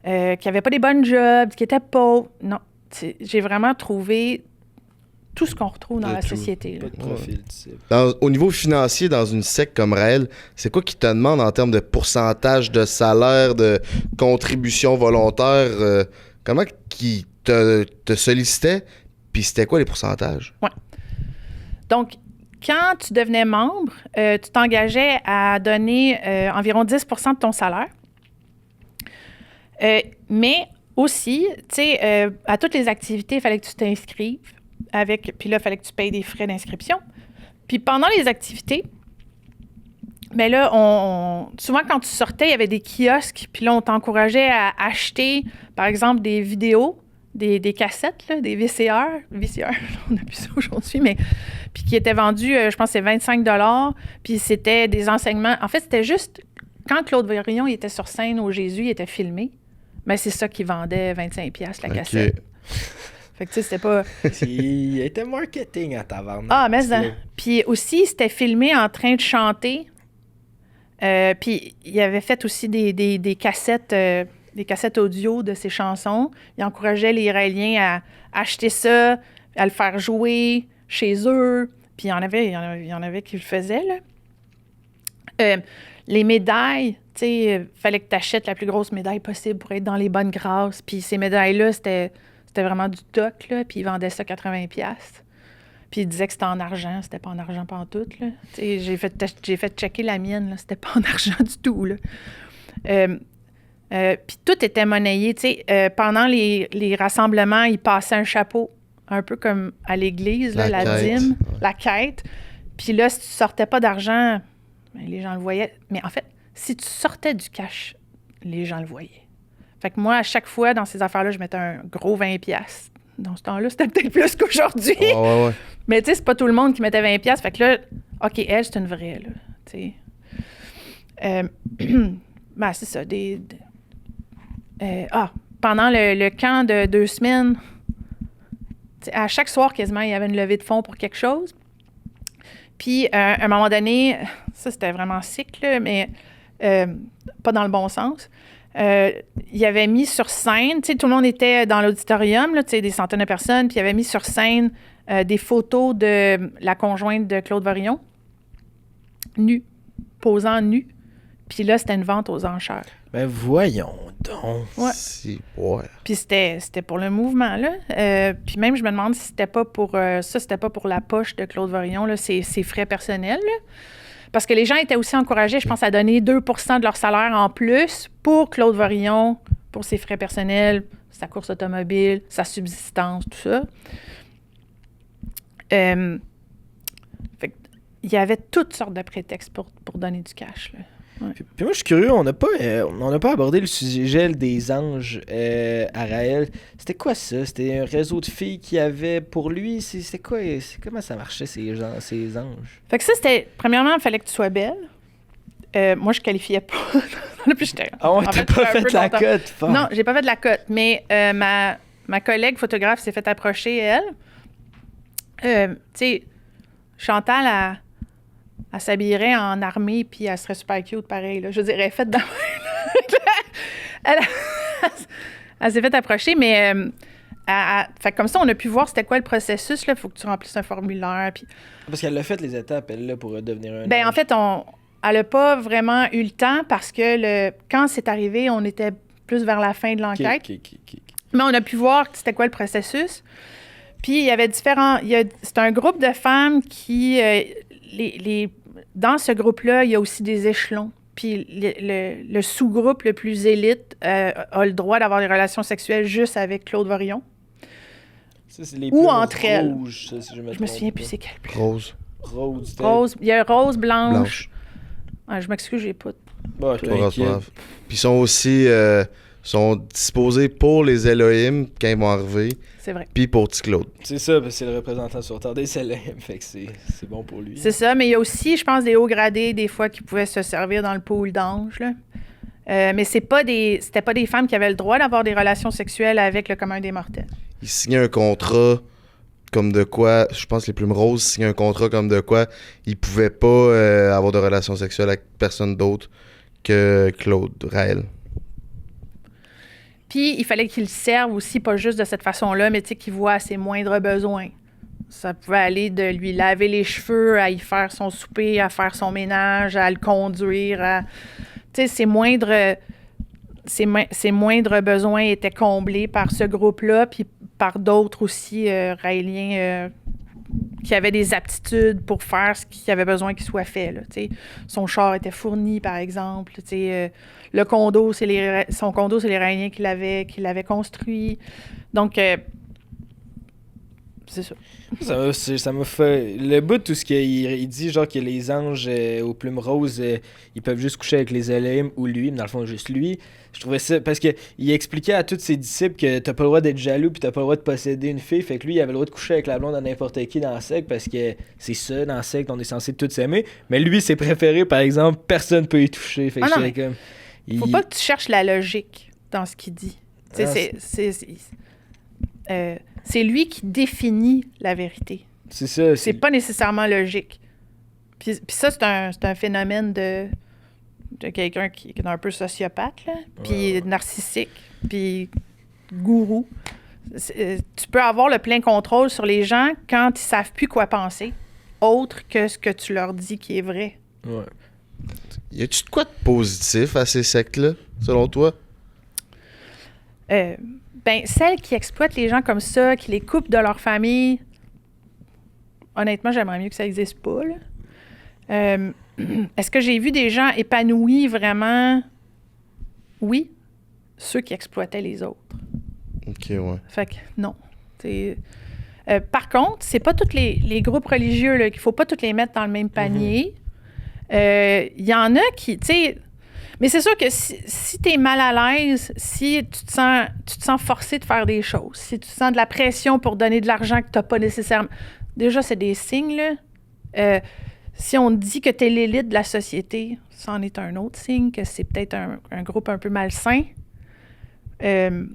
qui n'avaient pas des bonnes jobs, qui étaient pauvres. Non, j'ai vraiment trouvé tout ce qu'on retrouve dans la société. Pas de profil type. Au niveau financier, dans une secte comme Raël, c'est quoi qu'ils te demandent en termes de pourcentage de salaire, de contribution volontaire? Comment qu'ils te sollicitaient? Puis c'était quoi les pourcentages? Oui. Donc, quand tu devenais membre, tu t'engageais à donner environ 10 de ton salaire. Mais aussi, tu sais, à toutes les activités, il fallait que tu t'inscrives. Puis là, il fallait que tu payes des frais d'inscription. Puis pendant les activités, bien là, souvent quand tu sortais, il y avait des kiosques. Puis là, on t'encourageait à acheter, par exemple, des vidéos, des cassettes, là, des VCR, on n'a plus ça aujourd'hui, mais puis qui étaient vendus, je pense, c'est 25 $. Puis c'était des enseignements. En fait, c'était juste quand Claude Varillon il était sur scène au Jésus, il était filmé. Mais c'est ça qu'il vendait 25 $ la cassette. Fait que tu sais, c'était pas... Il était marketing à Taverne. Ah, mais ça. Puis aussi, c'était filmé en train de chanter. Puis il avait fait aussi des cassettes audio de ses chansons. Il encourageait les Israéliens à acheter ça, à le faire jouer chez eux. Puis il y en avait qui le faisaient, là. Les médailles, tu sais, fallait que tu achètes la plus grosse médaille possible pour être dans les bonnes grâces. Puis ces médailles-là, c'était vraiment du toc, là. Puis ils vendaient ça 80 $. Puis ils disaient que c'était en argent. C'était pas en argent pantoute, là. Tu sais, j'ai fait checker la mienne, là. C'était pas en argent du tout, là. Puis tout était monnayé. Tu sais, pendant les rassemblements, ils passaient un chapeau, un peu comme à l'église, là, la dîme, la quête. Puis là, si tu sortais pas d'argent, bien, les gens le voyaient. Mais en fait, si tu sortais du cash, les gens le voyaient. Fait que moi, à chaque fois, dans ces affaires-là, je mettais un gros 20 $. Dans ce temps-là, c'était peut-être plus qu'aujourd'hui. Ouais. Mais tu sais, c'est pas tout le monde qui mettait 20 $. Fait que là, OK, elle, c'est une vraie, là. Tu sais. Ben, c'est ça. Pendant le camp de 2 semaines, à chaque soir, quasiment, il y avait une levée de fonds pour quelque chose. Puis, à un moment donné, ça, c'était vraiment sick, là, mais pas dans le bon sens. Il avait mis sur scène, tu sais, tout le monde était dans l'auditorium, là, tu sais, des centaines de personnes, puis il avait mis sur scène des photos de la conjointe de Claude Varillon, nue, posant nue. Puis là, c'était une vente aux enchères. Ben voyons donc. Ouais. Ouais. Puis c'était pour le mouvement, là. Puis même, je me demande si c'était pas pour... c'était pas pour la poche de Claude Varillon, là, ses frais personnels, là. Parce que les gens étaient aussi encouragés, je pense, à donner 2 % de leur salaire en plus pour Claude Varillon, pour ses frais personnels, sa course automobile, sa subsistance, tout ça. Fait il y avait toutes sortes de prétextes pour donner du cash, là. Ouais. Puis moi, je suis curieux, on n'a pas abordé le sujet des anges à Raël. C'était quoi ça? C'était un réseau de filles qu'il y avait pour lui? C'était quoi? Comment ça marchait, ces anges? Fait que ça, c'était... Premièrement, il fallait que tu sois belle. Moi, je qualifiais pas. Puis j'étais... Ah ouais, t'as pas fait la cote? Non, j'ai pas fait de la cote. Mais ma collègue photographe s'est fait approcher, elle. Tu sais, Chantal, elle s'habillerait en armée, puis elle serait super cute, pareil. Là. Je dirais, elle est faite dans... elle s'est fait approcher, mais... fait comme ça, on a pu voir c'était quoi le processus. Il faut que tu remplisses un formulaire. Puis... Parce qu'elle a fait les étapes, elle, là, pour devenir un... Ben en fait, elle n'a pas vraiment eu le temps parce que quand c'est arrivé, on était plus vers la fin de l'enquête. Okay. Mais on a pu voir c'était quoi le processus. Puis il y avait c'est un groupe de femmes qui... dans ce groupe-là, il y a aussi des échelons. puis le sous-groupe le plus élite a le droit d'avoir des relations sexuelles juste avec Claude Varillon. Ça, c'est les Ou plumes entre elles. rouges, ça, si je Je me souviens plus c'est quelle plume. Rose. Rose. Rose. Il y a rose, blanche. Blanche. Ouais, je m'excuse, j'ai pas. Bah, je Pas grave, pas t'inquiète. grave. Puis ils sont aussi sont disposés pour les Elohim quand ils vont arriver, C'est vrai. puis pour Petit Claude. C'est ça, parce que c'est le représentant sur Terre des Elohim, fait que c'est bon pour lui. C'est ça, mais il y a aussi, je pense, des hauts gradés, des fois, qui pouvaient se servir dans le pool d'anges, là. Mais c'était pas des femmes qui avaient le droit d'avoir des relations sexuelles avec le commun des mortels. Ils signaient un contrat comme de quoi, je pense que les plumes roses signaient un contrat comme de quoi ils pouvaient pas avoir de relations sexuelles avec personne d'autre que Claude Raël. Puis, il fallait qu'ils servent aussi, pas juste de cette façon-là, mais tu sais, qu'ils voient à ses moindres besoins. Ça pouvait aller de lui laver les cheveux, à y faire son souper, à faire son ménage, à le conduire, à... Tu sais, ses moindres besoins étaient comblés par ce groupe-là, puis par d'autres aussi raéliens qui avaient des aptitudes pour faire ce qu'il avait besoin qu'il soit fait. Là, son char était fourni, par exemple. Le condo, son condo, c'est les Raéliens qui l'avaient construit. Donc, c'est ça. Ça m'a fait... Le bout de tout ce qu'il dit, genre que les anges aux plumes roses, ils peuvent juste coucher avec les Elohim ou lui, mais dans le fond, juste lui. Je trouvais ça... Parce qu'il expliquait à tous ses disciples que t'as pas le droit d'être jaloux puis t'as pas le droit de posséder une fille. Fait que lui, il avait le droit de coucher avec la blonde à n'importe qui dans la secte parce que c'est ça, dans la secte, on est censé tous s'aimer. Mais lui, ses préférés, par exemple, personne peut y toucher. Fait que non, mais comme... Faut pas que tu cherches la logique dans ce qu'il dit. C'est lui qui définit la vérité. C'est ça. C'est pas nécessairement logique. Puis ça, c'est un phénomène de quelqu'un qui est un peu sociopathe, là, puis narcissique, puis gourou. Tu peux avoir le plein contrôle sur les gens quand ils savent plus quoi penser, autre que ce que tu leur dis qui est vrai. Ouais. Y a-tu de quoi de positif à ces sectes-là, selon toi? Celles qui exploitent les gens comme ça, qui les coupent de leur famille, honnêtement, j'aimerais mieux que ça n'existe pas, là. Est-ce que j'ai vu des gens épanouis vraiment? Oui. Ceux qui exploitaient les autres. Ok, ouais. Fait que non. Par contre, c'est pas tous les groupes religieux là, qu'il faut pas tous les mettre dans le même panier. Il y en a qui, tu sais... Mais c'est sûr que si tu es mal à l'aise, si tu te sens forcé de faire des choses, si tu sens de la pression pour donner de l'argent que tu n'as pas nécessairement... Déjà, c'est des signes, là. Si on te dit que tu es l'élite de la société, ça en est un autre signe, que c'est peut-être un groupe un peu malsain. Puis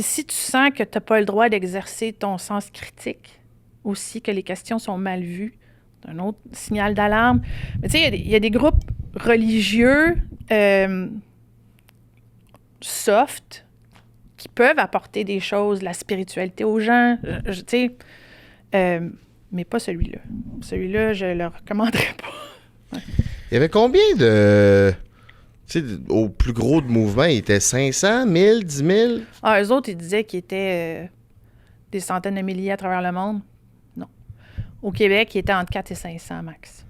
si tu sens que tu n'as pas le droit d'exercer ton sens critique, aussi, que les questions sont mal vues, c'est un autre signal d'alarme. Mais tu sais, il y a des groupes religieux soft qui peuvent apporter des choses, la spiritualité aux gens, tu sais, mais pas celui-là. Celui-là, je le recommanderais pas. Ouais. Il y avait combien de... Tu sais, au plus gros de mouvement, il était 500, 1000, 10 000? Ah, eux autres, ils disaient qu'ils étaient des centaines de milliers à travers le monde. Non. Au Québec, ils étaient entre 4 et 500 max.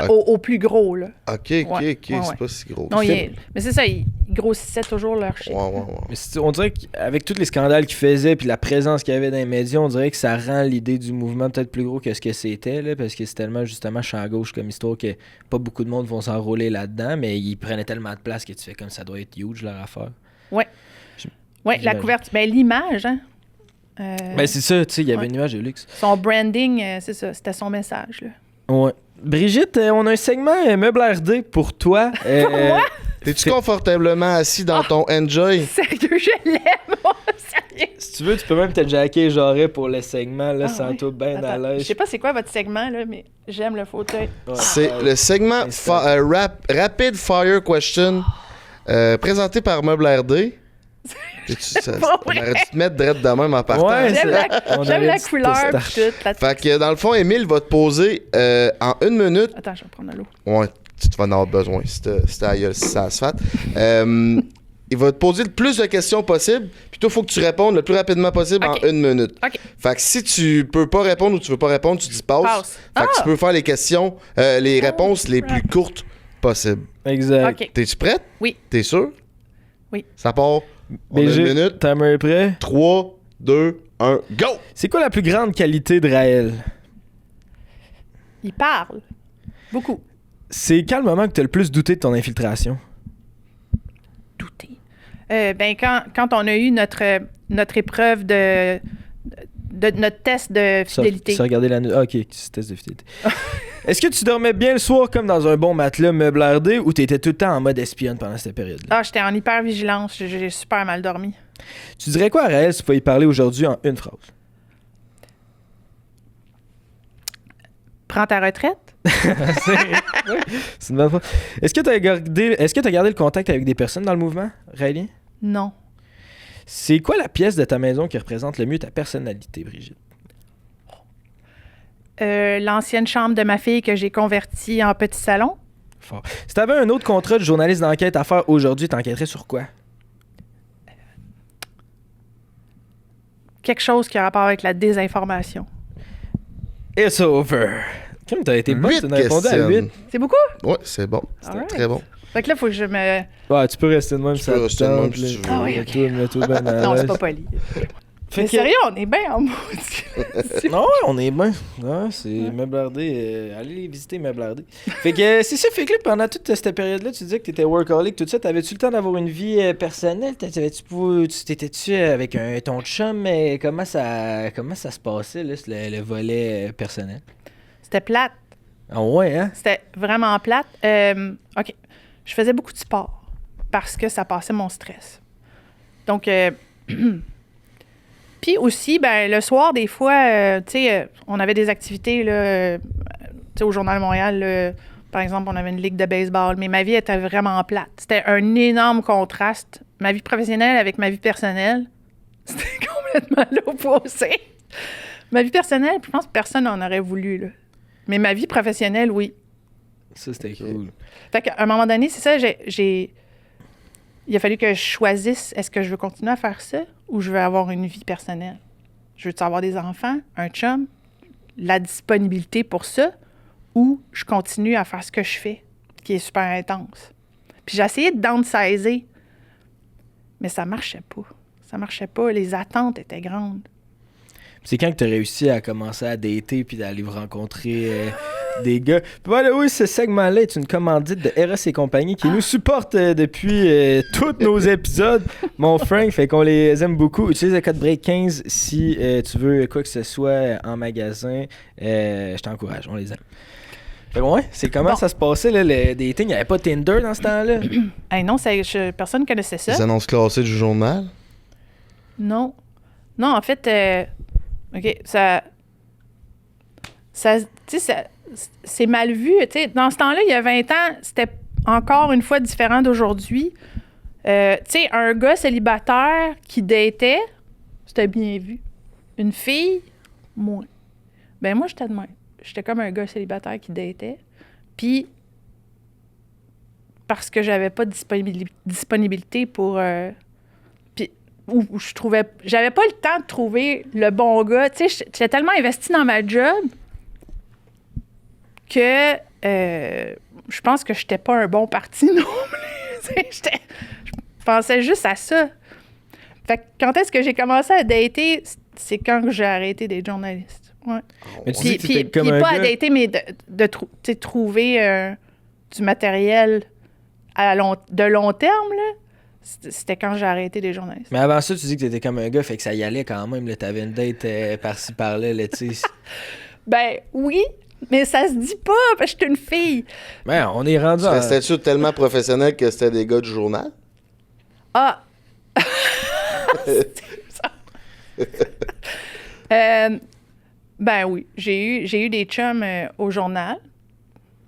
Au plus gros, là. OK, Ouais, c'est pas si gros. Non, mais c'est ça, ils grossissaient toujours leur shit. Ouais. Mais on dirait qu'avec tous les scandales qu'ils faisaient puis la présence qu'il y avait dans les médias, on dirait que ça rend l'idée du mouvement peut-être plus gros que ce que c'était, là, parce que c'est tellement justement champ gauche comme histoire que pas beaucoup de monde vont s'enrôler là-dedans, mais ils prenaient tellement de place que tu fais comme ça doit être huge leur affaire. Ouais, la couverture, l'image, hein. C'est ça, tu sais, il y avait une image de luxe. Son branding, c'est ça, c'était son message, là. Ouais. Brigitte, on a un segment meuble RD pour toi. Pour moi? T'es-tu confortablement assis dans ton Enjoy? Sérieux, je l'aime, moi, sérieux. Si tu veux, tu peux même te jacker genre pour le segment, là, sans ouais. toi bien à Je l'aise. sais pas c'est quoi votre segment, là, mais j'aime le fauteuil. Ouais. C'est le segment Rapid Fire Question présenté par Meuble RD. On aurait dû te mettre direct de même en partant. Ouais, J'aime la couleur pis tout. Fait que dans le fond, Émile va te poser en 1 minute. Attends, je vais prendre de l'eau. Ouais, tu vas en avoir besoin si t'as la gueule, si ça se fait. il va te poser le plus de questions possible, puis toi, il faut que tu répondes le plus rapidement possible en 1 minute. OK. Fait que si tu peux pas répondre ou tu veux pas répondre, tu dis pause. Passe. Fait que tu peux faire les questions, les réponses les plus courtes possibles. Exact. OK. T'es-tu prête? Oui. T'es sûr? Oui. Ça part. On a BG, 1 minute. timer prêt? 3, 2, 1, go! C'est quoi la plus grande qualité de Raël? Il parle. Beaucoup. C'est quand le moment que tu as le plus douté de ton infiltration? Douter. Ben, quand on a eu notre épreuve de notre test de fidélité. Ça regarder la... Ah, OK, c'est test de fidélité. Est-ce que tu dormais bien le soir comme dans un bon matelas meublardé ou t'étais tout le temps en mode espionne pendant cette période-là? Ah, j'étais en hyper-vigilance. J'ai super mal dormi. Tu dirais quoi à Raël si tu pouvais y parler aujourd'hui en une phrase? Prends ta retraite? C'est une bonne phrase. Est-ce que tu as gardé le contact avec des personnes dans le mouvement, Raélien? Non. C'est quoi la pièce de ta maison qui représente le mieux ta personnalité, Brigitte? L'ancienne chambre de ma fille que j'ai convertie en petit salon. Fort. Si tu avais un autre contrat de journaliste d'enquête à faire aujourd'hui, t'enquêterais sur quoi? Quelque chose qui a rapport avec la désinformation. It's over. Comme t'as été bonne, 8 tu as répondu à questions. 8. C'est beaucoup? Ouais, c'est bon. C'était Alright. très bon. Fait que là, il faut que je me... Ouais, tu peux rester de même, Tu ça peux te rester de même tente, si là. tu veux. Ah oui, ok. Mets-toi bien à Non, c'est l'aise. pas poli. Fait Mais que- sérieux, on est bien en maudit. Non, ouais, on est bien. Ouais, c'est Meublardé. Allez visiter Meublardé. Fait que c'est ça, fait que là, pendant toute cette période-là, tu disais que t'étais workaholic, tout ça. T'avais-tu le temps d'avoir une vie personnelle? T'étais-tu avec ton chum? Mais comment ça se passait, là, le volet personnel? C'était plate. Ah ouais, hein? C'était vraiment plate. OK. Je faisais beaucoup de sport parce que ça passait mon stress. Donc, puis aussi, ben, le soir, des fois, tu sais, on avait des activités, là, tu sais, au Journal de Montréal, là, par exemple, on avait une ligue de baseball, mais ma vie était vraiment plate. C'était un énorme contraste. Ma vie professionnelle avec ma vie personnelle, c'était complètement l'opposé. Ma vie personnelle, je pense que personne n'en aurait voulu, là. Mais ma vie professionnelle, oui. Ça, c'était cool. Fait qu'à un moment donné, c'est ça, il a fallu que je choisisse, est-ce que je veux continuer à faire ça ou je veux avoir une vie personnelle? Je veux-tu avoir des enfants, un chum, la disponibilité pour ça, ou je continue à faire ce que je fais, qui est super intense. Puis j'ai essayé de downsizer, mais ça marchait pas. Ça marchait pas, les attentes étaient grandes. C'est quand que tu as réussi à commencer à dater puis d'aller rencontrer des gars. Puis voilà, oui, ce segment-là est une commandite de Eros et compagnie qui nous supporte depuis tous nos épisodes, mon Frank. Fait qu'on les aime beaucoup. Utilise le code BREAK15 si tu veux quoi que ce soit en magasin. Je t'encourage, on les aime. Fait que ouais, c'est comment Bon. ça se passait, là, le dating? Il n'y avait pas Tinder dans ce temps-là? Hey, non, personne ne connaissait ça. Les annonces classées du journal. Non. Non, en fait, OK, ça tu sais, c'est mal vu. Tu sais, dans ce temps-là, il y a 20 ans, c'était encore une fois différent d'aujourd'hui. Tu sais, un gars célibataire qui datait, c'était bien vu. Une fille, moins. Ben moi, j'étais de même. J'étais comme un gars célibataire qui datait. Puis, parce que j'avais pas de disponibilité pour... où je trouvais... J'avais pas le temps de trouver le bon gars. Tu sais, j'étais tellement investie dans ma job que je pense que j'étais pas un bon parti non plus. Tu sais, je pensais juste à ça. Fait que quand est-ce que j'ai commencé à dater? C'est quand j'ai arrêté d'être journaliste. Ouais. Mais tu dis Puis, que t'étais comme un pas gars... à dater, mais tu sais, trouver du matériel de long terme, là. C'était quand j'ai arrêté des journalistes. Mais avant ça, tu dis que t'étais comme un gars, fait que ça y allait quand même. Là, t'avais une date par-ci, par-là, là, tu sais. Ben oui, mais ça se dit pas, parce que je suis une fille. Ben, on est rendu à... Restais-tu tellement professionnel que c'était des gars du journal? Ah! Ben oui, j'ai eu des chums au journal.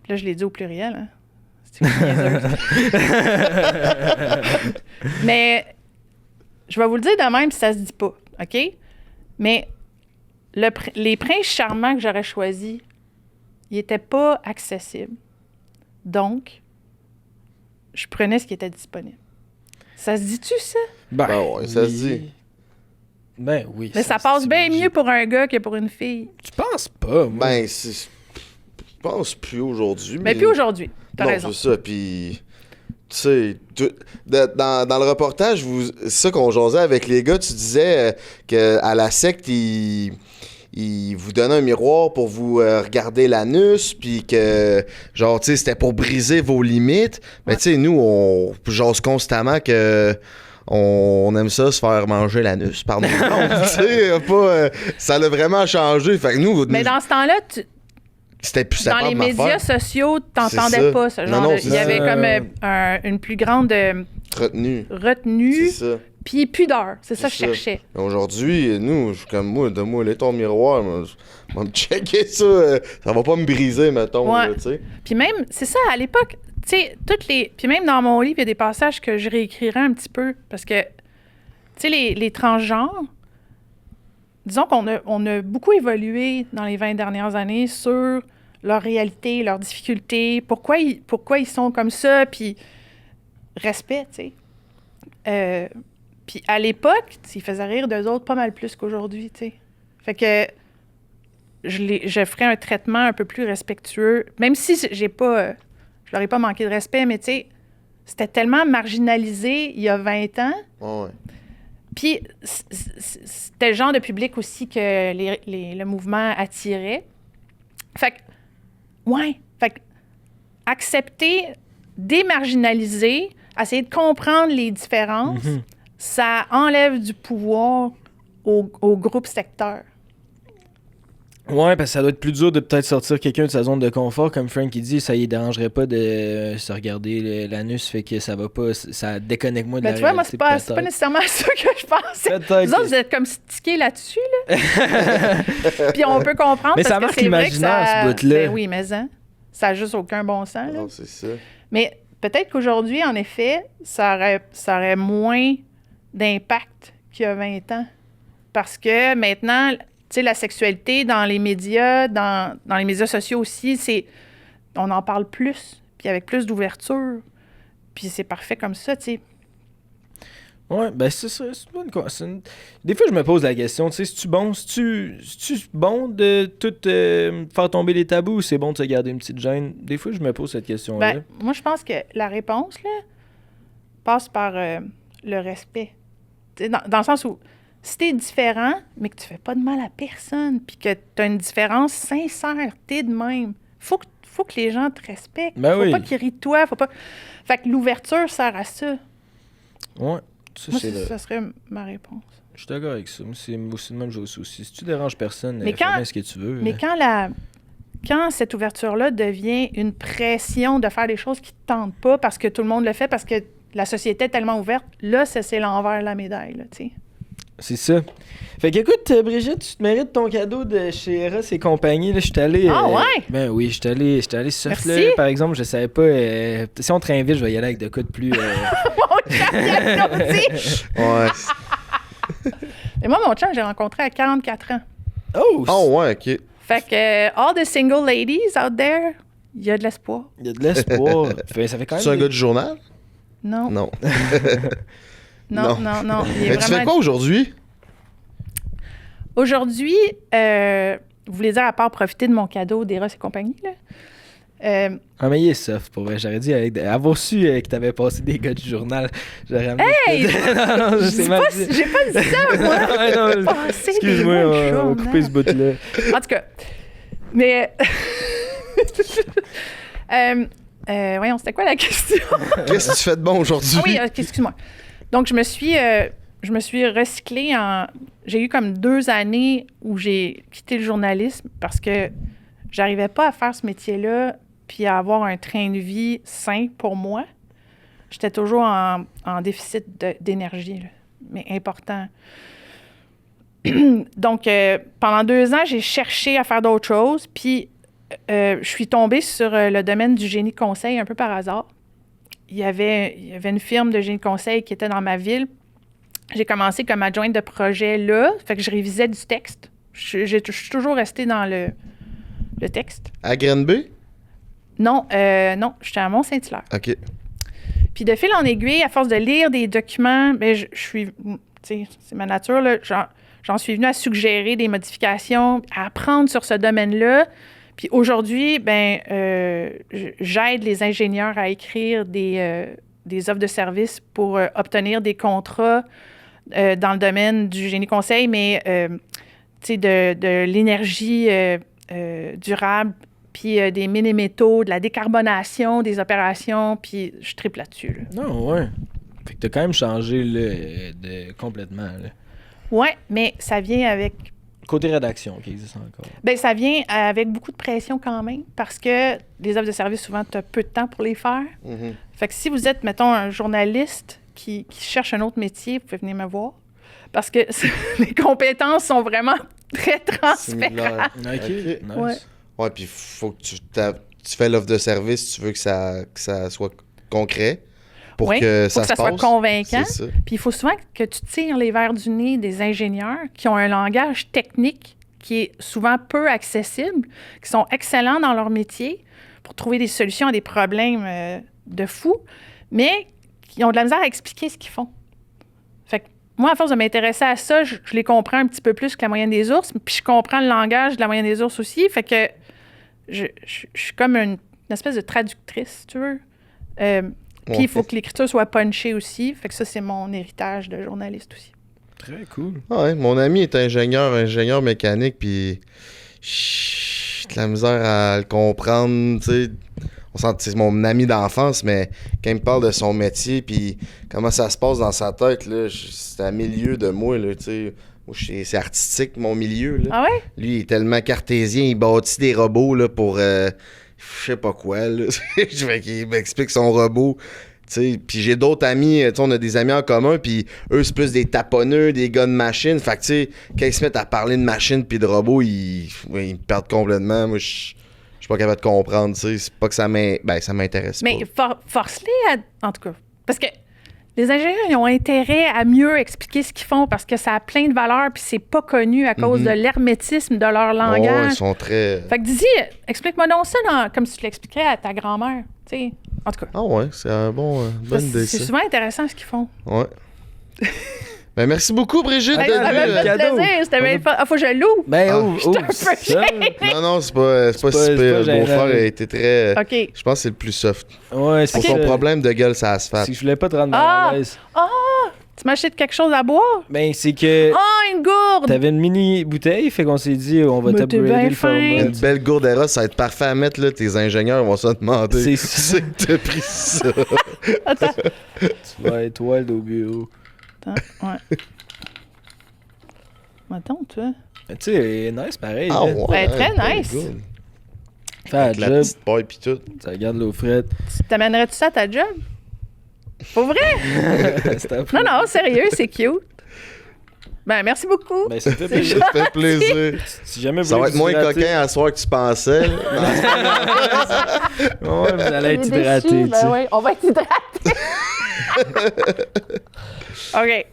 Là, je l'ai dit au pluriel, hein. C'est niaiseuse. Mais je vais vous le dire de même si ça se dit pas, OK? Mais les princes charmants que j'aurais choisis, ils n'étaient pas accessibles. Donc, je prenais ce qui était disponible. Ça se dit-tu, ça? Ben ouais, ça se dit. Ben oui. Mais ça se passe dit, bien mais mieux pour un gars que pour une fille. Tu penses pas, moi? Ben, je pense plus aujourd'hui. Mais plus aujourd'hui. T'as non, raison. c'est ça. Puis, tu sais, dans le reportage, c'est ça qu'on jasait avec les gars, tu disais qu'à la secte, ils vous donnaient un miroir pour vous regarder l'anus, puis que, genre, tu sais, c'était pour briser vos limites. Mais tu sais, nous, on jase constamment que on aime ça se faire manger l'anus par nous. Tu sais, ça l'a vraiment changé. Fait que nous, Mais dans ce temps-là, c'était plus dans les médias sociaux, t'entendais pas ce genre. Il y avait comme une plus grande retenue. C'est ça. Puis pudeur, c'est ça que je cherchais. Aujourd'hui, nous, je suis comme moi, donne-moi ton miroir, je vais me checker ça, ça va pas me briser, mettons, ouais. tu sais. Puis même, c'est ça, à l'époque, tu sais, puis même dans mon livre, il y a des passages que je réécrirais un petit peu, parce que, tu sais, les transgenres, disons qu'on a beaucoup évolué dans les 20 dernières années sur leur réalité, leurs difficultés, pourquoi ils sont comme ça, puis respect, tu sais. Puis à l'époque, ils faisaient rire d'eux autres pas mal plus qu'aujourd'hui, tu sais. Fait que je ferais un traitement un peu plus respectueux, même si je leur ai pas manqué de respect, mais tu sais, c'était tellement marginalisé il y a 20 ans. Oh ouais. Puis c'était le genre de public aussi que le mouvement attirait. Fait que accepter, démarginaliser, essayer de comprendre les différences, ça enlève du pouvoir au groupe secteur. Ouais, parce que ça doit être plus dur de peut-être sortir quelqu'un de sa zone de confort, comme Frank il dit, ça y dérangerait pas de se regarder l'anus, fait que ça va pas, ça déconnecte moins de la Tu vois, moi, réalité. c'est pas nécessairement ça que je pensais. Peut-être Vous autres, vous êtes comme stickés là-dessus, là. Puis on peut comprendre, mais parce ça que marque c'est vrai que l'imaginaire, ça... ce bout-là. Ben oui, mais ça n'a juste aucun bon sens, là. Non, c'est ça. Mais peut-être qu'aujourd'hui, en effet, ça aurait moins d'impact qu'il y a 20 ans. Parce que maintenant, tu sais, la sexualité dans les médias, dans les médias sociaux aussi, on en parle plus, puis avec plus d'ouverture. Puis c'est parfait comme ça, tu sais. Ouais, ben c'est ça, Des fois, je me pose la question, tu sais, c'est-tu bon de tout faire tomber les tabous ou c'est bon de se garder une petite gêne? Des fois, je me pose cette question-là. Ben, moi, je pense que la réponse, là, passe par le respect. Dans le sens où, si t'es différent, mais que tu fais pas de mal à personne, puis que t'as une différence sincère, t'es de même, faut que les gens te respectent. Ben faut oui. pas qu'ils rient de toi, faut pas... Fait que l'ouverture sert à ça. Ouais, Moi, ça serait ma réponse. Je suis d'accord avec ça. Moi, c'est aussi le même chose aussi. Si tu déranges personne, Mais fais bien ce que tu veux. Mais quand cette ouverture-là devient une pression de faire des choses qui te tentent pas parce que tout le monde le fait, parce que la société est tellement ouverte, là, c'est l'envers de la médaille, là, tu sais. C'est ça. Fait qu'écoute, Brigitte, tu te mérites ton cadeau de chez Eros et compagnie. Je suis allé... Ah ouais? Ben oui, je suis allé surf, là. Merci. Par exemple, je savais pas... si on te réinvite, je vais y aller avec de quoi de plus... Mon chum, il applaudit! Ouais. Et moi, mon chum, j'ai rencontré à 44 ans. Oh ouais, OK. Fait que, all the single ladies out there, il y a de l'espoir. Il y a de l'espoir. Ça fait quand même... Tu es un gars du journal? Non. Non. Non. Il est Mais tu fais vraiment... quoi aujourd'hui? Aujourd'hui, vous voulez dire, à part profiter de mon cadeau d'Eros et compagnie, là, Ah, mais il est soft, pour vrai. J'aurais dit avoir su que t'avais passé des gars du journal. J'aurais amené... Hey! non, j'ai pas dit ça, moi! Ouais, non, Passer des excuse-moi, gars du on va journal. couper ce bout-là. En tout cas, mais... voyons, c'était quoi la question? Qu'est-ce que tu fais de bon aujourd'hui? Ah oui, excuse-moi. Donc, je me suis recyclée en... J'ai eu comme 2 années où j'ai quitté le journalisme parce que j'arrivais pas à faire ce métier-là puis à avoir un train de vie sain pour moi. J'étais toujours en déficit d'énergie, là, mais important. Donc, pendant 2 ans, j'ai cherché à faire d'autres choses, puis je suis tombée sur le domaine du génie de conseil un peu par hasard. Il y avait une firme de génie de conseil qui était dans ma ville. J'ai commencé comme adjointe de projet là, fait que je révisais du texte. Je suis toujours restée dans le texte. À Grenby? Non, j'étais à Mont-Saint-Hilaire. OK. Puis de fil en aiguille, à force de lire des documents, ben, je suis... Tu sais, c'est ma nature, là. J'en suis venue à suggérer des modifications, à apprendre sur ce domaine-là. Puis aujourd'hui, ben, j'aide les ingénieurs à écrire des offres de services pour obtenir des contrats dans le domaine du génie conseil, mais tu sais, de l'énergie durable, puis des mini-métaux, de la décarbonation des opérations, puis je triple là-dessus. Là. Non, ouais. Fait que t'as quand même changé complètement. Là. Ouais, mais ça vient avec... Côté rédaction qui existe encore. Bien, ça vient avec beaucoup de pression quand même, parce que les offres de service, souvent, tu as peu de temps pour les faire. Mhm. Fait que si vous êtes, mettons, un journaliste qui cherche un autre métier, vous pouvez venir me voir, parce que les compétences sont vraiment très transférables. OK, nice. Ouais, puis faut que tu fais l'offre de service, tu veux que ça soit concret pour Oui, que faut ça que ça se soit passe. convaincant. C'est ça. Puis il faut souvent que tu tires les verres du nez des ingénieurs qui ont un langage technique qui est souvent peu accessible, qui sont excellents dans leur métier pour trouver des solutions à des problèmes de fou, mais qui ont de la misère à expliquer ce qu'ils font. Fait que moi, à force de m'intéresser à ça, je les comprends un petit peu plus que la moyenne des ours, puis je comprends le langage de la moyenne des ours aussi. Fait que je suis comme une espèce de traductrice, si tu veux. Puis il faut que l'écriture soit punchée aussi. Fait que ça, c'est mon héritage de journaliste aussi. Très cool. Ah ouais, mon ami est ingénieur mécanique, puis j'ai de la misère à le comprendre, tu sais. On sent que c'est mon ami d'enfance, mais quand il me parle de son métier, puis comment ça se passe dans sa tête, là, c'est à milieu de moi, là, tu sais. Moi, c'est artistique, mon milieu, là. Ah ouais? Lui, il est tellement cartésien, il bâtit des robots, là, pour... je sais pas quoi, là. Je veux qu'il m'explique son robot. Puis j'ai d'autres amis, on a des amis en commun, puis eux, c'est plus des taponneux, des gars de machine. Fait que, tu sais, quand ils se mettent à parler de machine puis de robots, ils me perdent complètement. Moi, je suis pas capable de comprendre, tu sais. C'est pas que ça m'intéresse Mais pas. force-les à... En tout cas, parce que les ingénieurs, ils ont intérêt à mieux expliquer ce qu'ils font parce que ça a plein de valeurs puis c'est pas connu à cause de l'hermétisme de leur langage. Ouais, ils sont très... Fait que dis, explique-moi donc ça comme si tu l'expliquerais à ta grand-mère, tu sais. En tout cas. Ah ouais, c'est un bonne idée, C'est ça. souvent intéressant ce qu'ils font. Ouais. Ben, merci beaucoup, Brigitte. Ça m'a fait cadeau. plaisir. C'était bien fun. Ah, faut que je l'ouvre. Ben, Ah, ouvre j'étais un peu ça. gênée. Non, c'est pas si pas pire. Le gênant. beau-frère a été très... OK. Je pense que c'est le plus soft. Ouais, c'est Pour ça. son problème de gueule, ça se fait. C'est que je voulais pas te rendre mal à l'aise. Tu m'achètes quelque chose à boire? Ben, c'est que Oh, une gourde! t'avais une mini bouteille, fait qu'on s'est dit, on va Mais t'es bien t'upgrader le fin. format. Une belle gourde Eros, ça va être parfait à mettre, là. Tes ingénieurs vont se demander. C'est ça. C'est que t'as pris ça. Attends. Tu vas être wild au bureau. Ouais. Attends, toi. Tu sais, elle est nice pareil. Ah là. ouais. Ben, très belle nice. gourde. Fais la Avec la job, petite paille pis tout. ça garde l'eau frette. Tu t'amènerais-tu ça à ta job? Pour vrai? C'est un peu- Non, non, sérieux, c'est cute. Ben, merci beaucoup. Ben, ça me fait C'est plaisir. Ça fait plaisir. Si jamais vous Ça va voulez être moins vous hydrater- coquin à soir que tu pensais. là. Ouais, vous allez être On est hydraté, déçus. tu sais. Ben oui, on va être hydraté. OK.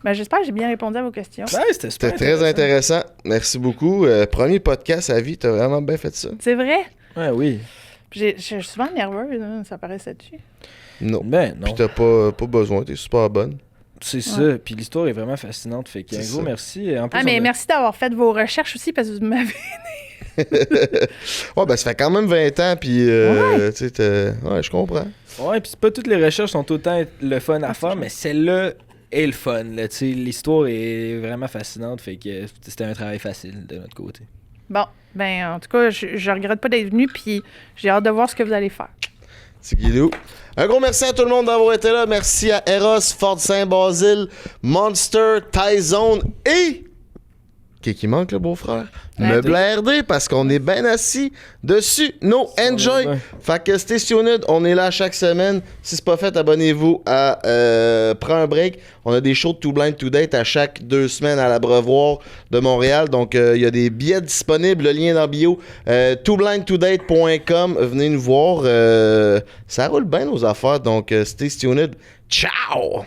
Ben, j'espère que j'ai bien répondu à vos questions. Ouais, c'était super. C'était très intéressant. Merci beaucoup. Premier podcast à vie, t'as vraiment bien fait ça. C'est vrai? Ouais, oui. Je suis souvent nerveuse, hein, ça paraissait dessus. Non. Ben, non. Puis t'as pas besoin, t'es super bonne. C'est ça. Puis l'histoire est vraiment fascinante. Fait qu'un C'est gros ça. merci. En plus, Ah, mais on a- merci d'avoir fait vos recherches aussi parce que vous m'avez. Ouais, ben ça fait quand même 20 ans, puis tu sais, ouais, je comprends. Ouais, puis c'est pas toutes les recherches sont autant le fun à faire, mais celle-là est le fun. Là, tu sais, l'histoire est vraiment fascinante. Fait que c'était un travail facile de notre côté. Bon, ben, en tout cas, je regrette pas d'être venu, puis j'ai hâte de voir ce que vous allez faire. C'est Guido. Un gros merci à tout le monde d'avoir été là. Merci à Eros, Fort Saint-Basile, Monster, Tyzone et... Qui manque, le beau-frère? Meuble RD, parce qu'on est bien assis dessus. No, enjoy! Ouais. Fait que stay tuned, on est là chaque semaine. Si c'est pas fait, abonnez-vous à Prends un break. On a des shows de Too Blind to Date à chaque 2 semaines à l'Abreuvoir de Montréal. Donc, il y a des billets disponibles. Le lien dans la bio. TooBlindToDate.com. Venez nous voir. Ça roule bien nos affaires. Donc, stay tuned. Ciao!